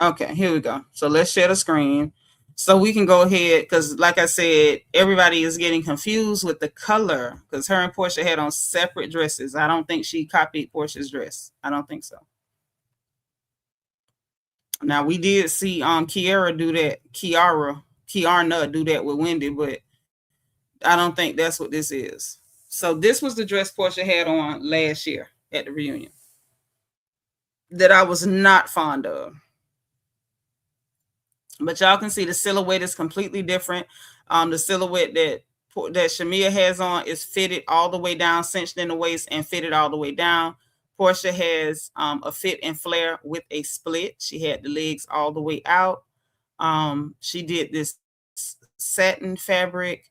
Okay, here we go. So let's share the screen. So we can go ahead, because like I said, everybody is getting confused with the color, because her and Porsha had on separate dresses. I don't think she copied Porsha's dress. I don't think so. Now we did see Kiara do that, Kiarna do that with Wendy, but I don't think that's what this is. So this was the dress Porsha had on last year at the reunion that I was not fond of. But y'all can see the silhouette is completely different. The silhouette that Shamea has on is fitted all the way down, cinched in the waist and fitted all the way down. Porsha has a fit and flare with a split. She had the legs all the way out. She did this satin fabric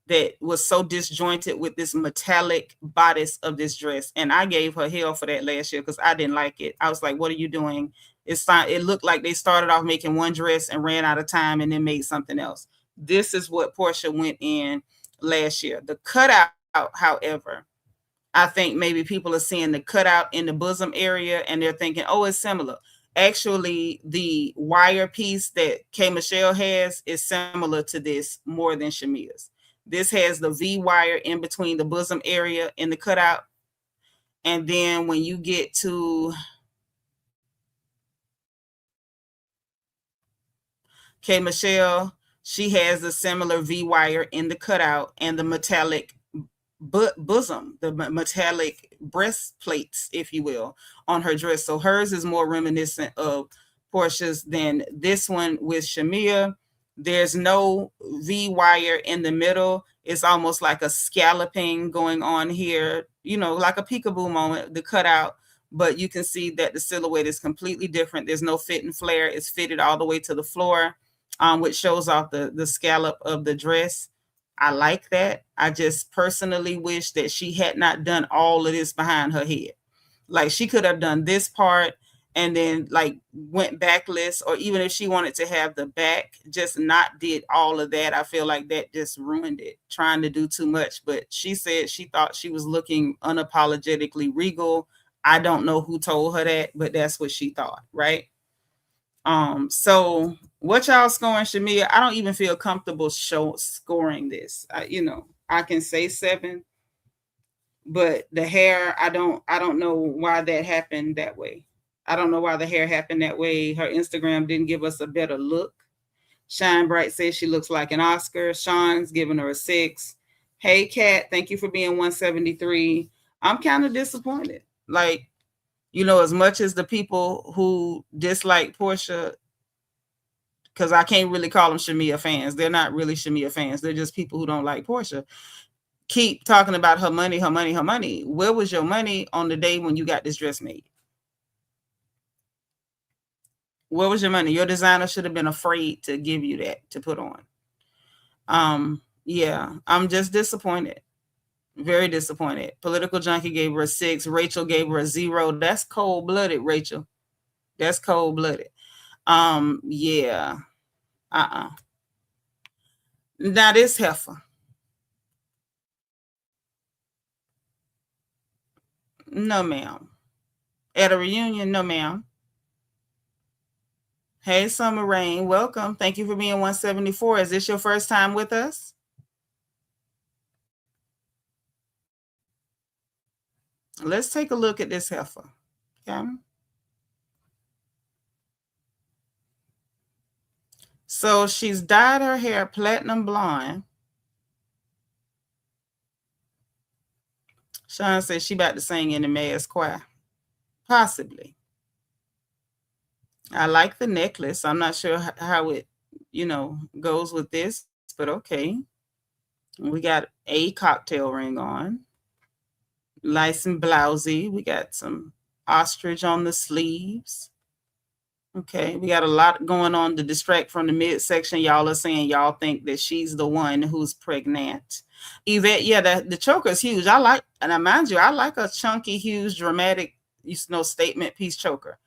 that was so disjointed with this metallic bodice of this dress. And I gave her hell for that last year because I didn't like it. I was like, what are you doing? It looked like they started off making one dress and ran out of time and then made something else. This is what Porsha went in last year. The cutout, however, I think maybe people are seeing the cutout in the bosom area and they're thinking, oh, it's similar. Actually, the wire piece that K. Michelle has is similar to this more than Shamea's. This has the V wire in between the bosom area in the cutout. And then when you get to K. Michelle, she has the similar V wire in the cutout and the metallic bosom, the metallic breastplates, if you will, on her dress. So hers is more reminiscent of Porsha's than this one with Shamea. There's no V wire in the middle. It's almost like a scalloping going on here, like a peekaboo moment, the cutout. But you can see that the silhouette is completely different. There's no fit and flare. It's fitted all the way to the floor, which shows off the scallop of the dress. I like that. I just personally wish that she had not done all of this behind her head. Like she could have done this part and then like went backless, or even if she wanted to have the back, just not did all of that. I feel like that just ruined it, trying to do too much. But she said she thought she was looking unapologetically regal. I don't know who told her that, but that's what she thought, right? So what y'all scoring Shamea? I don't even feel comfortable scoring this. I can say 7, but the hair, I don't know why that happened that way. I don't know why the hair happened that way. Her Instagram didn't give us a better look. Shine Bright says she looks like an Oscar. Sean's giving her a 6. Hey Kat, thank you for being 173. I'm kind of disappointed. Like, as much as the people who dislike Porsha, because I can't really call them Shamea fans. They're not really Shamea fans. They're just people who don't like Porsha. Keep talking about her money, her money, her money. Where was your money on the day when you got this dress made? Where was your money? Your designer should have been afraid to give you that to put on. Yeah, I'm just disappointed. Very disappointed. Political Junkie gave her a 6. Rachel gave her a 0. That's cold-blooded, Rachel. That's cold-blooded. Yeah. Now this heifer. No, ma'am. At a reunion, no, ma'am. Hey, Summer Rain, welcome. Thank you for being 174. Is this your first time with us? Let's take a look at this heifer. Okay. So she's dyed her hair platinum blonde. Sean says she about to sing in the mass choir. Possibly. I like the necklace. I'm not sure how it, goes with this, but okay. We got a cocktail ring on. Nice and blousy. We got some ostrich on the sleeves. Okay, we got a lot going on to distract from the midsection. Y'all are saying y'all think that she's the one who's pregnant. Yvette, yeah, the choker is huge. I like, and I mind you, I like a chunky, huge, dramatic, statement piece choker.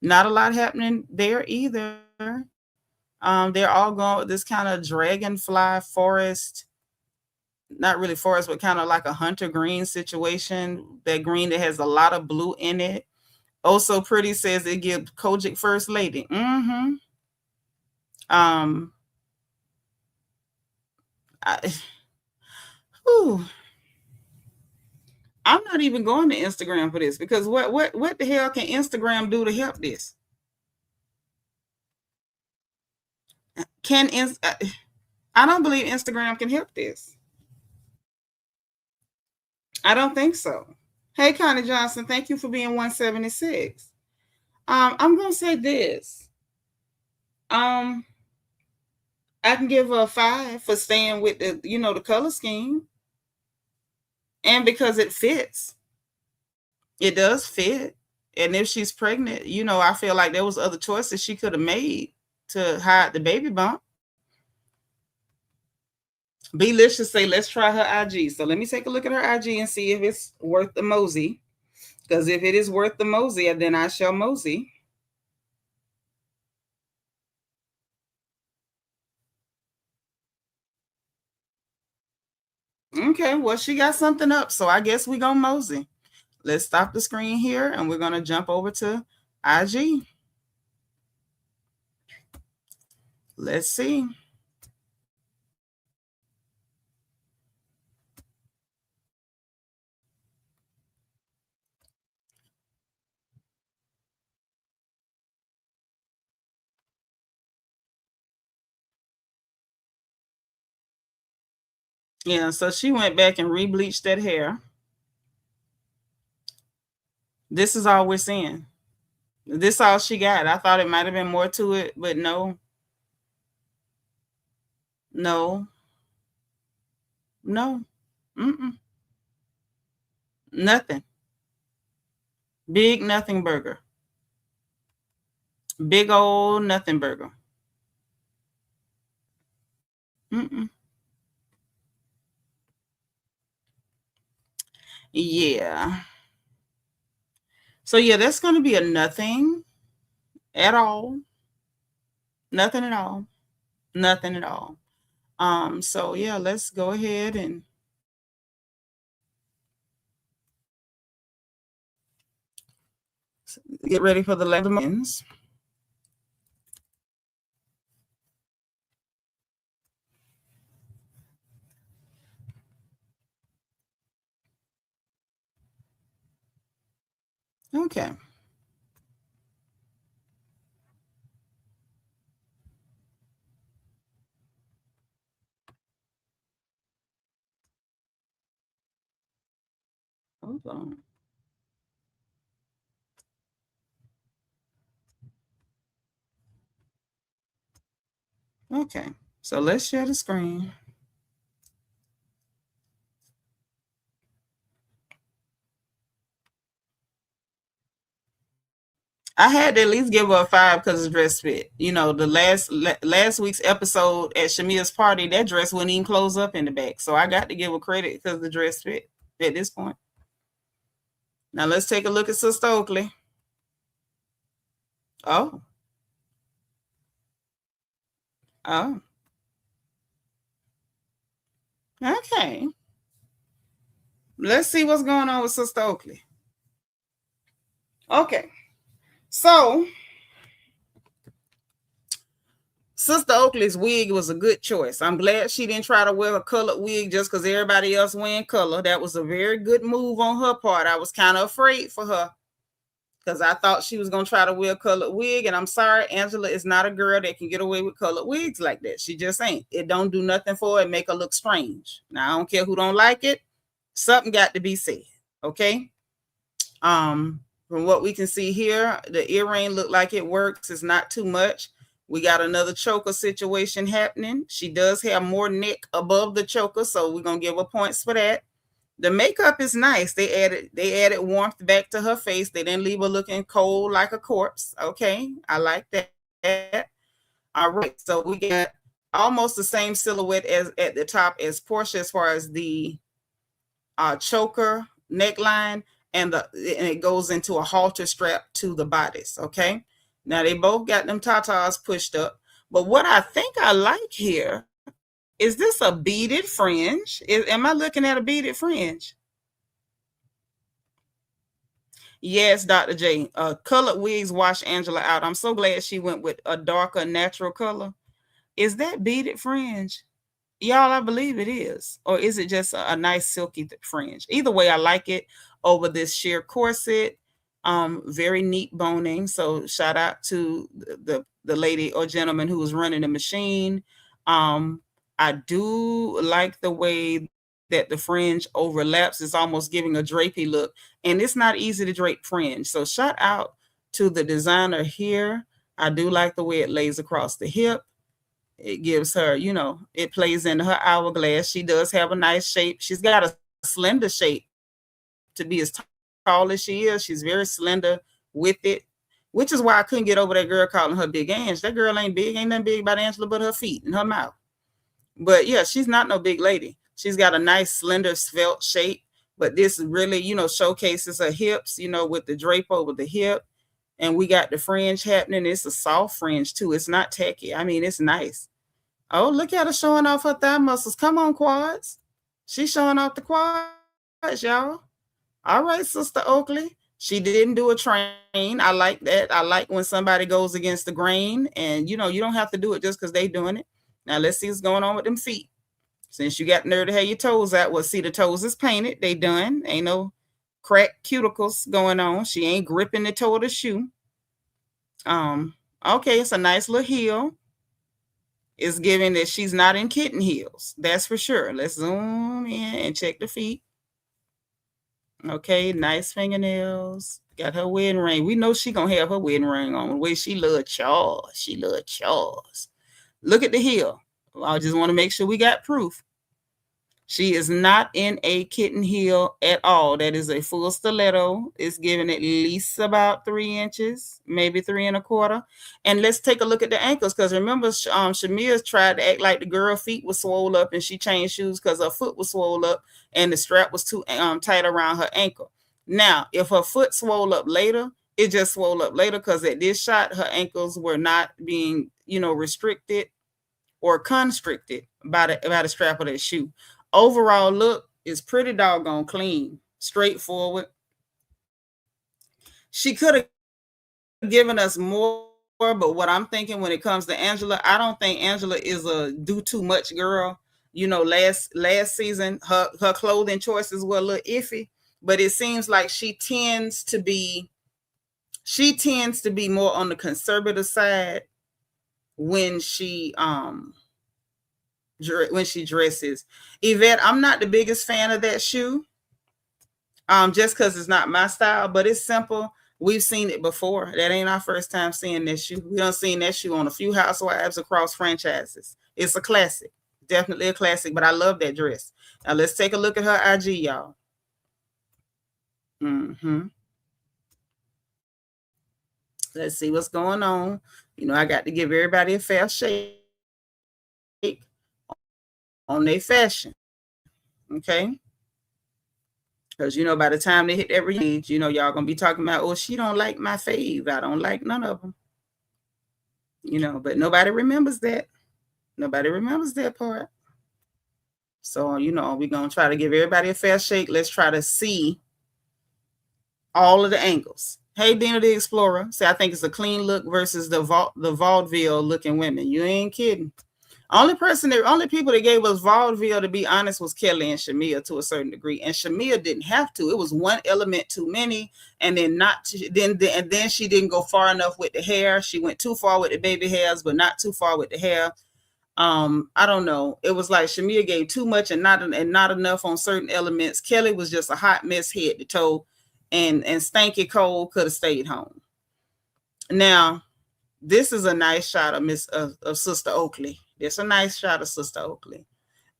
Not a lot happening there either. They're all going with this kind of dragonfly forest, not really forest, but kind of like a hunter green situation. That green that has a lot of blue in it. Oh So Pretty says it gives Kojic first lady. Mm-hmm. Um, I, whew, I'm not even going to Instagram for this because what the hell can Instagram do to help this? Can I don't believe Instagram can help this. I don't think so. Hey, Connie Johnson, thank you for being 176. I'm gonna say this. Um, I can give her a 5 for staying with the color scheme, and because it fits. It does fit. And if she's pregnant, I feel like there was other choices she could have made to hide the baby bump. Belicious say, let's try her IG. So let me take a look at her IG and see if it's worth the mosey. Because if it is worth the mosey, then I shall mosey. Okay, well, she got something up, so I guess we gonna mosey. Let's stop the screen here, and we're gonna jump over to IG. Let's see. Yeah, so she went back and rebleached that hair. This is all we're seeing. This all she got. I thought it might have been more to it, but no. No. No. Mm-mm. Nothing. Big nothing burger. Big old nothing burger. Mm-mm. Yeah. So yeah, that's going to be a nothing at all. Nothing at all. Nothing at all. So yeah, let's go ahead and get ready for the lemons. Okay. Hold on. Okay. So let's share the screen. I had to at least give her a 5 because the dress fit. The last week's episode at Shamea's party, that dress wouldn't even close up in the back. So I got to give her credit because the dress fit at this point. Now let's take a look at Sister Oakley. Oh. Oh. Okay. Let's see what's going on with Sister Oakley. Okay. So Sister Oakley's wig was a good choice. I'm glad she didn't try to wear a colored wig just because everybody else wearing color. That was a very good move on her part. I was kind of afraid for her because I thought she was going to try to wear a colored wig. And I'm sorry, Angela is not a girl that can get away with colored wigs like that. She just ain't. It don't do nothing for her. It make her look strange. Now, I don't care who don't like it. Something got to be said. Okay? From what we can see here, the earring look like it works. It's not too much. We got another choker situation happening. She does have more neck above the choker, so we're gonna give her points for that. The makeup is nice. They added warmth back to her face. They didn't leave her looking cold like a corpse. Okay, I like that. All right, so we got almost the same silhouette as at the top as Porsha as far as the choker neckline, and it goes into a halter strap to the bodice. Okay, now they both got them tatas pushed up, but what I think I like here is this a beaded fringe? Am I looking at a beaded fringe? Yes, Dr. J. Colored wigs wash Angela out. I'm so glad she went with a darker natural color. Is that beaded fringe? Y'all, I believe it is. Or is it just a nice silky fringe? Either way, I like it over this sheer corset. Very neat boning. So shout out to the lady or gentleman who was running the machine. I do like the way that the fringe overlaps. It's almost giving a drapey look. And it's not easy to drape fringe. So shout out to the designer here. I do like the way it lays across the hip. It gives her, it plays into her hourglass. She does have a nice shape. She's got a slender shape to be as tall as she is. She's very slender with it, which is why I couldn't get over that girl calling her Big Ange. That girl ain't big. Ain't nothing big about Angela but her feet and her mouth. But yeah, she's not no big lady. She's got a nice, slender, svelte shape. But this really, showcases her hips, with the drape over the hip. And we got the fringe happening. It's a soft fringe, too. It's not tacky. I mean, it's nice. Oh, look at her showing off her thigh muscles. Come on, quads. She's showing off the quads, y'all. All right, Sister Oakley. She didn't do a train. I like that. I like when somebody goes against the grain. And, you don't have to do it just because they doing it. Now, let's see what's going on with them feet. Since you got nerve to have your toes out, well, see, the toes is painted. They done. Ain't no cracked cuticles going on. She ain't gripping the toe of the shoe. Okay, it's a nice little heel. It's giving that she's not in kitten heels. That's for sure. Let's zoom in and check the feet. Okay, nice fingernails. Got her wedding ring. We know she gonna have her wedding ring on. The way she love Charles. She love Charles. Look at the heel. I just want to make sure we got proof. She is not in a kitten heel at all. That is a full stiletto. It's giving at least about 3 inches, maybe 3 1/4. And let's take a look at the ankles, because remember, Shamea tried to act like the girl feet was swole up, and she changed shoes because her foot was swole up and the strap was too tight around her ankle. Now, if her foot swole up later, it just swole up later, because at this shot, her ankles were not being, restricted or constricted by the strap of that shoe. Overall look is pretty doggone clean, straightforward. She could have given us more, but what I'm thinking when it comes to Angela, I don't think Angela is a do too much girl. Last season her clothing choices were a little iffy, but it seems like she tends to be more on the conservative side when she dresses. Yvette, I'm not the biggest fan of that shoe, just because it's not my style, but it's simple. We've seen it before. That ain't our first time seeing that shoe. We done seen that shoe on a few housewives across franchises. It's a classic, definitely a classic, but I love that dress. Now let's take a look at her IG, y'all. Let's see what's going on. I got to give everybody a fair shake on their fashion. Okay? Because, by the time they hit every age, y'all going to be talking about, oh, she don't like my fave. I don't like none of them. But nobody remembers that. Nobody remembers that part. So, we're going to try to give everybody a fair shake. Let's try to see all of the angles. Hey, Dina the Explorer. Say, I think it's a clean look versus the vaudeville looking women. You ain't kidding. Only people that gave us vaudeville, to be honest, was Kelly and Shamea to a certain degree. And Shamea didn't have to. It was one element too many, and then then she didn't go far enough with the hair. She went too far with the baby hairs, but not too far with the hair. I don't know. It was like Shamea gave too much and not enough on certain elements. Kelly was just a hot mess head to toe, and Stanky Cole could have stayed home. Now, this is a nice shot of Sister Oakley. It's a nice shot of Sister Oakley.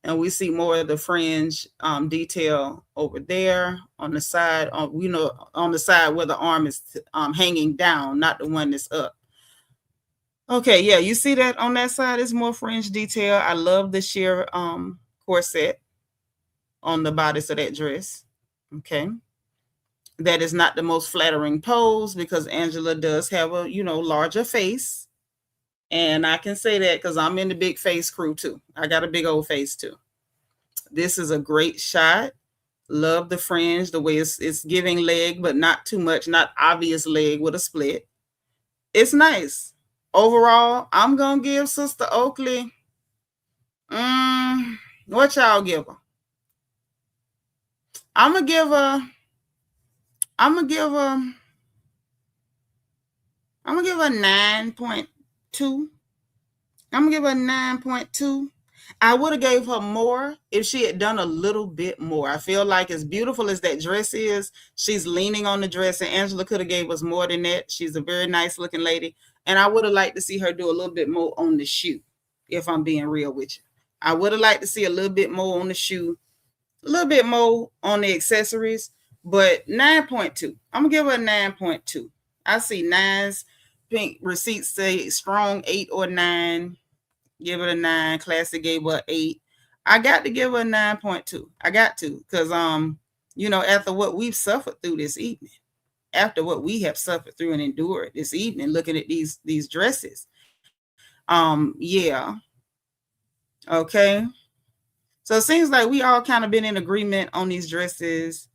And we see more of the fringe detail over there on the side, on the side where the arm is hanging down, not the one that's up. Okay, yeah, you see that on that side is more fringe detail. I love the sheer corset on the bodice of that dress. Okay. That is not the most flattering pose, because Angela does have a, larger face. And I can say that because I'm in the big face crew too. I got a big old face too. This is a great shot. Love the fringe, the way it's giving leg, but not too much, not obvious leg with a split. It's nice. Overall, I'm going to give Sister Oakley, what y'all give her? I'm going to give her 9.2. I'm going to give her 9.2. I would have gave her more if she had done a little bit more. I feel like as beautiful as that dress is, she's leaning on the dress, and Angela could have gave us more than that. She's a very nice looking lady. And I would have liked to see her do a little bit more on the shoe, if I'm being real with you. I would have liked to see a little bit more on the shoe, a little bit more on the accessories, but 9.2. I'm going to give her a 9.2. I see 9s. Pink receipts say strong 8 or 9. Give it a 9. Classic gave her 8. I got to give her a 9.2. I got to, because after what we've suffered through this evening, after what we have suffered through and endured this evening, looking at these dresses, yeah, okay. So it seems like we all kind of been in agreement on these dresses.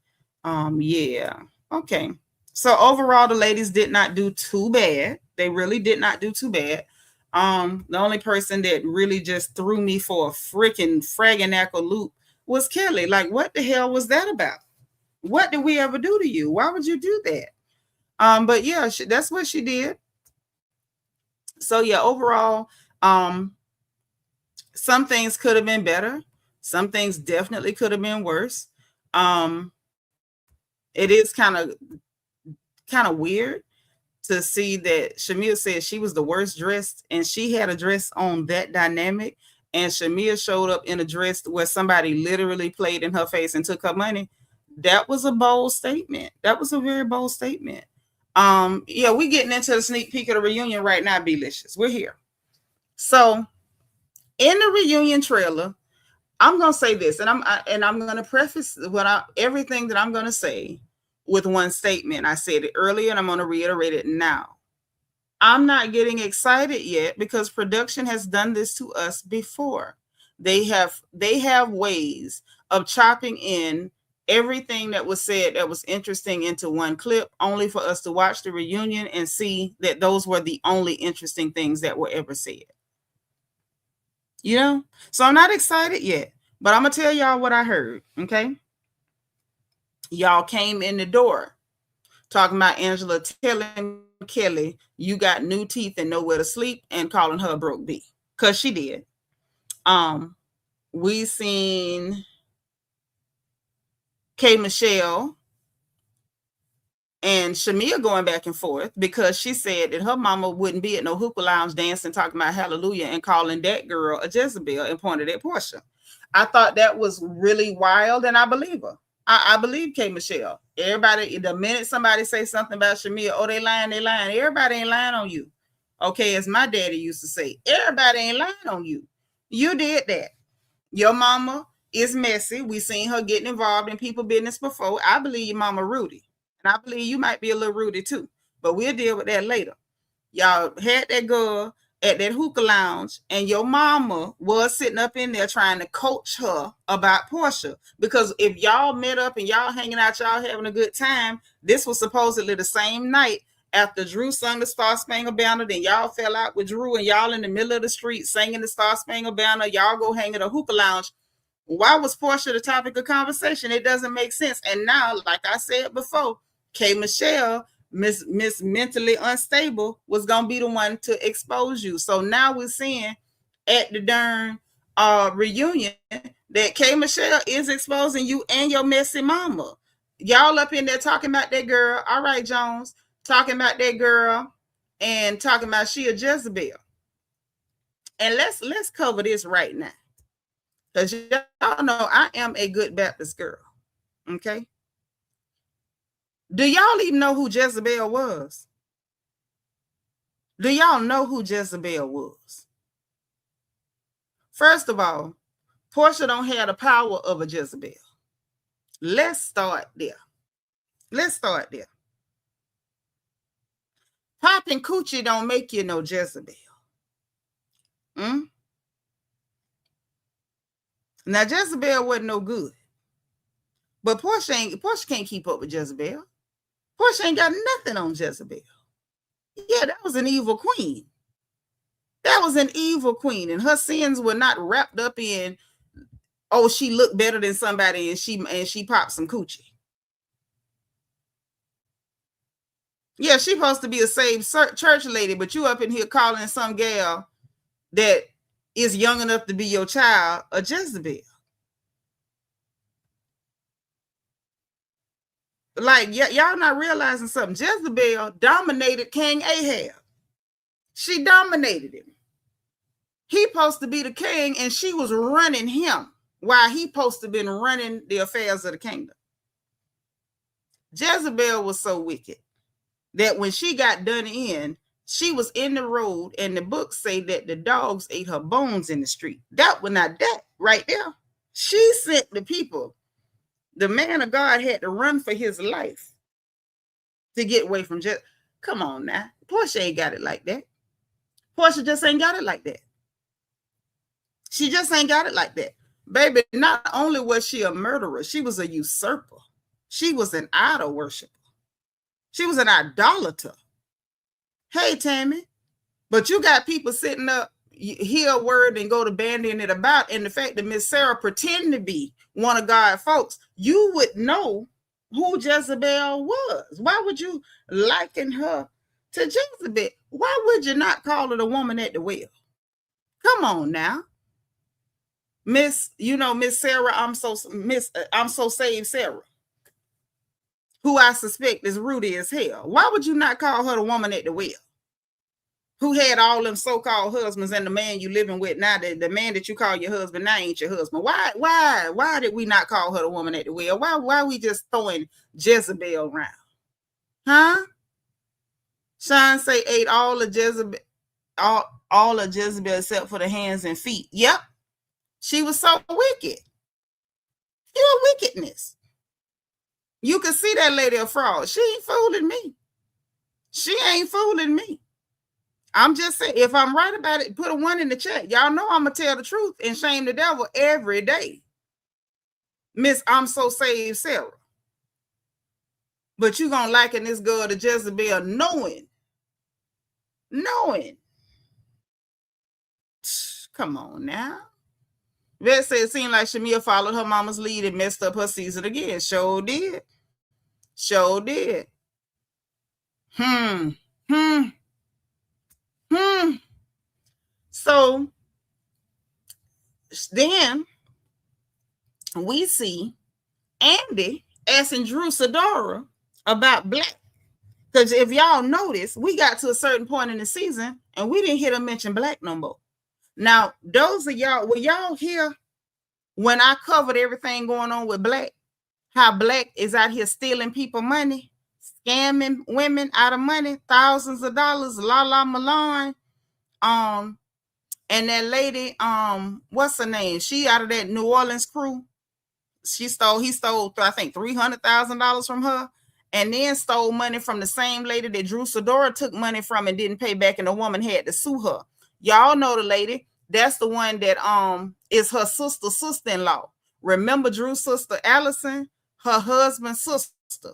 Yeah, okay. So overall, the ladies did not do too bad. They really did not do too bad. The only person that really just threw me for a freaking fragganackle loop was Kelly. Like, what the hell was that about? What did we ever do to you? Why would you do that? But yeah, that's what she did. So yeah, overall, some things could have been better. Some things definitely could have been worse. It is kind of weird to see that Shamea said she was the worst dressed, and she had a dress on that dynamic, and Shamea showed up in a dress where somebody literally played in her face and took her money. That was a bold statement. That was a very bold statement. Yeah, we're getting into the sneak peek of the reunion right now, Belicious. We're here. So in the reunion trailer, I'm gonna say this, and I'm gonna preface everything that I'm gonna say with one statement. I said it earlier, and I'm gonna reiterate it now. I'm not getting excited yet because production has done this to us before. They have ways of chopping in everything that was said that was interesting into one clip, only for us to watch the reunion and see that those were the only interesting things that were ever said. So I'm not excited yet, but I'm gonna tell y'all what I heard. Okay, y'all came in the door talking about Angela telling Kelly you got new teeth and nowhere to sleep, and calling her a broke B, because she did. We seen K Michelle and Shamea going back and forth because she said that her mama wouldn't be at no hookah lounge dancing, talking about hallelujah, and calling that girl a Jezebel and pointed at Porsha. I thought that was really wild, and I believe her. I believe K Michelle. Everybody, the minute somebody say something about Shamea, oh, they lying, they lying. Everybody ain't lying on you. Okay, as my daddy used to say, everybody ain't lying on you. You did that. Your mama is messy. We seen her getting involved in people business before. I believe your mama Rudy. And I believe you might be a little Rudy too. But we'll deal with that later. Y'all had that girl at that hookah lounge, and your mama was sitting up in there trying to coach her about Porsha. Because if y'all met up and y'all hanging out, y'all having a good time, this was supposedly the same night after Drew sung the Star Spangled Banner. Then y'all fell out with Drew, and y'all in the middle of the street singing the Star Spangled Banner. Y'all go hang at a hookah lounge. Why was Porsha the topic of conversation? It doesn't make sense. And now, like I said before, K Michelle, Miss Mentally Unstable, was gonna be the one to expose you. So now we're seeing at the darn reunion that K Michelle is exposing you and your messy mama. Y'all up in there talking about that girl. All right, Jones, talking about that girl and talking about she a Jezebel. And let's cover this right now, because y'all know I am a good Baptist girl. Okay. Do y'all even know who Jezebel was? Do y'all know who Jezebel was? First of all, Porsha don't have the power of a Jezebel. Let's start there. Popping coochie don't make you no Jezebel. Now, Jezebel wasn't no good. But Porsha can't keep up with Jezebel. Porsha ain't got nothing on Jezebel. Yeah, that was an evil queen. That was an evil queen, and her sins were not wrapped up in, oh, she looked better than somebody and she popped some coochie. Yeah, she supposed to be a saved church lady, but you up in here calling some gal that is young enough to be your child a Jezebel. Like, y'all not realizing something. Jezebel dominated King Ahab. She dominated him. He supposed to be the king, and she was running him while he supposed to been running the affairs of the kingdom. Jezebel was so wicked that when she got done in, she was in the road, and the books say that the dogs ate her bones in the street. That was not that right there. She sent the people. The man of God had to run for his life to get away from Jezebel. Come on now. Porsha ain't got it like that. Porsha just ain't got it like that. She just ain't got it like that. Baby, not only was she a murderer, she was a usurper. She was an idol worshiper. She was an idolater. Hey, Tammy. But you got people sitting up, hear a word and go to bandying it about, and the fact that Miss Sarah pretend to be one of God's folks, you would know who Jezebel was. Why would you liken her to Jezebel? Why would you not call her the woman at the well? Come on now. Miss Sarah, I'm so saved Sarah, who I suspect is rooty as hell. Why would you not call her the woman at the well? Who had all them so-called husbands, and the man you living with now, the man that you call your husband now ain't your husband. Why did we not call her the woman at the well? Why we just throwing Jezebel around? Huh? Sean say ate all of Jezebel, all of Jezebel except for the hands and feet. Yep. She was so wicked. Pure wickedness. You can see that lady a fraud. She ain't fooling me. She ain't fooling me. I'm just saying, if I'm right about it, put a 1 in the chat. Y'all know I'm going to tell the truth and shame the devil every day. Miss I'm so saved Sarah. But you going to liken this girl to Jezebel knowing. Come on now. Vet said it seemed like Shamea followed her mama's lead and messed up her season again. Sure did. So then we see Andy asking Drew Sidora about Black. Because if y'all notice, we got to a certain point in the season and we didn't hear them mention Black no more. Now, those of y'all, were y'all here when I covered everything going on with Black? How Black is out here stealing people money, scamming women out of money, thousands of dollars, Lala Malone. And that lady, what's her name? She out of that New Orleans crew. He stole, I think, $300,000 from her, and then stole money from the same lady that Drew Sidora took money from and didn't pay back, and the woman had to sue her. Y'all know the lady. That's the one that is her sister-in-law. Remember Drew's sister Allison? Her husband's sister.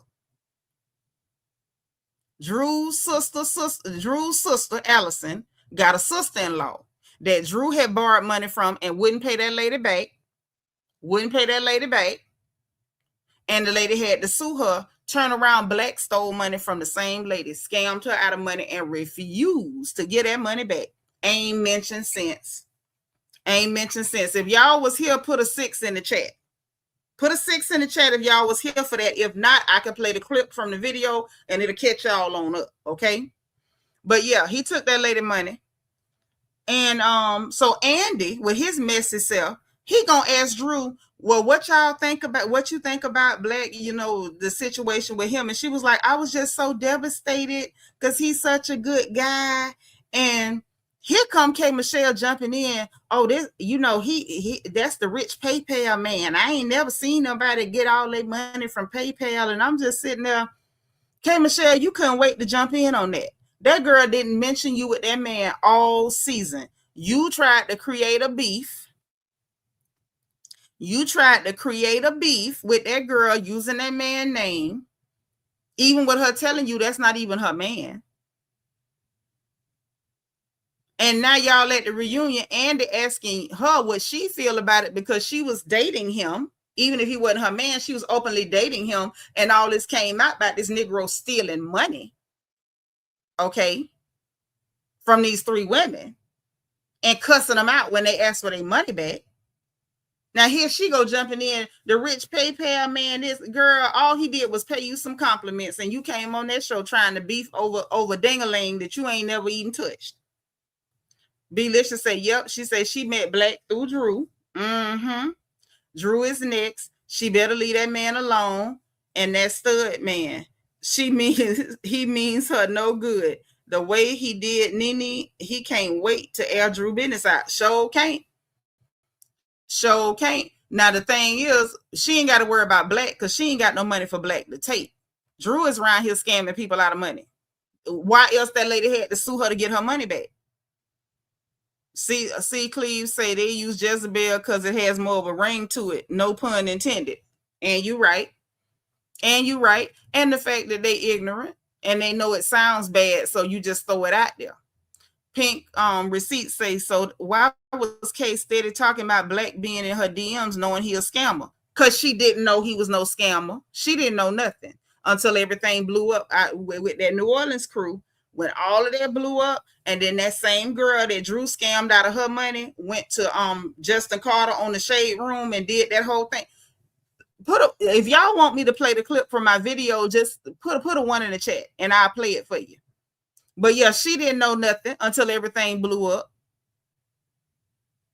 Drew's sister Allison got a sister-in-law that Drew had borrowed money from and wouldn't pay that lady back. And the lady had to sue her. Turn around, Black stole money from the same lady, scammed her out of money, and refused to get that money back. Ain't mentioned since. If y'all was here, put a 6 in the chat. Put a 6 in the chat if y'all was here for that. If not, I can play the clip from the video and it'll catch y'all on up, okay? But yeah, he took that lady money. And so Andy, with his messy self, he gonna ask Drew, well, what you think about Black, the situation with him. And she was like, I was just so devastated because he's such a good guy. And here come K. Michelle jumping in. Oh, this, he that's the rich PayPal man. I ain't never seen nobody get all their money from PayPal. And I'm just sitting there. K. Michelle, you couldn't wait to jump in on that. That girl didn't mention you with that man all season. You tried to create a beef. You tried to create a beef with that girl using that man's name, even with her telling you that's not even her man. And now y'all at the reunion, Andy asking her what she feel about it because she was dating him. Even if he wasn't her man, she was openly dating him. And all this came out about this Negro stealing money, okay, from these 3 women and cussing them out when they asked for their money back. Now here she go jumping in. The rich PayPal man, this girl, all he did was pay you some compliments, and you came on that show trying to beef over ding-a-ling that you ain't never even touched. Belicious say, yep. She said she met Black through Drew. Mm-hmm. Drew is next. She better leave that man alone. And that stud man, he means her no good. The way he did Nene, he can't wait to air Drew business out. Sure can't. Now the thing is, she ain't got to worry about Black because she ain't got no money for Black to take. Drew is around here scamming people out of money. Why else that lady had to sue her to get her money back? See, Cleve say they use Jezebel because it has more of a ring to it. No pun intended. And you right. And the fact that they ignorant and they know it sounds bad, so you just throw it out there. Pink receipts say, so why was Kay steady talking about Black being in her DMs knowing he a scammer? Because she didn't know he was no scammer. She didn't know nothing until everything blew up with that New Orleans crew. When all of that blew up, and then that same girl that Drew scammed out of her money went to Justin Carter on the Shade Room and did that whole thing. If y'all want me to play the clip from my video, just put a 1 in the chat and I'll play it for you. But yeah, she didn't know nothing until everything blew up.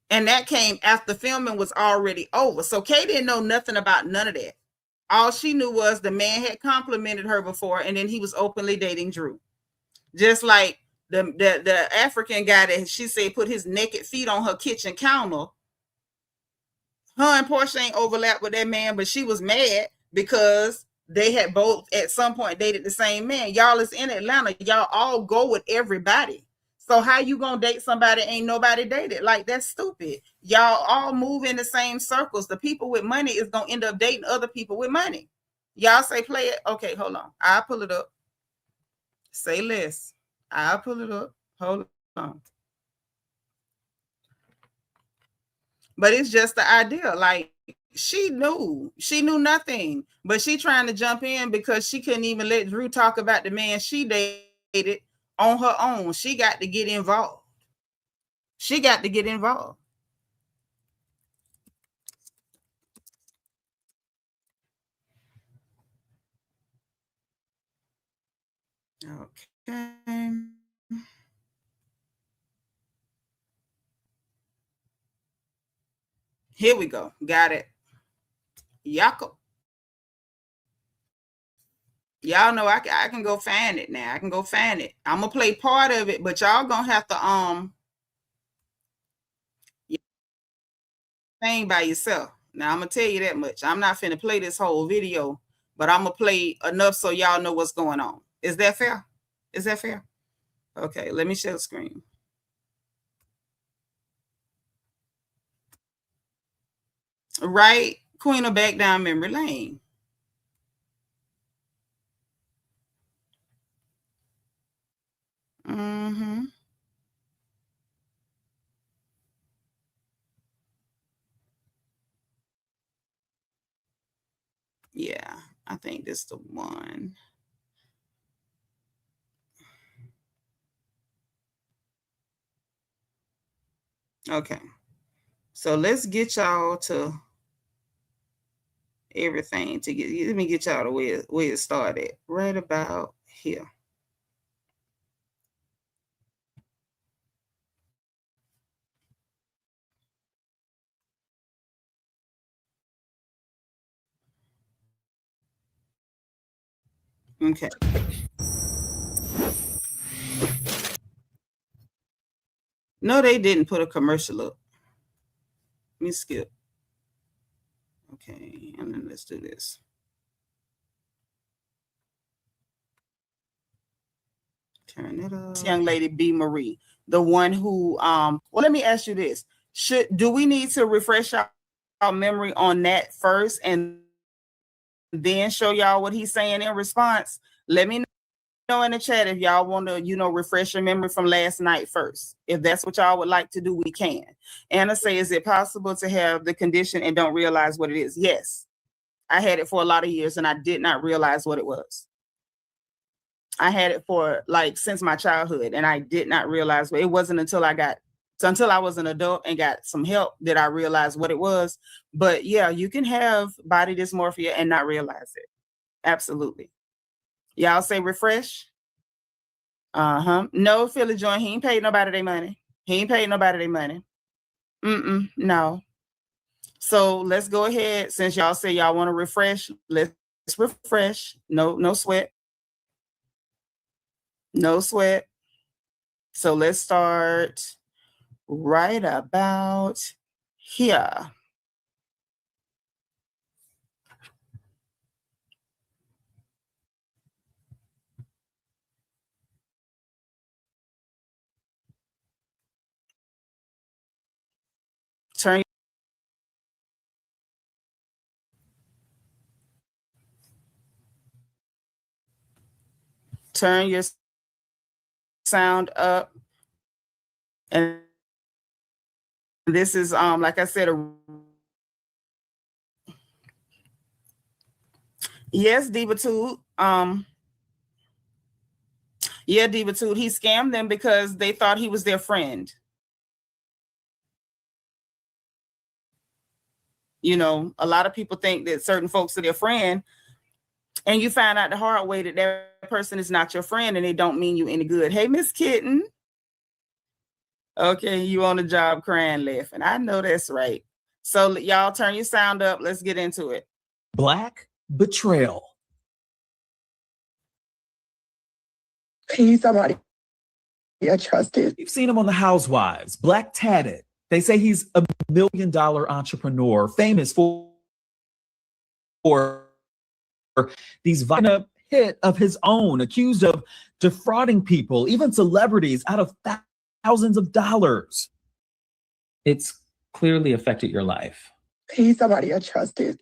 And that came after filming was already over. So Kay didn't know nothing about none of that. All she knew was the man had complimented her before, and then he was openly dating Drew. Just like the African guy that she said put his naked feet on her kitchen counter. Her and Porsha ain't overlapped with that man, but she was mad because they had both at some point dated the same man. Y'all is in Atlanta. Y'all all go with everybody. So how you gonna date somebody ain't nobody dated? Like, that's stupid. Y'all all move in the same circles. The people with money is gonna end up dating other people with money. Y'all say play it. Okay, hold on. I'll pull it up. Say less. I'll pull it up. Hold on. But it's just the idea. Like, she knew nothing, but she trying to jump in because she couldn't even let Drew talk about the man she dated on her own. She got to get involved. Okay. Here we go. Got it. Yako. Y'all know I can go find it now. I can go find it. I'm gonna play part of it, but y'all gonna have to thing by yourself. Now I'm gonna tell you that much. I'm not finna play this whole video, but I'm gonna play enough so y'all know what's going on. Is that fair? Okay, let me share the screen. Right, Queen of Back Down Memory Lane. Mm-hmm. Yeah, I think this is the one. Okay, so let's get y'all to everything to get. Let me get y'all to where it started. Right about here. Okay. No, they didn't put a commercial up. Let me skip. Okay, and then let's do this. Turn it up. Young lady B. Marie, the one who well, let me ask you this. Do we need to refresh our memory on that first and then show y'all what he's saying in response? Let me know in the chat if y'all want to, refresh your memory from last night first. If that's what y'all would like to do, we can. Anna say, is it possible to have the condition and don't realize what it is? Yes. I had it for a lot of years and I did not realize what it was. I had it for since my childhood and I did not realize it wasn't until I was an adult and got some help that I realized what it was. But yeah, you can have body dysmorphia and not realize it. Absolutely. Y'all say refresh. No, Philly Joint, he ain't paid nobody their money. No. So let's go ahead. Since y'all say y'all want to refresh, let's refresh. No sweat. No sweat. So let's start right about here. Turn your sound up. And this is like I said, yes, Divatude. Yeah, Divatude. He scammed them because they thought he was their friend. A lot of people think that certain folks are their friend, and you find out the hard way that that person is not your friend and they don't mean you any good. Hey, Miss Kitten. Okay, you on the job crying, laughing. I know that's right. So y'all turn your sound up. Let's get into it. Black betrayal. He's somebody I trusted. You've seen him on The Housewives, Black Tatted. They say he's a $1 million entrepreneur, famous for these violent hit of his own, accused of defrauding people, even celebrities, out of thousands of dollars. It's clearly affected your life. He's somebody I trusted.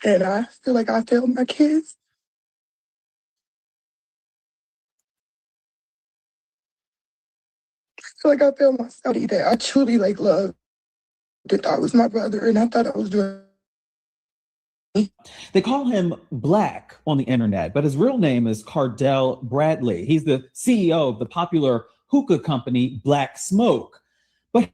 And I feel like I failed my kids. I feel like I failed myself that I truly loved, that thought was my brother, and I thought I was doing. They call him Black on the internet, but his real name is Cardell Bradley. He's the CEO of the popular hookah company Black Smoke. But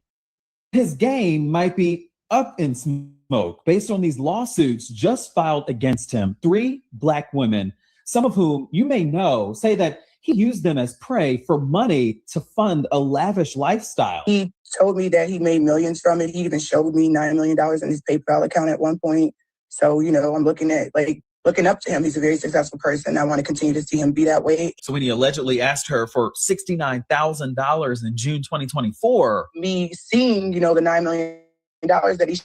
his game might be up in smoke based on these lawsuits just filed against him. 3 Black women, some of whom you may know, say that he used them as prey for money to fund a lavish lifestyle. He told me that he made millions from it. He even showed me $9 million in his PayPal account at one point. So, I'm looking up to him. He's a very successful person. I want to continue to see him be that way. So when he allegedly asked her for $69,000 in June 2024. Me seeing, the $9 million that he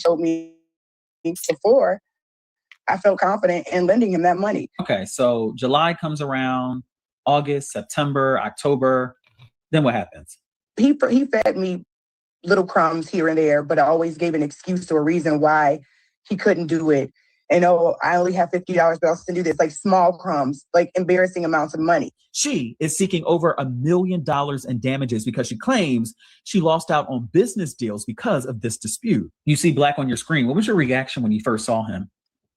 showed me before, I felt confident in lending him that money. Okay, so July comes around, August, September, October. Then what happens? He fed me little crumbs here and there, but I always gave an excuse or a reason why he couldn't do it. And I only have $50, but I'll still do this, small crumbs, embarrassing amounts of money. She is seeking over $1 million in damages because she claims she lost out on business deals because of this dispute. You see Black on your screen. What was your reaction when you first saw him?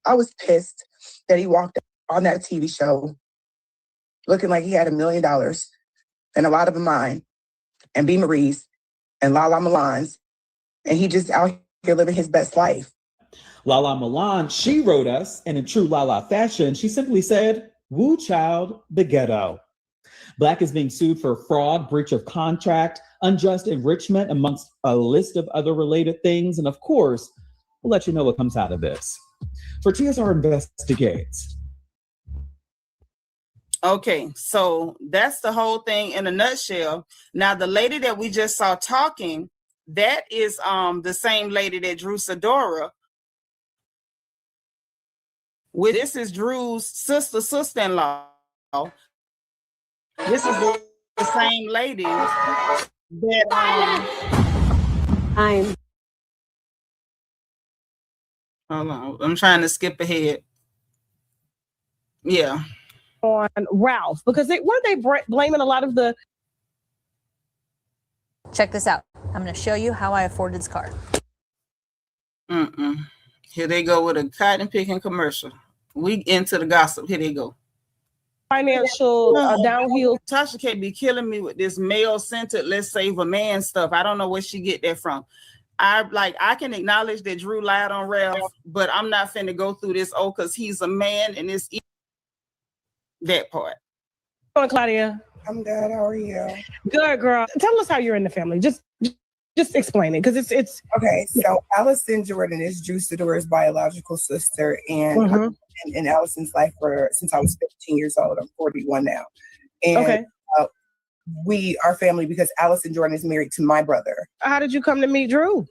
I was pissed that he walked on that TV show looking like he had $1 million and a lot of them mine and B. Marie's and Lala Milan's. And he just out here living his best life. Lala Milan, she wrote us, and in true Lala fashion, she simply said, "Woo child, the ghetto." Black is being sued for fraud, breach of contract, unjust enrichment, amongst a list of other related things. And of course, we'll let you know what comes out of this. For TSR Investigates. Okay, so that's the whole thing in a nutshell. Now, the lady that we just saw talking, that is the same lady that Drew Sidora. This is Drew's sister-in-law. This is the same lady that Hold on. I'm trying to skip ahead. Yeah. On Ralph, because weren't they blaming a lot of the... Check this out. I'm going to show you how I afforded this car. Here they go with a cotton picking commercial. We into the gossip. Here they go. Financial downhill. Tasha can't be killing me with this male-centered, let's save a man stuff. I don't know where she get that from. I can acknowledge that Drew lied on Ralph, but I'm not finna go through this because he's a man and it's that part. On Claudia. I'm good. How are you? Good, girl. Tell us how you're in the family. Just explain it, because it's okay. So Allison Jordan is Drew Sidora's biological sister, and I've been in Allison's life since I was 15 years old. I'm 41 now, and we are family because Allison Jordan is married to my brother. How did you come to meet Drew?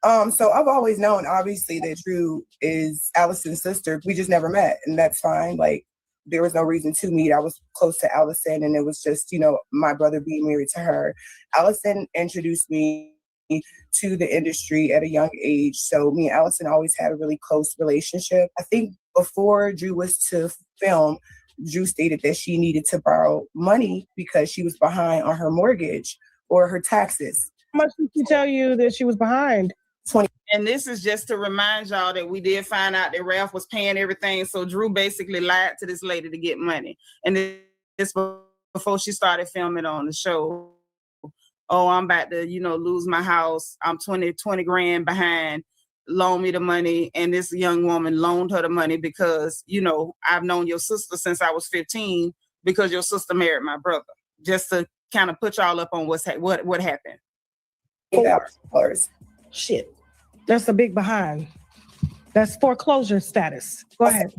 So I've always known, obviously, that Drew is Allison's sister. We just never met, and that's fine. Like, there was no reason to meet. I was close to Allison, and it was just, my brother being married to her. Allison introduced me to the industry at a young age. So me and Allison always had a really close relationship. I think before Drew was to film, Drew stated that she needed to borrow money because she was behind on her mortgage or her taxes. How much did she tell you that she was behind? 20. And this is just to remind y'all that we did find out that Ralph was paying everything. So Drew basically lied to this lady to get money. And this before she started filming on the show. Oh, I'm about to, lose my house. I'm 20 grand behind. Loan me the money. And this young woman loaned her the money because, I've known your sister since I was 15 because your sister married my brother. Just to kind of put y'all up on what happened. $8. Shit. That's a big behind. That's foreclosure status. Go ahead.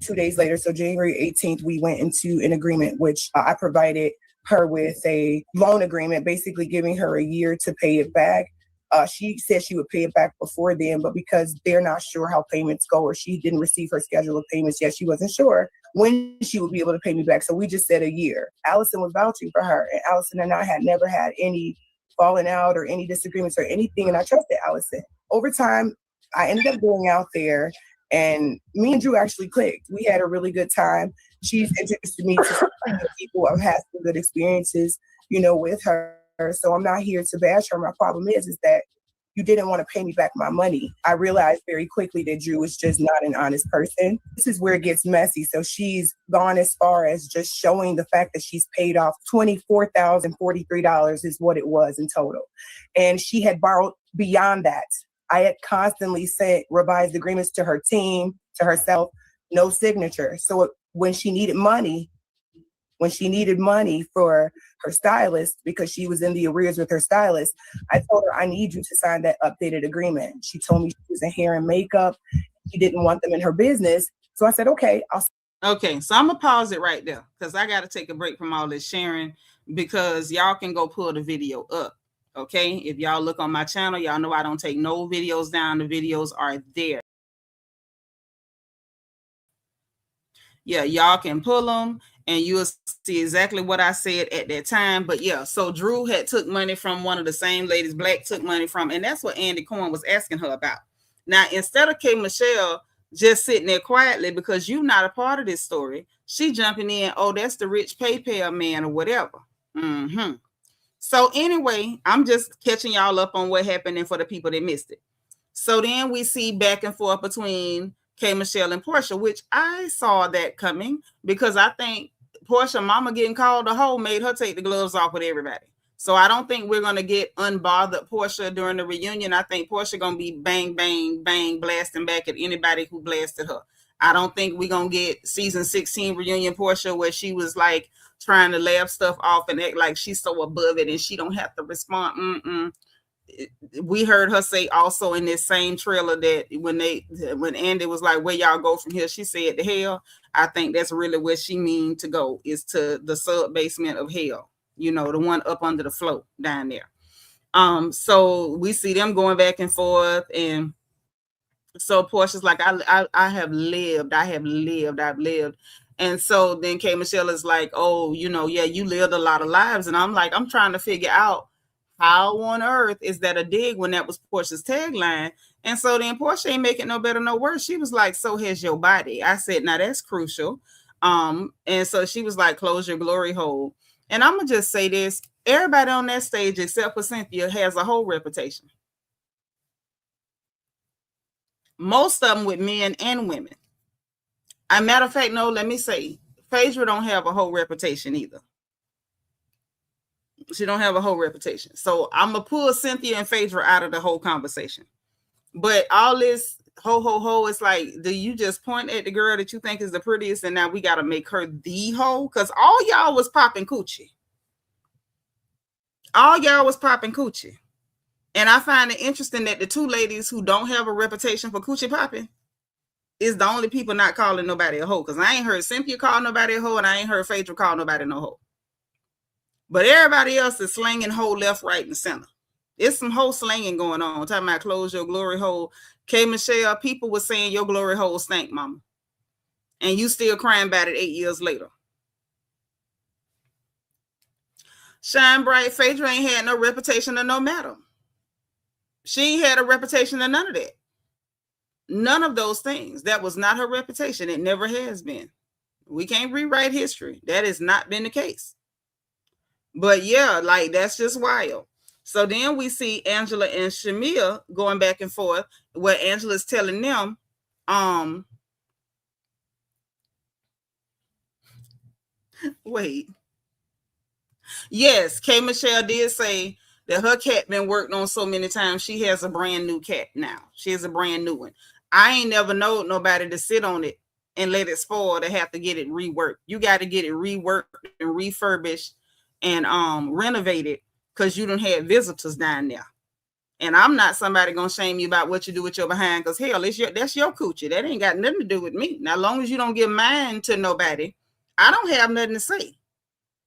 2 days later, so January 18th, we went into an agreement, which I provided her with a loan agreement, basically giving her a year to pay it back. She said she would pay it back before then, but because they're not sure how payments go, or she didn't receive her schedule of payments yet, she wasn't sure when she would be able to pay me back. So we just said a year. Allison was vouching for her, and Allison and I had never had any falling out or any disagreements or anything, and I trusted Allison. Over time, I ended up going out there, and me and Drew actually clicked. We had a really good time. She's introduced me to some people who have had some good experiences, with her. So I'm not here to bash her. My problem is that you didn't want to pay me back my money. I realized very quickly that Drew is just not an honest person. This is where it gets messy. So she's gone as far as just showing the fact that she's paid off $24,043 is what it was in total. And she had borrowed beyond that. I had constantly sent revised agreements to her team, to herself, no signature. So when she needed money for her stylist, because she was in the arrears with her stylist, I told her, I need you to sign that updated agreement. She told me she was in hair and makeup. She didn't want them in her business. So I said, okay, Okay, so I'm going to pause it right there because I got to take a break from all this sharing because y'all can go pull the video up. Okay, if y'all look on my channel, y'all know I don't take no videos down. The videos are there. Yeah, y'all can pull them and you'll see exactly what I said at that time. But yeah, so Drew had took money from one of the same ladies Black took money from, and that's what Andy Cohen was asking her about. Now, instead of K. Michelle just sitting there quietly because you're not a part of this story, she jumping in, oh, that's the rich PayPal man or whatever. So anyway, I'm just catching y'all up on what happened and for the people that missed it. So then we see back and forth between K. Michelle and Porsha, which I saw that coming because I think Porsha mama getting called a hoe made her take the gloves off with everybody. So I don't think we're going to get unbothered Porsha during the reunion. I think Porsha going to be bang, bang, bang, blasting back at anybody who blasted her. I don't think we're going to get season 16 reunion Porsha where she was like trying to laugh stuff off and act like she's so above it and she don't have to respond. We heard her say also in this same trailer that when Andy was like, where y'all go from here, she said to hell. I think that's really where she mean to go, is to the sub basement of hell, the one up under the floor down there. So we see them going back and forth, and so Porsha's like, I've lived. And so then K. Michelle is like, oh, yeah, you lived a lot of lives. And I'm like, I'm trying to figure out how on earth is that a dig when that was Porsha's tagline? And so then Porsha ain't making no better, no worse. She was like, so has your body. I said, now that's crucial. And so she was like, close your glory hole. And I'm going to just say this. Everybody on that stage, except for Cynthia, has a whole reputation. Most of them with men and women. As a matter of fact, no, let me say, Phaedra don't have a whole reputation either. She don't have a whole reputation. So I'm going to pull Cynthia and Phaedra out of the whole conversation. But all this ho, it's like, do you just point at the girl that you think is the prettiest and now we got to make her the hoe? Because all y'all was popping coochie. All y'all was popping coochie. And I find it interesting that the two ladies who don't have a reputation for coochie popping is the only people not calling nobody a hoe. Because I ain't heard Cynthia call nobody a hoe and I ain't heard Phaedra call nobody no hoe. But everybody else is slinging hoe left, right, and center. It's some hoe slinging going on. Talking about close your glory hole. K. Michelle, people were saying your glory hole stank, mama. And you still crying about it 8 years later. Shine bright, Phaedra ain't had no reputation of no matter. She ain't had a reputation of none of that. None of those things. That was not her reputation. It never has been. We can't rewrite history. That has not been the case. But yeah, like that's just wild. So then we see Angela and Shamea going back and forth where Angela's telling them, wait. Yes, K. Michelle did say that her cat been worked on so many times. She has a brand new cat now. She has a brand new one. I ain't never known nobody to sit on it and let it spoil to have to get it reworked. You got to get it reworked and refurbished and renovated because you done had visitors down there. And I'm not somebody gonna shame you about what you do with your behind, because hell, that's your coochie. That ain't got nothing to do with me. Now, as long as you don't give mine to nobody, I don't have nothing to say.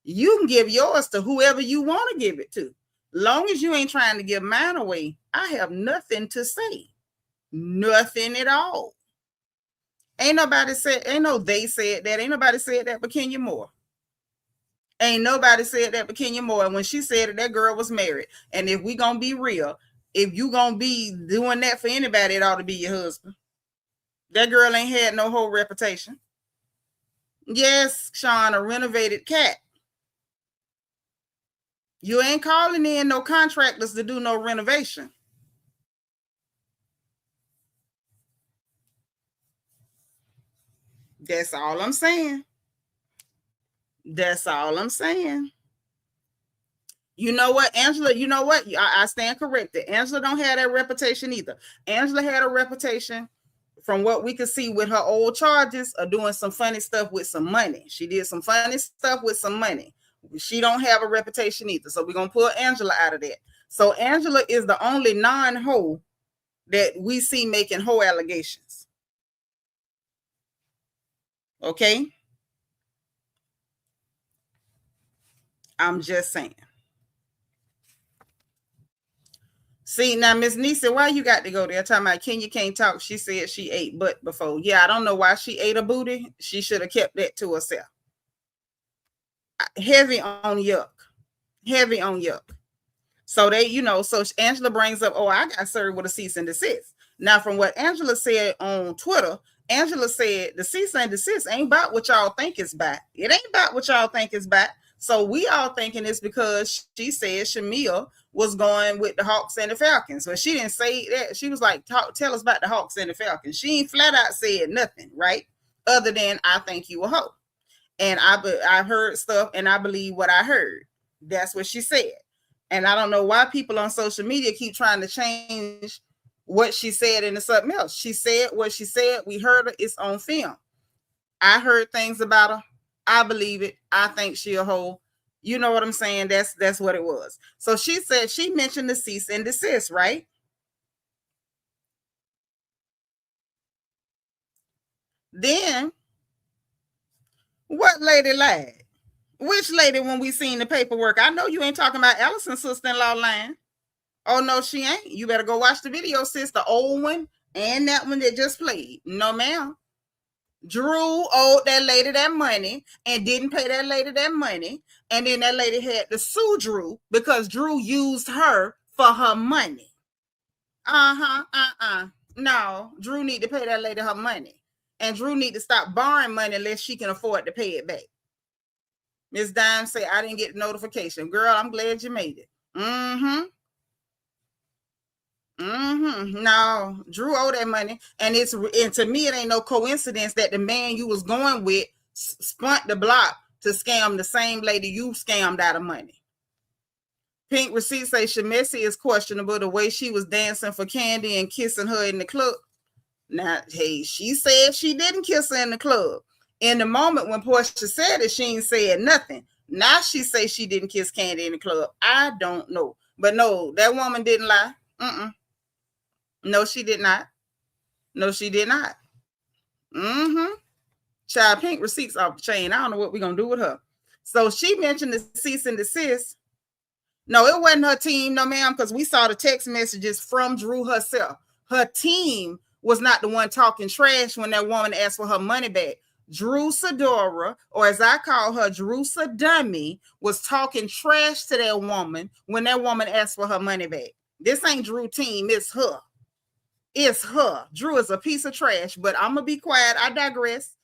You can give yours to whoever you want to give it to. Long as you ain't trying to give mine away, I have nothing to say. Nothing at all. Ain't nobody said, ain't no they said that. Ain't nobody said that but Kenya Moore. Ain't nobody said that but Kenya Moore. And when she said it, that girl was married. And if we gonna be real, if you gonna be doing that for anybody, it ought to be your husband. That girl ain't had no whole reputation. Yes, Sean, a renovated cat. You ain't calling in no contractors to do no renovation. That's all I'm saying. That's all I'm saying. You know what, Angela, you know what? I stand corrected. Angela don't have that reputation either. Angela had a reputation from what we could see with her old charges of doing some funny stuff with some money. She did some funny stuff with some money. She don't have a reputation either. So we're going to pull Angela out of that. So Angela is the only non-hoe that we see making hoe allegations. Okay? I'm just saying. See, now, Miss Nisa, why you got to go there? Talking about Kenya can't talk. She said she ate butt before. Yeah, I don't know why she ate a booty. She should have kept that to herself. Heavy on yuck. Heavy on yuck. So they, so Angela brings up, I got served with a cease and desist. Now, from what Angela said on Twitter, Angela said the cease and desist ain't about what y'all think it's about. It ain't about what y'all think it's about. So we all thinking it's because she said Shamea was going with the Hawks and the Falcons. But she didn't say that. She was like, tell us about the Hawks and the Falcons. She ain't flat out said nothing, right? Other than I think you a hoe. And I heard stuff and I believe what I heard. That's what she said. And I don't know why people on social media keep trying to change what she said into something else. She said what she said. We heard her. It's on film. I heard things about her. I believe it. I think she a hoe. You know what I'm saying? That's what it was. So she said, she mentioned the cease and desist, right? Then, what lady lied? Which lady when we seen the paperwork? I know you ain't talking about Allison's sister-in-law lying. Oh, no, she ain't. You better go watch the video, sis. The old one and that one that just played. No, ma'am. Drew owed that lady that money and didn't pay that lady that money. And then that lady had to sue Drew because Drew used her for her money. No, Drew need to pay that lady her money. And Drew need to stop borrowing money unless she can afford to pay it back. Miss Dime say, I didn't get the notification. Girl, I'm glad you made it. No, Drew owe that money. And to me, it ain't no coincidence that the man you was going with spunt the block to scam the same lady you scammed out of money. Pink Receipt say Shamea is questionable the way she was dancing for Candy and kissing her in the club. Now, hey, she said she didn't kiss her in the club. In the moment when Porsha said it, she ain't said nothing. Now she say she didn't kiss Candy in the club. I don't know. But no, that woman didn't lie. No, she did not. No, she did not. Child, Pink Receipts off the chain. I don't know what we're going to do with her. So she mentioned the cease and desist. No, it wasn't her team, no, ma'am, because we saw the text messages from Drew herself. Her team was not the one talking trash when that woman asked for her money back. Drew Sadora, or as I call her, Drew Sadummy, was talking trash to that woman when that woman asked for her money back. This ain't Drew team, it's her. It's her. Drew is a piece of trash, but I'm going to be quiet. I digress.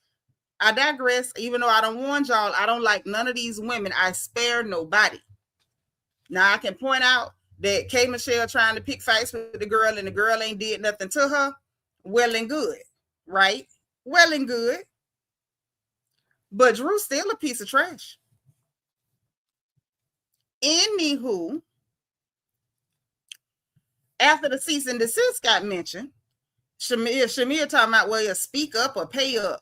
Even though I don't warn y'all, I don't like none of these women. I spare nobody. Now, I can point out that K. Michelle trying to pick fights with the girl and the girl ain't did nothing to her. Well and good, right? Well and good. But Drew's still a piece of trash. Anywho, after the cease and desist got mentioned, Shamea talking about, well, you speak up or pay up.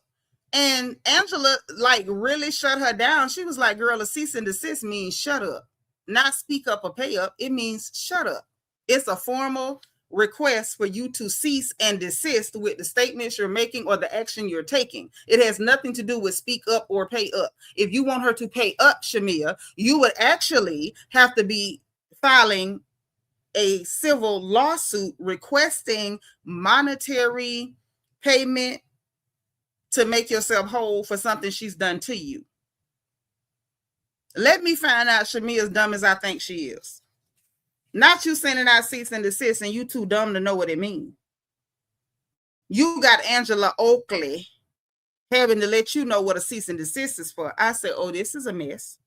And Angela, like, really shut her down. She was like, girl, a cease and desist means shut up. Not speak up or pay up. It means shut up. It's a formal request for you to cease and desist with the statements you're making or the action you're taking. It has nothing to do with speak up or pay up. If you want her to pay up, Shamea, you would actually have to be filing a civil lawsuit requesting monetary payment to make yourself whole for something she's done to you. Let me find out Shamea's dumb as I think she is. Not you sending out cease and desist and you too dumb to know what it means. You got Angela Oakley having to let you know what a cease and desist is for. I said, oh, this is a mess.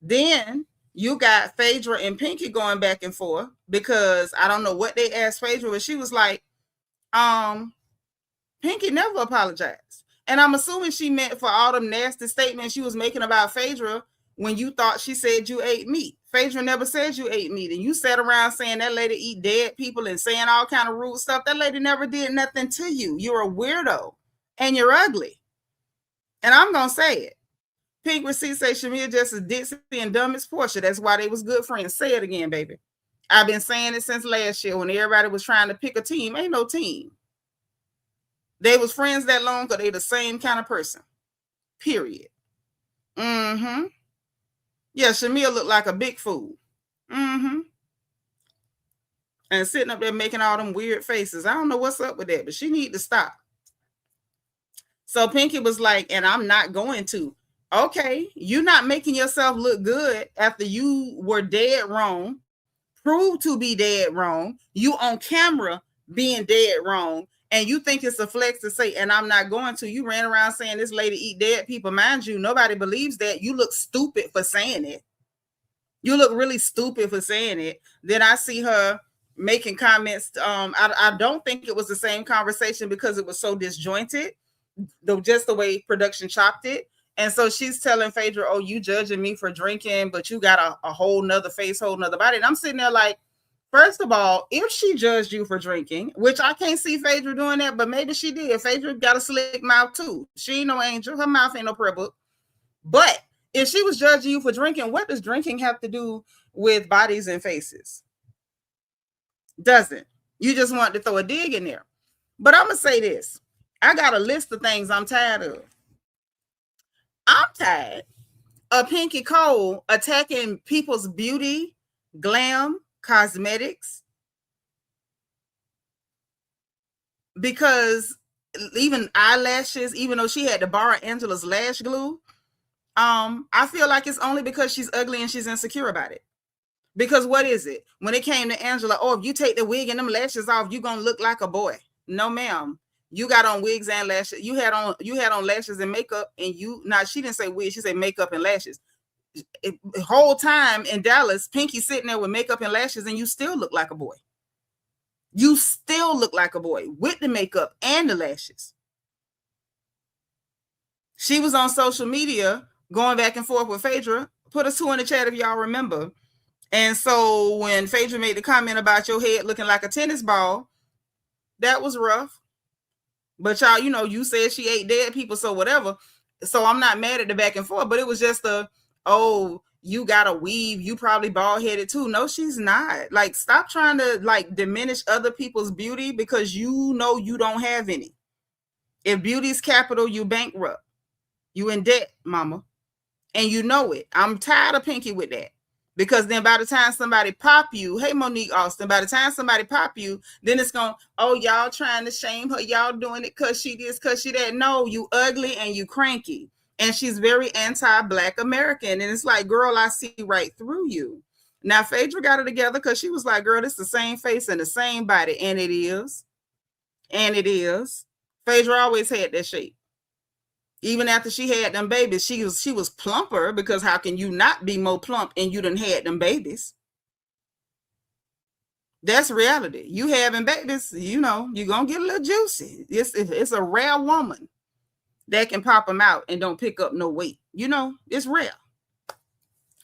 Then you got Phaedra and Pinky going back and forth because I don't know what they asked Phaedra, but she was like, Pinky never apologized. And I'm assuming she meant for all them nasty statements she was making about Phaedra when you thought she said you ate meat. Phaedra never said you ate meat. And you sat around saying that lady eat dead people and saying all kind of rude stuff. That lady never did nothing to you. You're a weirdo and you're ugly. And I'm going to say it. Pink Receipt say Shamea just as ditzy and dumb as Porsha. That's why they was good friends. Say it again, baby. I've been saying it since last year when everybody was trying to pick a team. Ain't no team. They was friends that long because they the same kind of person. Period. Yeah, Shamea looked like a big fool. And sitting up there making all them weird faces. I don't know what's up with that, but she need to stop. So Pinky was like, and I'm not going to. Okay, you're not making yourself look good after you were dead wrong, proved to be dead wrong. You on camera being dead wrong. And you think it's a flex to say, and I'm not going to. You ran around saying this lady eat dead people. Mind you, nobody believes that. You look stupid for saying it. You look really stupid for saying it. Then I see her making comments. I don't think it was the same conversation because it was so disjointed, just the way production chopped it. And so she's telling Phaedra, oh, you judging me for drinking, but you got a whole nother face, whole nother body. And I'm sitting there like, first of all, if she judged you for drinking, which I can't see Phaedra doing that, but maybe she did. Phaedra got a slick mouth too. She ain't no angel. Her mouth ain't no prayer book. But if she was judging you for drinking, what does drinking have to do with bodies and faces? Doesn't. You just want to throw a dig in there. But I'm going to say this. I got a list of things I'm tired of. I'm tired of Pinky Cole attacking people's beauty, glam, cosmetics, because even eyelashes, even though she had to borrow Angela's lash glue, I feel like it's only because she's ugly and she's insecure about it. Because what is it? When it came to Angela, oh, if you take the wig and them lashes off, you're gonna look like a boy. No, ma'am. You got on wigs and lashes. You had on lashes and makeup, and she didn't say wig, she said makeup and lashes. The whole time in Dallas, Pinky sitting there with makeup and lashes, and you still look like a boy. You still look like a boy with the makeup and the lashes. She was on social media going back and forth with Phaedra. Put us 2 in the chat if y'all remember. And so when Phaedra made the comment about your head looking like a tennis ball, that was rough. But y'all, you said she ate dead people, so whatever. So I'm not mad at the back and forth, but it was just you got a weave, you probably bald-headed too. No, she's not. Like, stop trying to diminish other people's beauty because you don't have any. If beauty's capital, you bankrupt. You in debt, mama. And you know it. I'm tired of Pinky with that. Because then by the time somebody pop you, hey, Monique Austin, by the time somebody pop you, then it's going, oh, y'all trying to shame her. Y'all doing it because she this, because she that. No, you ugly and you cranky. And she's very anti-Black American. And it's like, girl, I see right through you. Now, Phaedra got it together because she was like, girl, it's the same face and the same body. And it is. And it is. Phaedra always had that shape. Even after she had them babies, she was plumper because how can you not be more plump and you done had them babies? That's reality. You having babies, you're going to get a little juicy. It's a rare woman that can pop them out and don't pick up no weight. It's rare.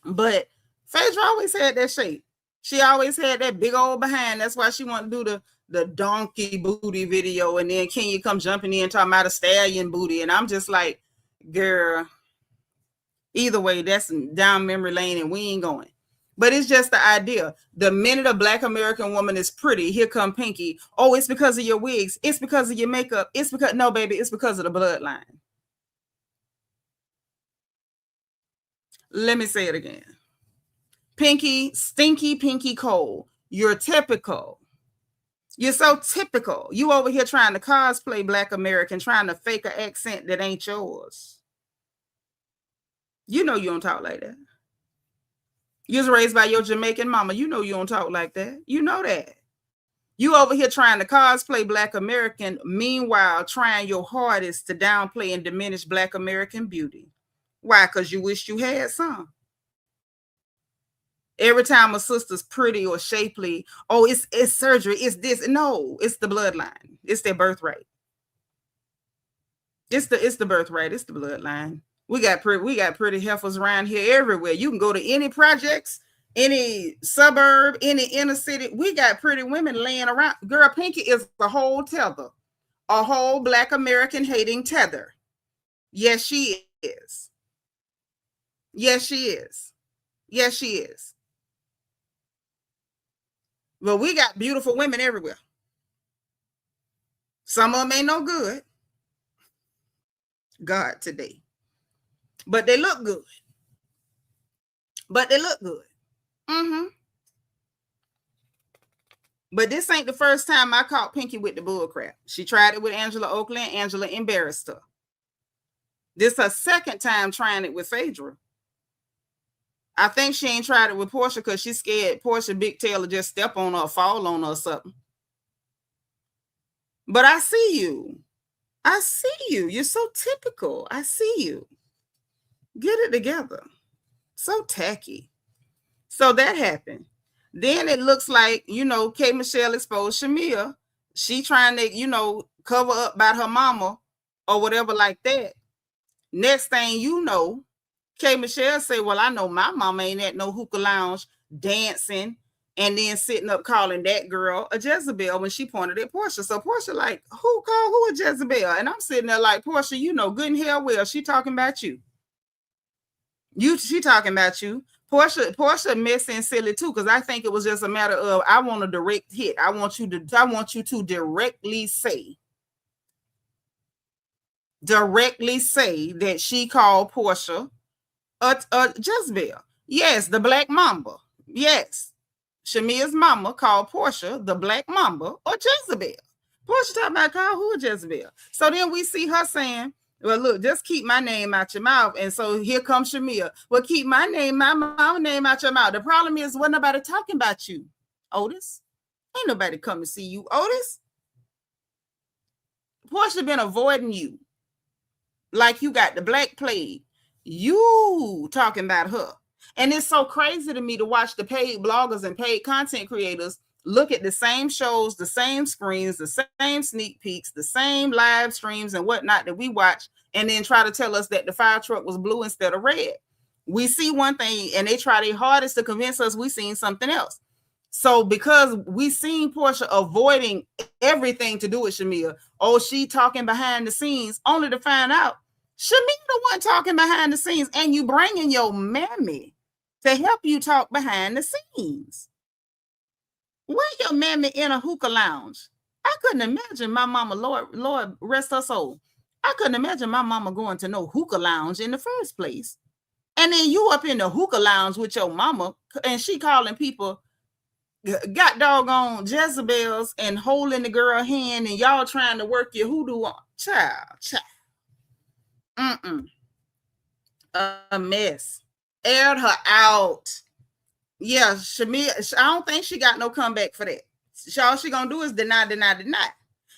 But Phaedra always had that shape. She always had that big old behind. That's why she wanted to do the donkey booty video, and then Kenya come jumping in talking about a stallion booty, and I'm just like, girl, either way, that's down memory lane and we ain't going. But it's just the idea. The minute a Black American woman is pretty, here come Pinky. Oh, it's because of your wigs. It's because of your makeup. No, baby, it's because of the bloodline. Let me say it again. Pinky, stinky Pinky Cole, you're typical. You're so typical. You over here trying to cosplay Black American, trying to fake an accent that ain't yours. You don't talk like that. You was raised by your Jamaican mama. You don't talk like that. You know that. You over here trying to cosplay Black American, meanwhile trying your hardest to downplay and diminish Black American beauty. Why? Because you wish you had some. Every time a sister's pretty or shapely, oh, it's surgery, it's this. No, it's the bloodline. It's their birthright. It's the birthright. It's the bloodline. We got pretty heifers around here everywhere. You can go to any projects, any suburb, any inner city. We got pretty women laying around. Girl, Pinky is a whole tether, a whole Black American hating tether. Yes, she is. Yes, she is. Yes, she is. But we got beautiful women everywhere. Some of them ain't no good. God today. But they look good. But this ain't the first time I caught Pinky with the bull crap. She tried it with Angela Oakley, and Angela embarrassed her. This is her second time trying it with Phaedra. I think she ain't tried it with Porsha because she's scared Porsha big tail will just step on her or fall on her or something. But I see you. I see you. You're so typical. I see you. Get it together. So tacky. So that happened. Then it looks like, K. Michelle exposed Shamea. She trying to, cover up about her mama or whatever like that. Next thing you know, K. Michelle say, well, I know my mama ain't at no hookah lounge dancing and then sitting up calling that girl a Jezebel when she pointed at Porsha. So Porsha like, who called who a Jezebel? And I'm sitting there like, Porsha, good and hell well, she talking about you. She talking about you. Porsha messy and silly too, because I think it was just a matter of, I want a direct hit. I want you to directly say that she called Porsha a Jezebel. Yes, the Black Mamba. Yes. Shamea's mama called Porsha the Black Mamba or Jezebel. Porsha talking about call who a Jezebel. So then we see her saying Well, look, just keep my name out your mouth. And so here comes Shamea. Well, keep my name out your mouth. The problem is, wasn't nobody talking about you, Otis. Ain't nobody come to see you, Otis. Porsha been avoiding you like you got the black plague. You talking about her. And it's so crazy to me to watch the paid bloggers and paid content creators look at the same shows, the same screens, the same sneak peeks, the same live streams and whatnot that we watch, and then try to tell us that the fire truck was blue instead of red. We see one thing and they try their hardest to convince us we seen something else. So because we seen Porsha avoiding everything to do with Shamea, oh, she talking behind the scenes, only to find out Shamea the one talking behind the scenes, and you bringing your mammy to help you talk behind the scenes. Where your mammy in a hookah lounge? I couldn't imagine my mama, Lord rest her soul. I couldn't imagine my mama going to no hookah lounge in the first place. And then you up in the hookah lounge with your mama, and she calling people got doggone Jezebels and holding the girl hand, and y'all trying to work your hoodoo on. Child. A mess. Aired her out. Yeah, Shamea, I don't think she got no comeback for that. All she gonna do is deny.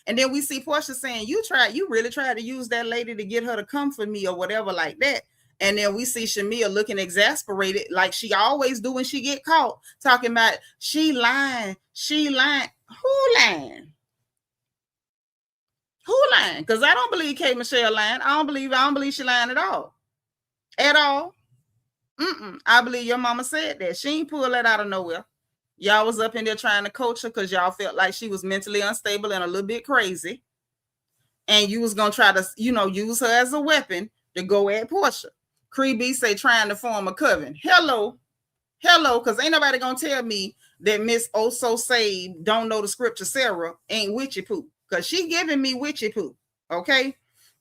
And then we see Porsha saying, you really tried to use that lady to get her to come for me or whatever like that. And then we see Shamea looking exasperated like she always do when she get caught, talking about she lying. Who lying? Who lying? Because I don't believe K. Michelle lying. I don't believe she lying at all. At all. I believe your mama said that. She ain't pull that out of nowhere. Y'all was up in there trying to coach her because y'all felt like she was mentally unstable and a little bit crazy. And you was going to try to, use her as a weapon to go at Porsha. Cree B say trying to form a coven. Hello, because ain't nobody going to tell me that Miss Oh-So Saved don't know the scripture Sarah ain't witchy poo. Because she giving me witchy poo, okay?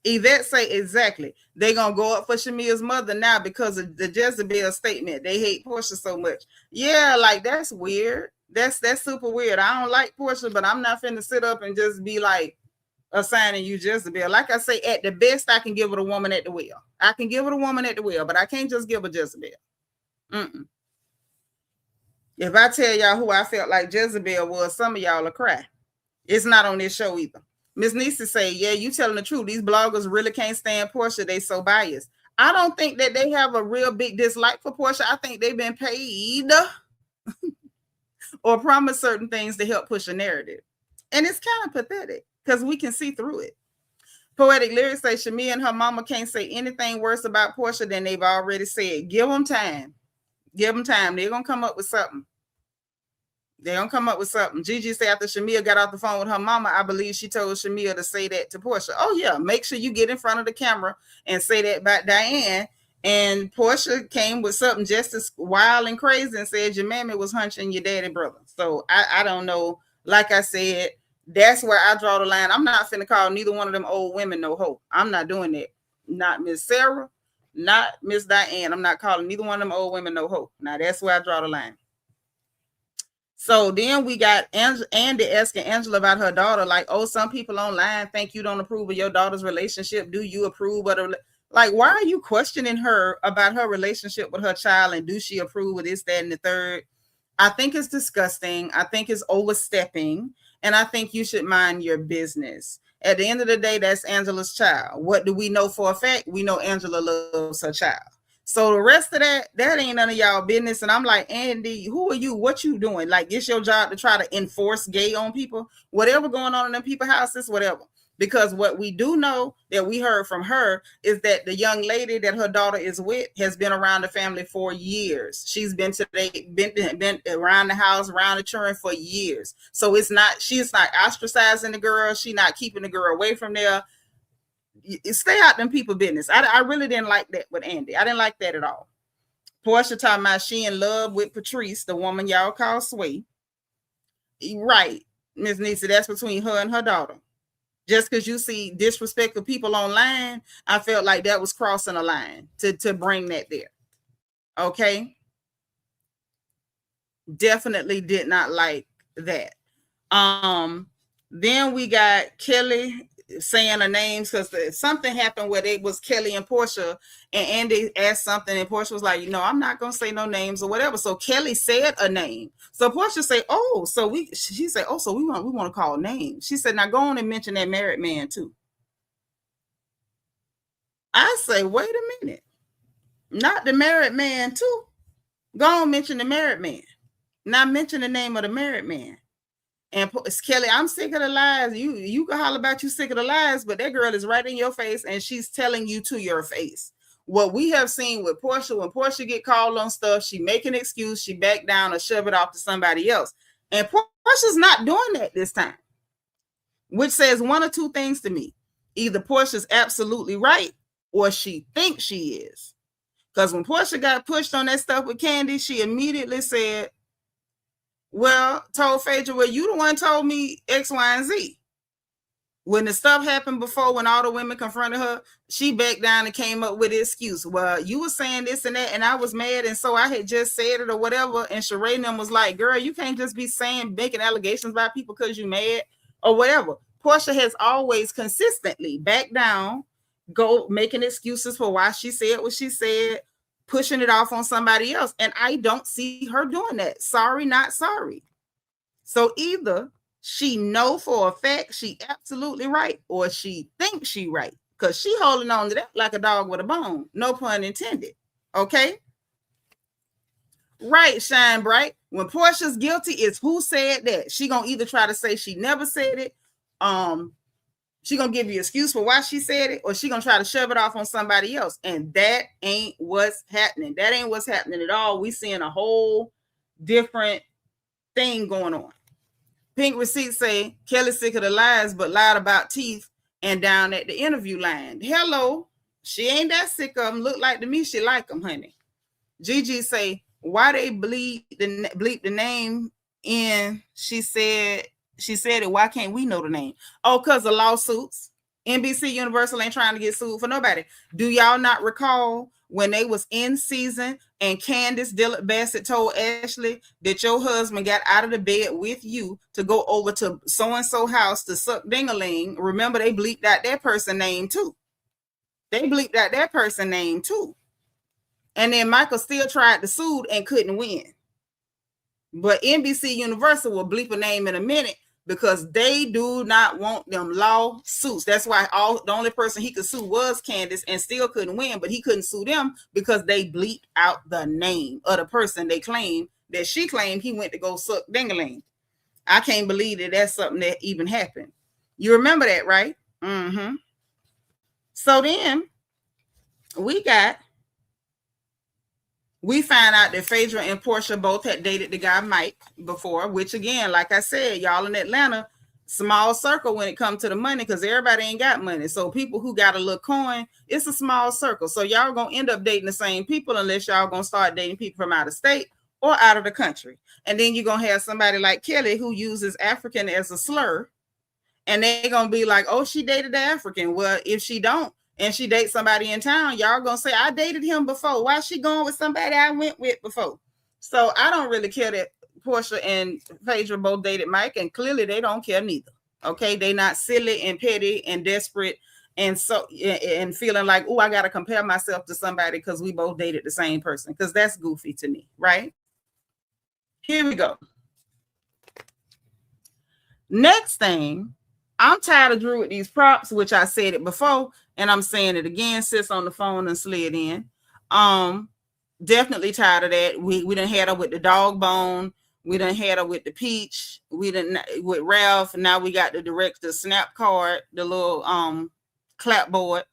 Yvette say exactly. They gonna go up for Shamea's mother now because of the Jezebel statement. They hate Porsha so much. Yeah, like that's weird. That's super weird. I don't like Porsha, but I'm not finna sit up and just be like assigning you Jezebel. Like I say, at the best, I can give it a woman at the wheel. But I can't just give a Jezebel. If I tell y'all who I felt like Jezebel was, some of y'all will cry. It's not on this show either. Miss Nisa say, yeah, you telling the truth. These bloggers really can't stand Porsha. They so biased. I don't think that they have a real big dislike for Porsha. I think they've been paid or promised certain things to help push a narrative. And it's kind of pathetic because we can see through it. Poetic Lyrics say Shamea and her mama can't say anything worse about Porsha than they've already said. Give them time. They're going to come up with something. Gigi say after Shamea got off the phone with her mama, I believe she told Shamea to say that to Porsha. Oh, yeah. Make sure you get in front of the camera and say that about Diane. And Porsha came with something just as wild and crazy and said your mammy was hunching your daddy brother. So I don't know. Like I said, that's where I draw the line. I'm not finna call neither one of them old women no hoe. I'm not doing that. Not Miss Sarah, not Miss Diane. I'm not calling neither one of them old women no hoe. Now, that's where I draw the line. So then we got Andy asking Angela about her daughter, like, oh, some people online think you don't approve of your daughter's relationship. Do you approve of the, like, why are you questioning her about her relationship with her child? And do she approve of this, that, and the third? I think it's disgusting. I think it's overstepping. And I think you should mind your business. At the end of the day, that's Angela's child. What do we know for a fact? We know Angela loves her child. So the rest of that ain't none of y'all business. And I'm like, Andy, who are you? What you doing? Like, it's your job to try to enforce gay on people? Whatever going on in them people's houses, whatever. Because what we do know that we heard from her is that the young lady that her daughter is with has been around the family for years. She's been around the house, around the children for years. So she's not ostracizing the girl. She's not keeping the girl away from there. Stay out them people business. I really didn't like that with Andy. I didn't like that at all. Porsha talking about she in love with Patrice, the woman y'all call Sway. Right, Ms. Nisa, that's between her and her daughter. Just because you see disrespectful people online, I felt like that was crossing a line to bring that there. Okay? Definitely did not like that. Then we got Kelly saying the names, because something happened where it was Kelly and Porsha, and Andy asked something, and Porsha was like, I'm not gonna say no names or whatever. So Kelly said a name. So Porsha said, she said, so we want to call names. She said, now go on and mention that married man too. I say, wait a minute, not the married man too. Go on, mention the married man. Now mention the name of the married man. And Kelly, I'm sick of the lies. You can holler about you sick of the lies, but that girl is right in your face, and she's telling you to your face. What we have seen with Porsha, when Porsha get called on stuff, she make an excuse, she back down or shove it off to somebody else. And Porsha's not doing that this time, which says one or two things to me. Either Porsha's absolutely right, or she thinks she is. Because when Porsha got pushed on that stuff with Candy, she immediately said, told Phaedra, you the one told me X, Y, and Z. When the stuff happened before, when all the women confronted her, she backed down and came up with the excuse. Well, you were saying this and that, and I was mad, and so I had just said it or whatever. And Sheree and them was like, girl, you can't just be making allegations about people because you mad or whatever. Porsha has always consistently backed down, making excuses for why she said what she said, pushing it off on somebody else. And I don't see her doing that. Sorry, not sorry. So either she know for a fact she absolutely right, or she thinks she right, because she holding on to that like a dog with a bone. No pun intended. Okay? Right, shine bright. When Porsha's guilty, it's who said that. She gonna either try to say she never said it, she gonna give you an excuse for why she said it, or she gonna try to shove it off on somebody else. And that ain't what's happening. That ain't what's happening at all. We seeing a whole different thing going on. Pink Receipts say Kelly's sick of the lies, but lied about teeth and down at the interview line. Hello, she ain't that sick of them. Look like to me she like them, honey. Gigi say, why they bleep the name in? She said it. Why can't we know the name? Oh, because of lawsuits. NBC Universal ain't trying to get sued for nobody. Do y'all not recall when they was in season and Candace Dillard Bassett told Ashley that your husband got out of the bed with you to go over to so-and-so house to suck ding-a-ling? Remember, they bleeped out that person name too. And then Michael still tried to sue and couldn't win. But NBC Universal will bleep a name in a minute, because they do not want them lawsuits. That's why the only person he could sue was Candace, and still couldn't win, but he couldn't sue them because they bleeped out the name of the person they claimed that she claimed he went to go suck ding-a-ling. I can't believe that that's something that even happened. You remember that, right? Mm-hmm. So then we find out that Phaedra and Porsha both had dated the guy Mike before, which again, like I said, y'all in Atlanta, small circle when it comes to the money, because everybody ain't got money. So people who got a little coin, it's a small circle. So y'all gonna end up dating the same people unless y'all gonna start dating people from out of state or out of the country. And then you're gonna have somebody like Kelly who uses African as a slur, and they're gonna be like, oh, she dated the African. Well, if she don't, and she dates somebody in town, y'all gonna say, I dated him before. Why is she going with somebody I went with before? So I don't really care that Porsha and Phaedra both dated Mike, and clearly they don't care neither. Okay, they not silly and petty and desperate and feeling like, oh, I gotta compare myself to somebody because we both dated the same person, because that's goofy to me, right? Here we go. Next thing, I'm tired of Drew with these props, which I said it before, and I'm saying it again. Sis on the phone and slid in. Definitely tired of that. We done had her with the dog bone. We done had her with the peach. We done with Ralph. Now we got the director snap card, the little clapboard.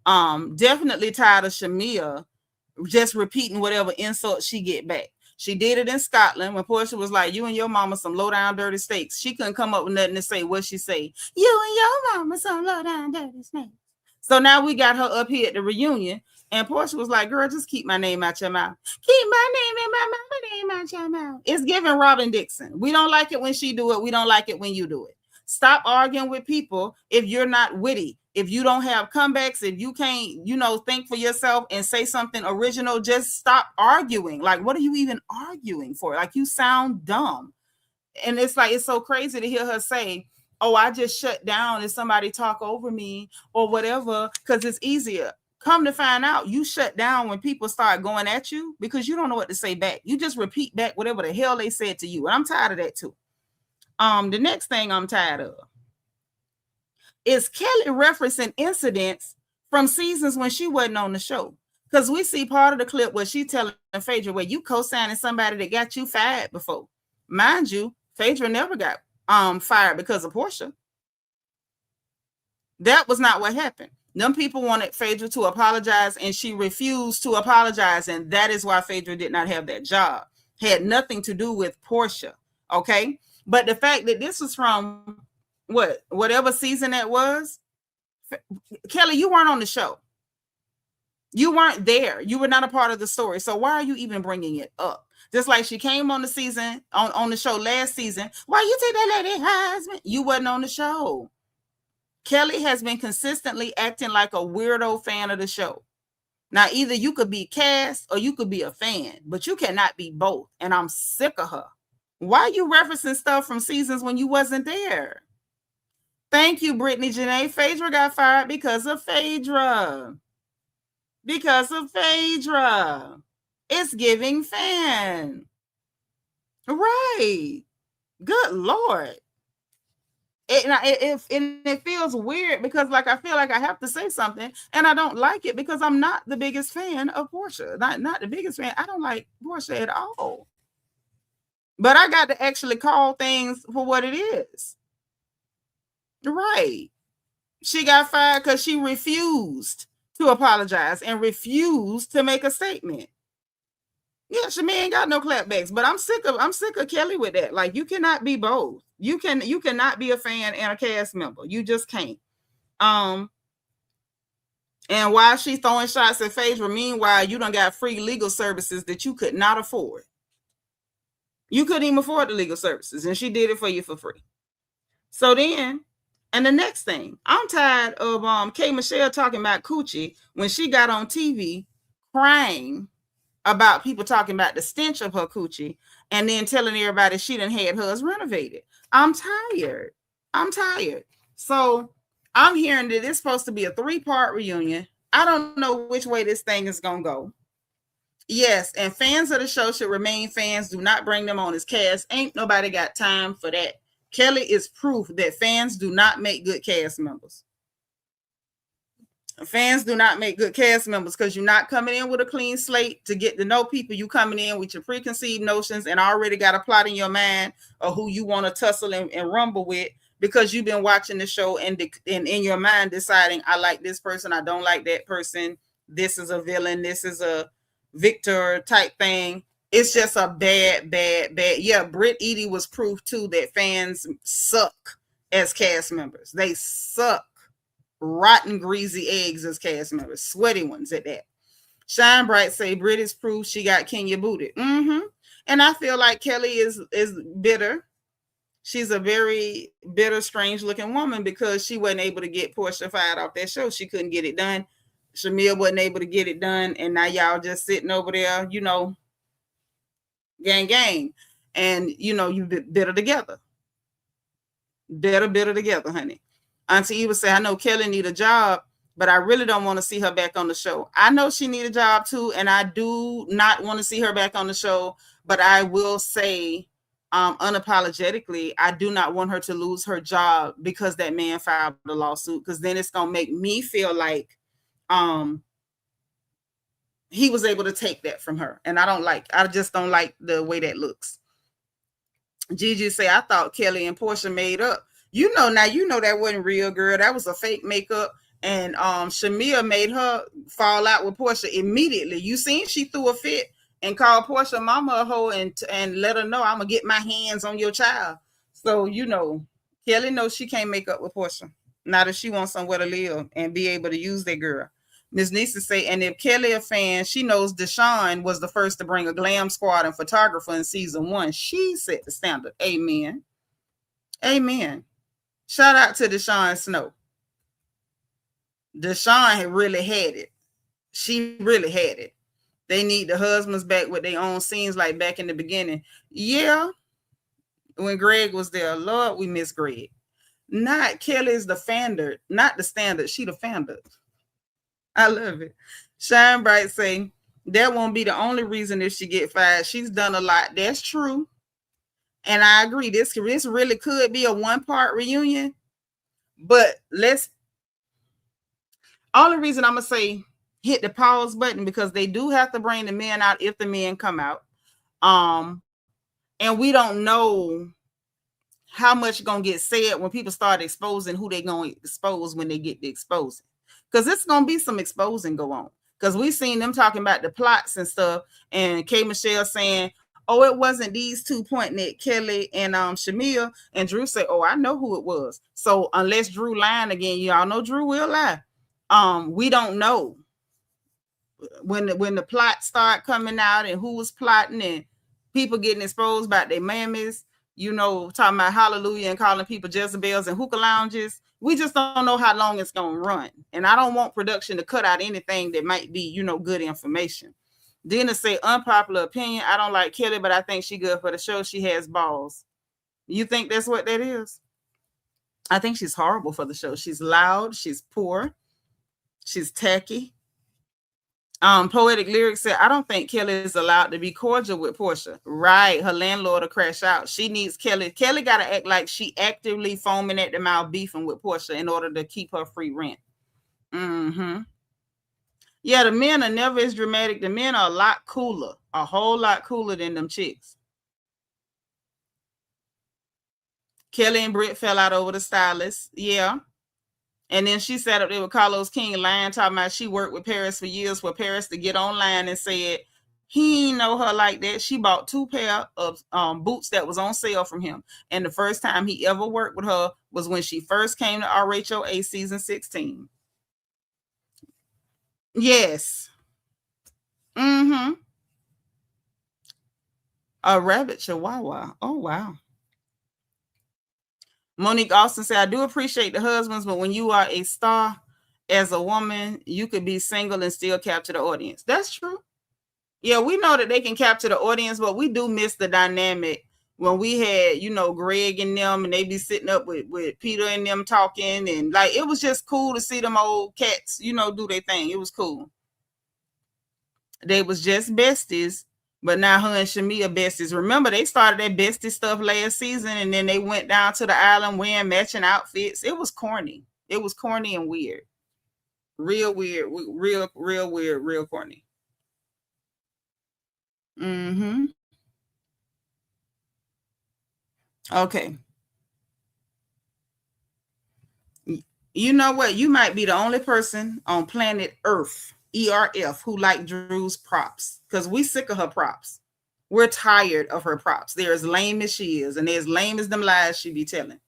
Definitely tired of Shamea just repeating whatever insult she get back. She did it in Scotland when Porsha was like, you and your mama some low down dirty steaks. She couldn't come up with nothing to say. What she say? You and your mama some low down dirty steaks. So now we got her up here at the reunion, and Porsha was like, girl, just keep my name out your mouth. Keep my name and my mama name out your mouth. It's giving Robin Dixon. We don't like it when she do it. We don't like it when you do it. Stop arguing with people if you're not witty. If you don't have comebacks, if you can't, think for yourself and say something original, just stop arguing. Like, what are you even arguing for? Like, you sound dumb. And it's like, it's so crazy to hear her say, oh, I just shut down if somebody talk over me or whatever, because it's easier. Come to find out, you shut down when people start going at you because you don't know what to say back. You just repeat back whatever the hell they said to you. And I'm tired of that too. The next thing I'm tired of is Kelly referencing incidents from seasons when she wasn't on the show. Because we see part of the clip where she telling Phaedra, where you co-signing somebody that got you fired before. Mind you, Phaedra never got fired because of Porsha. That was not what happened. Them people wanted Phaedra to apologize, and she refused to apologize, and that is why Phaedra did not have that job. Had nothing to do with Porsha, okay? But the fact that this was from whatever season that was, Kelly, you weren't on the show. You weren't there. You were not a part of the story. So why are you even bringing it up? Just like she came on the season, on the show last season. Why you take that lady husband? You wasn't on the show. Kelly has been consistently acting like a weirdo fan of the show. Now, either you could be cast or you could be a fan, but you cannot be both. And I'm sick of her. Why are you referencing stuff from seasons when you wasn't there? Thank you, Brittany Janae. Phaedra got fired because of Phaedra. Because of Phaedra. It's giving fan. Right. Good Lord. It feels weird because like I feel like I have to say something and I don't like it because I'm not the biggest fan of Porsha. Not the biggest fan. I don't like Porsha at all. But I got to actually call things for what it is. Right. She got fired because she refused to apologize and refused to make a statement. Yeah, Shamea ain't got no clapbacks, but I'm sick of Kelly with that. Like, you cannot be both. You cannot be a fan and a cast member. You just can't. And while she's throwing shots at Phaedra, meanwhile, you done got free legal services that you could not afford. You couldn't even afford the legal services, and she did it for you for free. So then, and the next thing, I'm tired of K. Michelle talking about coochie when she got on TV crying about people talking about the stench of her coochie and then telling everybody she done had hers renovated. I'm tired. So I'm hearing that it's supposed to be a 3-part reunion. I don't know which way this thing is going to go. Yes, and fans of the show should remain fans. Do not bring them on as cast. Ain't nobody got time for that. Kelly is proof that fans do not make good cast members. Fans do not make good cast members because you're not coming in with a clean slate to get to know people. You coming in with your preconceived notions and already got a plot in your mind of who you want to tussle and rumble with because you've been watching the show and in your mind deciding, I like this person, I don't like that person. This is a villain. This is a victor type thing. It's just a bad. Yeah, Britt Edie was proof too that fans suck as cast members. They suck. Rotten, greasy eggs as cast members, sweaty ones at that. Shine Bright say Britt is proof she got Kenya booted. And I feel like Kelly is bitter. She's a very bitter, strange looking woman because she wasn't able to get Porsha fired off that show. She couldn't get it done. Shamea wasn't able to get it done, and now y'all just sitting over there, gang, and you bitter together. Bitter together, honey. Auntie Eva said, I know Kelly need a job, but I really don't want to see her back on the show. I know she need a job too, and I do not want to see her back on the show, but I will say unapologetically, I do not want her to lose her job because that man filed the lawsuit, because then it's going to make me feel like he was able to take that from her, and I just don't like the way that looks. Gigi say, I thought Kelly and Porsha made up. Now that wasn't real, girl. That was a fake makeup. And Shamea made her fall out with Porsha immediately. You seen she threw a fit and called Porsha mama a hoe and let her know I'm going to get my hands on your child. So, Kelly knows she can't make up with Porsha. Now that she wants somewhere to live and be able to use that girl. Ms. Nisa say, and if Kelly a fan, she knows Deshawn was the first to bring a glam squad and photographer in season 1. She set the standard. Amen. Shout out to Deshawn Snow. Deshawn had really had it. She really had it. They need the husbands back with their own scenes like back in the beginning. Yeah. When Greg was there. Lord, we miss Greg. Not Kelly's the standard, not the standard. She the standard. I love it. Shine Bright say that won't be the only reason if she get fired. She's done a lot. That's true. And I agree. This really could be a one-part reunion. But only reason I'm gonna say hit the pause button because they do have to bring the men out if the men come out. And we don't know how much gonna get said when people start exposing who they gonna expose when they get the exposing. Because it's gonna be some exposing go on. Because we seen them talking about the plots and stuff, and K. Michelle saying, "Oh, it wasn't these two pointing at Kelly and Shamea," and Drew said, "Oh, I know who it was." So unless Drew lying again, y'all know Drew will lie. We don't know when the plots start coming out and who was plotting and people getting exposed by their mammies, talking about hallelujah and calling people Jezebels and hookah lounges. We just don't know how long it's going to run. And I don't want production to cut out anything that might be, good information. Then to say unpopular opinion, I don't like Kelly, but I think she good for the show. She has balls. You think that's what that is? I think she's horrible for the show. She's loud. She's poor. She's tacky. Poetic Lyrics said, I don't think Kelly is allowed to be cordial with Porsha. Right. Her landlord will crash out. She needs Kelly. Kelly got to act like she actively foaming at the mouth beefing with Porsha in order to keep her free rent. Yeah, the men are never as dramatic. The men are a lot cooler, a whole lot cooler than them chicks. Kelly and Britt fell out over the stylist. Yeah. And then she sat up there with Carlos King lying, talking about she worked with Paris for years for Paris to get online and said he didn't know her like that. She bought 2 pair of boots that was on sale from him. And the first time he ever worked with her was when she first came to RHOA season 16. Yes. A rabbit chihuahua. Oh, wow. Monique Austin said, I do appreciate the husbands, but when you are a star as a woman, you could be single and still capture the audience. That's true. Yeah, we know that they can capture the audience, but we do miss the dynamic when we had, Greg and them, and they be sitting up with Peter and them talking. And like, it was just cool to see them old cats, do their thing. It was cool. They was just besties. But now her and Shamea besties. Remember, they started that bestie stuff last season, and then they went down to the island wearing matching outfits. It was corny. It was corny and weird. Real weird. Real weird. Real corny. Okay. You know what? You might be the only person on planet Earth, ERF, who like Drew's props, because we sick of her props. We're tired of her props. They're as lame as she is, and they're as lame as them lies she be telling.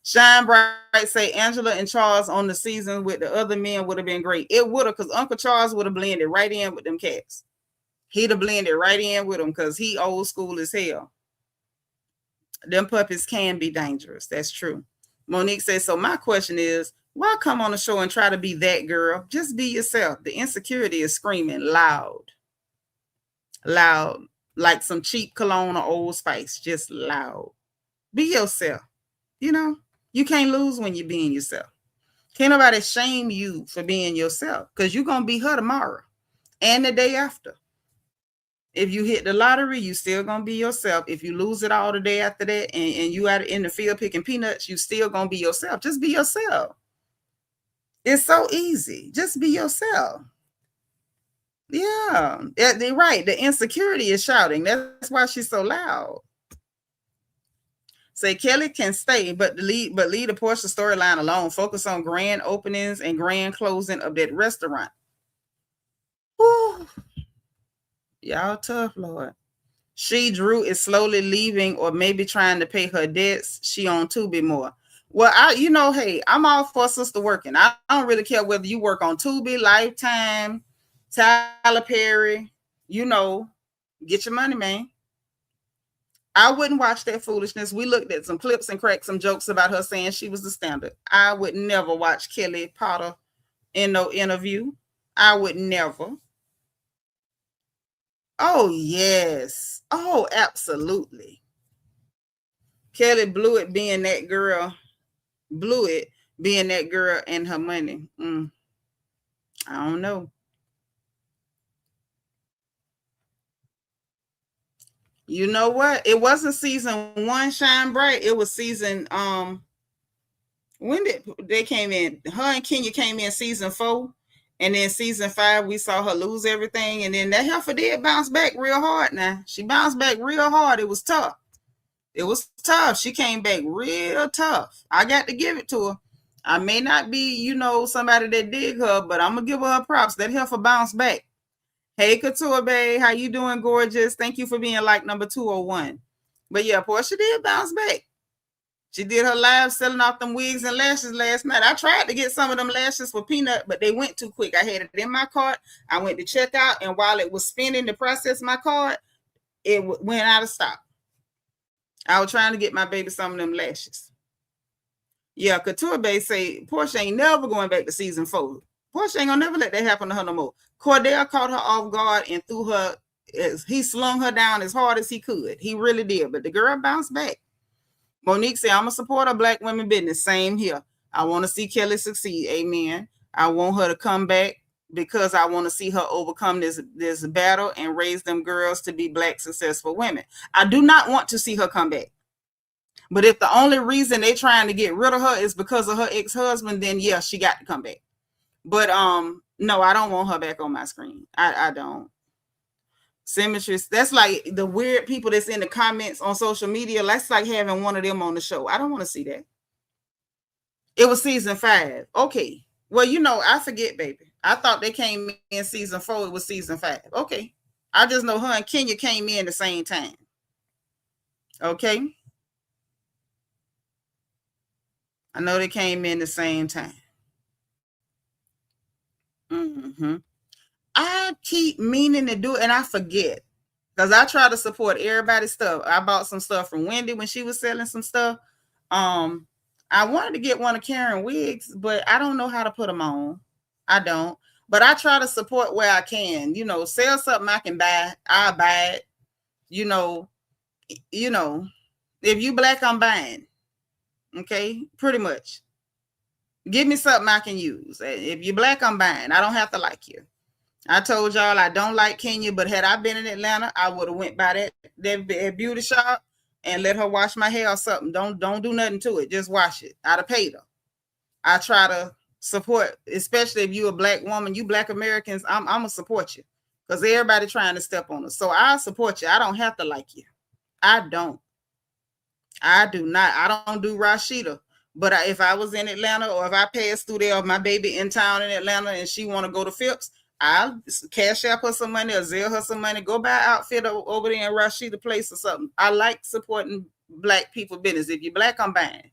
Shine Bright say Angela and Charles on the season with the other men would have been great. It would have, because Uncle Charles would have blended right in with them cats. He'd have blended right in with them because he old school as hell. Them puppies can be dangerous. That's true. Monique says, so my question is, why come on the show and try to be that girl? Just be yourself. The insecurity is screaming loud, like some cheap cologne or Old Spice, just loud. Be yourself. You can't lose when you're being yourself. Can't nobody shame you for being yourself, because you're going to be her tomorrow and the day after. If you hit the lottery, you still going to be yourself. If you lose it all the day after that and you out in the field picking peanuts, you still going to be yourself. Just be yourself. It's so easy. Just be yourself. Yeah, they're right. The insecurity is shouting. That's why she's so loud. Say Kelly can stay, but leave the Porsha storyline alone. Focus on grand openings and grand closing of that restaurant. Whew. Y'all tough, Lord. Drew is slowly leaving or maybe trying to pay her debts. She on Tubi more. Well, hey, I'm all for sister working. I don't really care whether you work on Tubi, Lifetime, Tyler Perry, get your money, man. I wouldn't watch that foolishness. We looked at some clips and cracked some jokes about her saying she was the standard. I would never watch Kelly Potter in no interview. I would never. Oh, yes. Oh, absolutely. Kelly blew it being that girl. blew it being that girl and her money. I don't know. You know what? It wasn't season 1 Shine Bright. It was season when did they came in? Her and Kenya came in season 4, and then season 5 we saw her lose everything, and then that heifer did bounce back real hard. Now she bounced back real hard. It was tough. It was tough. She came back real tough. I got to give it to her. I may not be, somebody that dig her, but I'm gonna give her props. That heifer bounced back. Hey, Couture Bay, how you doing, gorgeous? Thank you for being like number 201. But yeah, Porsha did bounce back. She did her live selling off them wigs and lashes last night. I tried to get some of them lashes for Peanut, but they went too quick. I had it in my cart. I went to check out, and while it was spinning to process my card, it went out of stock. I was trying to get my baby some of them lashes. Yeah, Couture Bay say Porsha ain't never going back to season 4. Porsha ain't gonna never let that happen to her no more. Cordell caught her off guard and threw her. He slung her down as hard as he could. He really did. But the girl bounced back. Monique said, I'm a supporter of Black women business. Same here. I want to see Kelly succeed. Amen. I want her to come back because I want to see her overcome this battle and raise them girls to be Black successful women. I do not want to see her come back. But if the only reason they're trying to get rid of her is because of her ex-husband, then yeah, she got to come back. But no, I don't want her back on my screen. I don't. Symmetry, that's like the weird people that's in the comments on social media. That's like having one of them on the show. I don't want to see that. It was season 5. Okay. Well, I forget, baby. I thought they came in season 4. It was season 5. Okay. I just know her and Kenya came in the same time. Okay. I know they came in the same time. I keep meaning to do it, and I forget. Because I try to support everybody's stuff. I bought some stuff from Wendy when she was selling some stuff. I wanted to get one of Karen wigs, but I don't know how to put them on. I don't. But I try to support where I can. Sell something I can buy. I'll buy it. If you Black, I'm buying. Okay? Pretty much. Give me something I can use. If you're Black, I'm buying. I don't have to like you. I told y'all I don't like Kenya, but had I been in Atlanta, I would have went by that beauty shop and let her wash my hair or something. Don't do nothing to it. Just wash it. I'd have paid her. I try to support, especially if you're a Black woman, you Black Americans, I'm going to support you because everybody trying to step on us. So I support you. I don't have to like you. I don't. I do not. I don't do Rashida. But if I was in Atlanta or if I passed through there or my baby in town in Atlanta and she want to go to Phipps, I'll cash out her some money or Zelle her some money. Go buy an outfit over there in Rashida Place or something. I like supporting Black people business. If you're Black, I'm buying.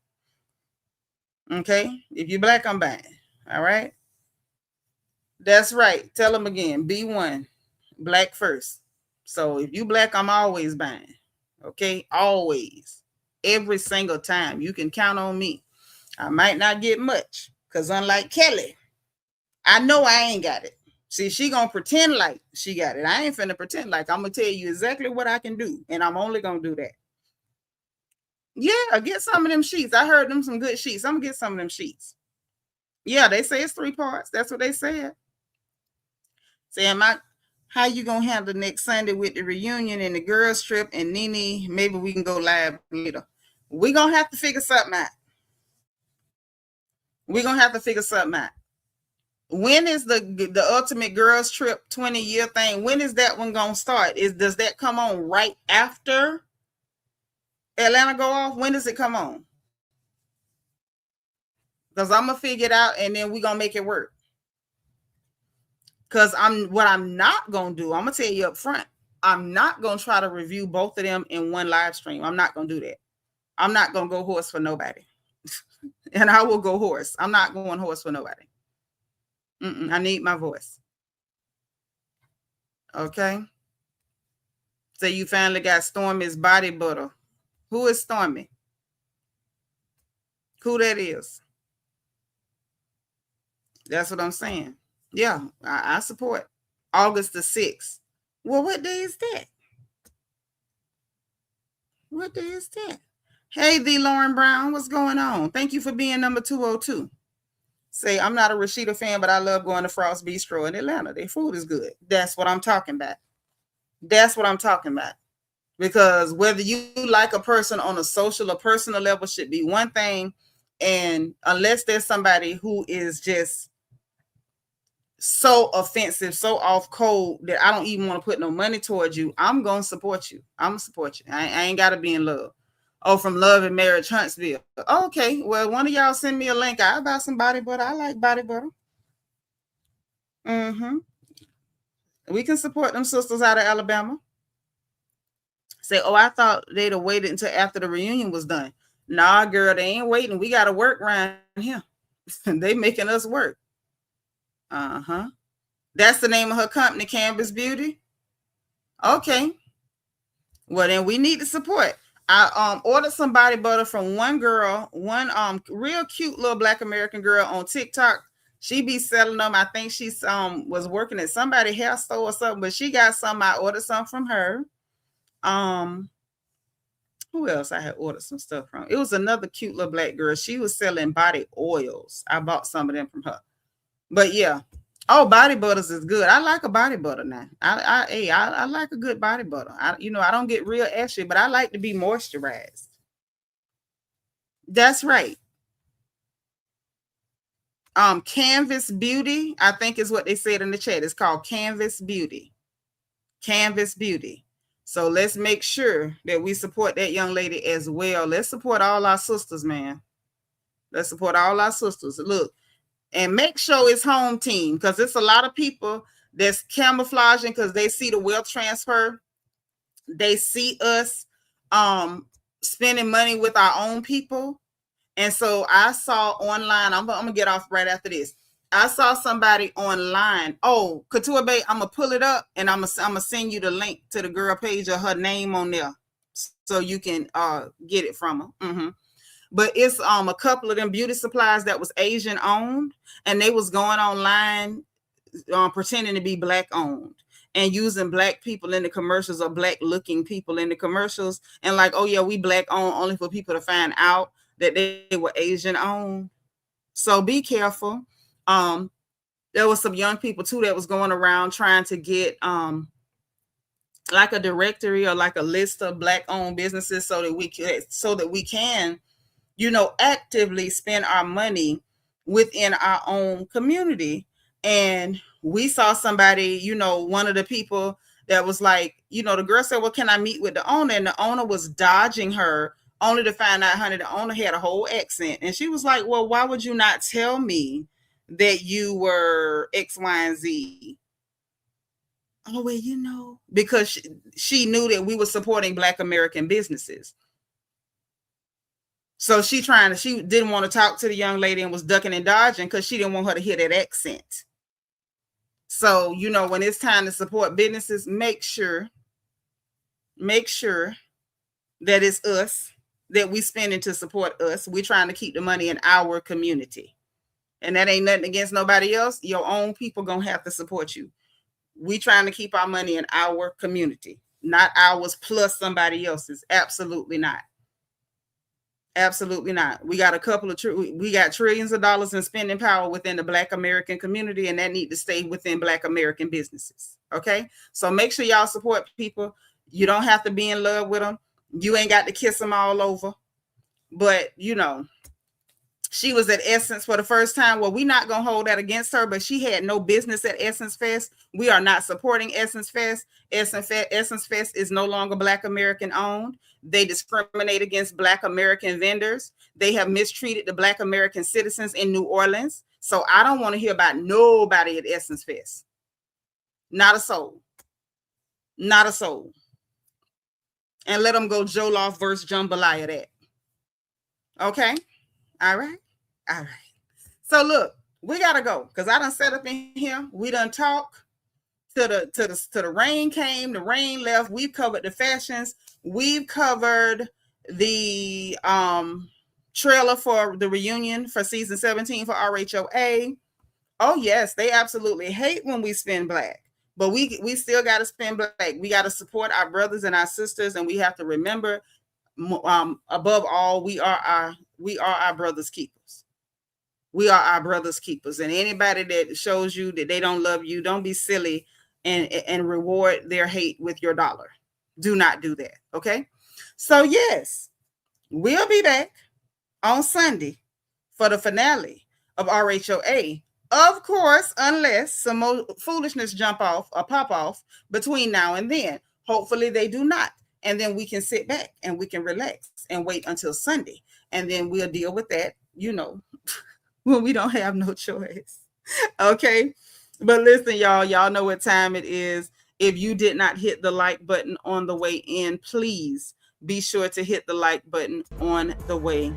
Okay? If you're Black, I'm buying. All right? That's right. Tell them again. B1. Black first. So if you Black, I'm always buying. Okay? Always. Every single time. You can count on me. I might not get much because unlike Kelly, I know I ain't got it. See, she gonna pretend like she got it. I ain't finna pretend like. I'm gonna tell you exactly what I can do, and I'm only gonna do that. Yeah, get some of them sheets. I heard them some good sheets. I'm gonna get some of them sheets. Yeah, they say it's 3 parts. That's what they said. Saying how you gonna handle next Sunday with the reunion and the girls trip and Nene? Maybe we can go live later. We gonna have to figure something out. We're gonna have to figure something out. When is the ultimate girls trip 20-year thing? When is that one gonna start? Does that come on right after Atlanta go off? When does it come on? Because I'm gonna figure it out and then we're gonna make it work. Because what I'm not gonna do, I'm gonna tell you up front, I'm not gonna try to review both of them in one live stream. I'm not gonna do that. I'm not gonna go horse for nobody. And I will go horse. I'm not going horse for nobody. I need my voice. Okay. So you finally got Stormy's body butter. Who is Stormy? Who that is? That's what I'm saying. Yeah, I support. August the 6th. Well, what day is that? What day is that? Hey, the Lauren Brown, what's going on? Thank you for being number 202. Say, I'm not a Rashida fan, but I love going to Frost Bistro in Atlanta. Their food is good. That's what I'm talking about. That's what I'm talking about. Because whether you like a person on a social or personal level should be one thing. And unless there's somebody who is just so offensive, so off code that I don't even want to put no money towards you, I'm going to support you. I'm going to support you. I ain't got to be in love. Oh, from Love and Marriage Huntsville. Okay, well, one of y'all send me a link. I'll buy some body butter. I like body butter. We can support them sisters out of Alabama. Say, oh, I thought they'd have waited until after the reunion was done. Nah, girl, they ain't waiting. We got to work around here. They making us work. That's the name of her company, Canvas Beauty. Okay. Well, then we need to support. I ordered some body butter from one girl, one real cute little Black American girl on TikTok. She be selling them. I think she was working at somebody's hair store or something, but she got some. I ordered some from her. Who else I had ordered some stuff from? It was another cute little Black girl. She was selling body oils. I bought some of them from her. But yeah. Oh, body butters is good. I like a body butter now. I like a good body butter. I don't get real ashy, but I like to be moisturized. That's right. Canvas Beauty, I think is what they said in the chat. It's called Canvas Beauty. Canvas Beauty. So let's make sure that we support that young lady as well. Let's support all our sisters, man. Let's support all our sisters. Look. And make sure it's home team, because it's a lot of people that's camouflaging because they see the wealth transfer. They see us spending money with our own people. And so I saw online, I'm going to get off right after this. I saw somebody online. Oh, Couture Bay, I'm going to pull it up and I'm going to send you the link to the girl page or her name on there so you can get it from her. But it's a couple of them beauty supplies that was Asian owned, and they was going online pretending to be Black owned and using Black people in the commercials or Black looking people in the commercials, and like, oh yeah, we Black owned, only for people to find out that they were Asian owned. So be careful. There was some young people too that was going around trying to get like a directory or like a list of Black owned businesses so that we can actively spend our money within our own community. And we saw somebody, one of the people that was like, the girl said, well, can I meet with the owner? And the owner was dodging her, only to find out, honey, the owner had a whole accent. And she was like, well, why would you not tell me that you were X, Y, and Z? Oh, well, because she knew that we were supporting Black American businesses. So she didn't want to talk to the young lady and was ducking and dodging because she didn't want her to hear that accent. So, when it's time to support businesses, make sure that it's us, that we spending to support us. We're trying to keep the money in our community. And that ain't nothing against nobody else. Your own people gonna have to support you. We trying to keep our money in our community, not ours plus somebody else's. Absolutely not. Absolutely not. We got we got trillions of dollars in spending power within the Black American community, and that need to stay within Black American businesses. Okay. So make sure y'all support people. You don't have to be in love with them. You ain't got to kiss them all over. But, she was at Essence for the first time. Well, we're not going to hold that against her, but she had no business at Essence Fest. We are not supporting Essence Fest. Essence Fest is no longer Black American owned. They discriminate against Black American vendors. They have mistreated the Black American citizens in New Orleans. So I don't want to hear about nobody at Essence Fest. Not a soul. Not a soul. And let them go Jollof versus Jambalaya that. Okay? All right. All right. So look, we gotta go because I done set up in here. We done talk to the rain came, the rain left. We've covered the fashions. We've covered the trailer for the reunion for season 17 for RHOA. Oh yes, they absolutely hate when we spend Black, but we still got to spend Black. We got to support our brothers and our sisters, and we have to remember above all, we are our brother's keepers. We are our brother's keepers. And anybody that shows you that they don't love you, don't be silly and reward their hate with your dollar. Do not do that. Okay. So yes, we'll be back on Sunday for the finale of RHOA. Of course, unless some more foolishness pop off between now and then. Hopefully they do not. And then we can sit back and we can relax and wait until Sunday. And then we'll deal with that, when we don't have no choice. Okay. But listen, y'all know what time it is. If you did not hit the like button on the way in, please be sure to hit the like button on the way.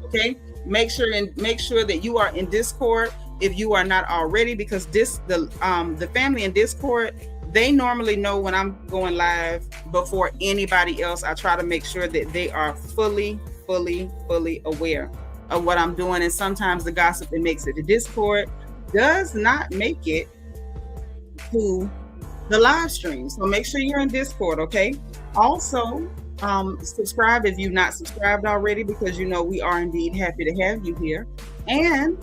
Okay. Make sure that you are in Discord if you are not already, because the family in Discord, they normally know when I'm going live before anybody else. I try to make sure that they are fully aware of what I'm doing. And sometimes the gossip that makes it to Discord does not make it to the live stream. So make sure you're in Discord, okay? Also, subscribe if you've not subscribed already, because we are indeed happy to have you here. And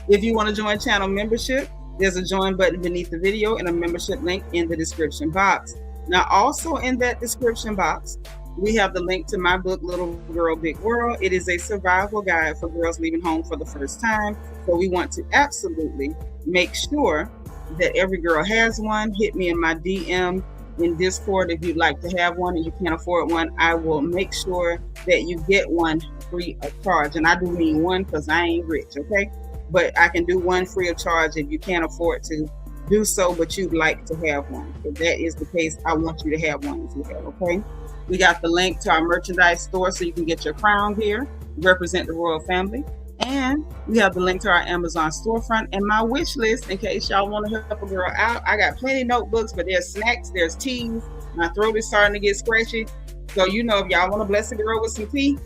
if you want to join channel membership, there's a join button beneath the video and a membership link in the description box. Now, also in that description box, we have the link to my book, Little Girl, Big World. It is a survival guide for girls leaving home for the first time. So we want to absolutely make sure that every girl has one. Hit me in my DM in Discord if you'd like to have one and you can't afford one. I will make sure that you get one free of charge. And I do mean one, because I ain't rich, okay? But I can do one free of charge if you can't afford to do so, but you'd like to have one. If that is the case, I want you to have one as well, okay? We got the link to our merchandise store so you can get your crown gear, represent the royal family. And we have the link to our Amazon storefront and my wish list in case y'all want to help a girl out. I got plenty of notebooks, but there's snacks, there's teas. My throat is starting to get scratchy. So, if y'all want to bless a girl with some tea,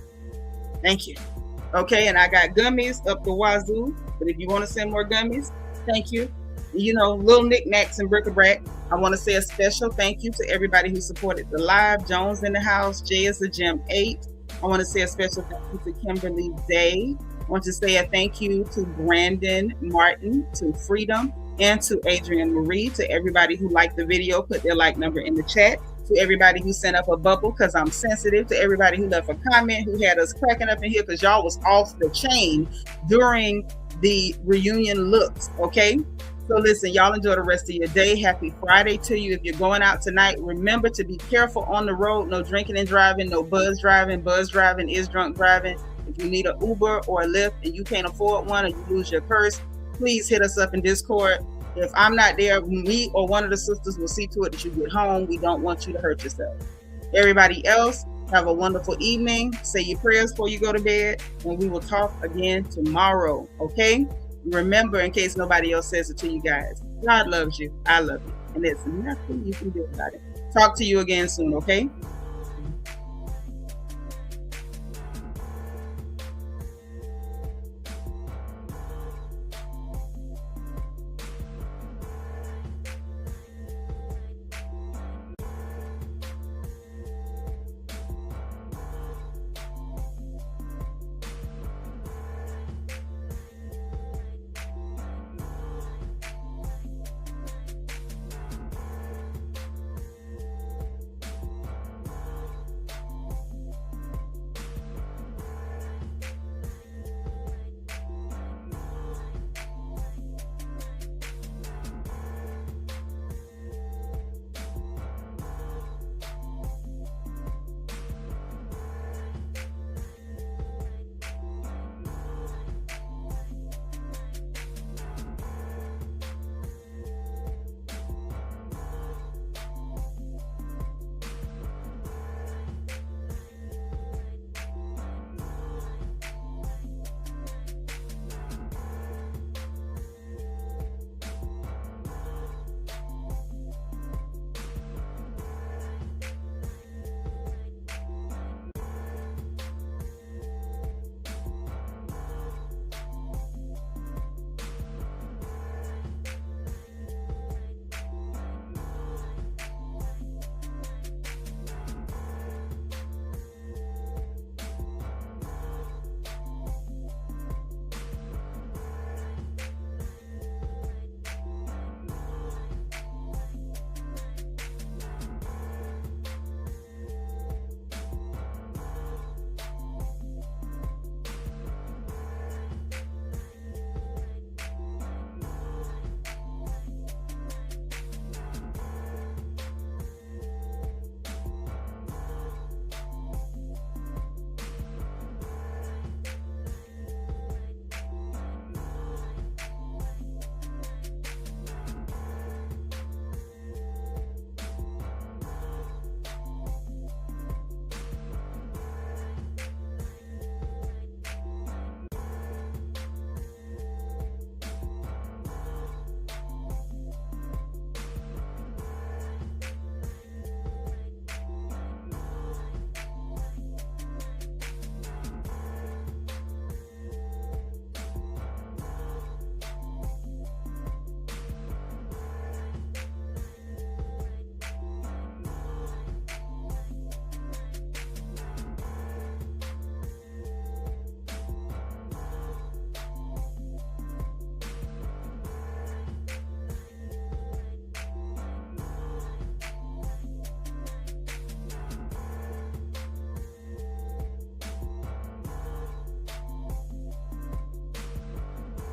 thank you. Okay, and I got gummies up the wazoo. But if you want to send more gummies, thank you. Little knickknacks and bric-a-brac. I want to say a special thank you to everybody who supported the live. Jones in the house, Jay is the Gem 8. I want to say a special thank you to Kimberly Day. I want to say a thank you to Brandon Martin, to Freedom, and to Adrian Marie, to everybody who liked the video, put their like number in the chat, to everybody who sent up a bubble because I'm sensitive, to everybody who left a comment, who had us cracking up in here because y'all was off the chain during the reunion looks, okay? So listen, y'all enjoy the rest of your day. Happy Friday to you. If you're going out tonight, remember to be careful on the road. No drinking and driving, no buzz driving. Buzz driving is drunk driving. If you need an Uber or a Lyft and you can't afford one or you lose your purse, please hit us up in Discord. If I'm not there, me or one of the sisters will see to it that you get home. We don't want you to hurt yourself. Everybody else, have a wonderful evening. Say your prayers before you go to bed, and we will talk again tomorrow, okay? Remember, in case nobody else says it to you guys, God loves you. I love you. And there's nothing you can do about it. Talk to you again soon, okay?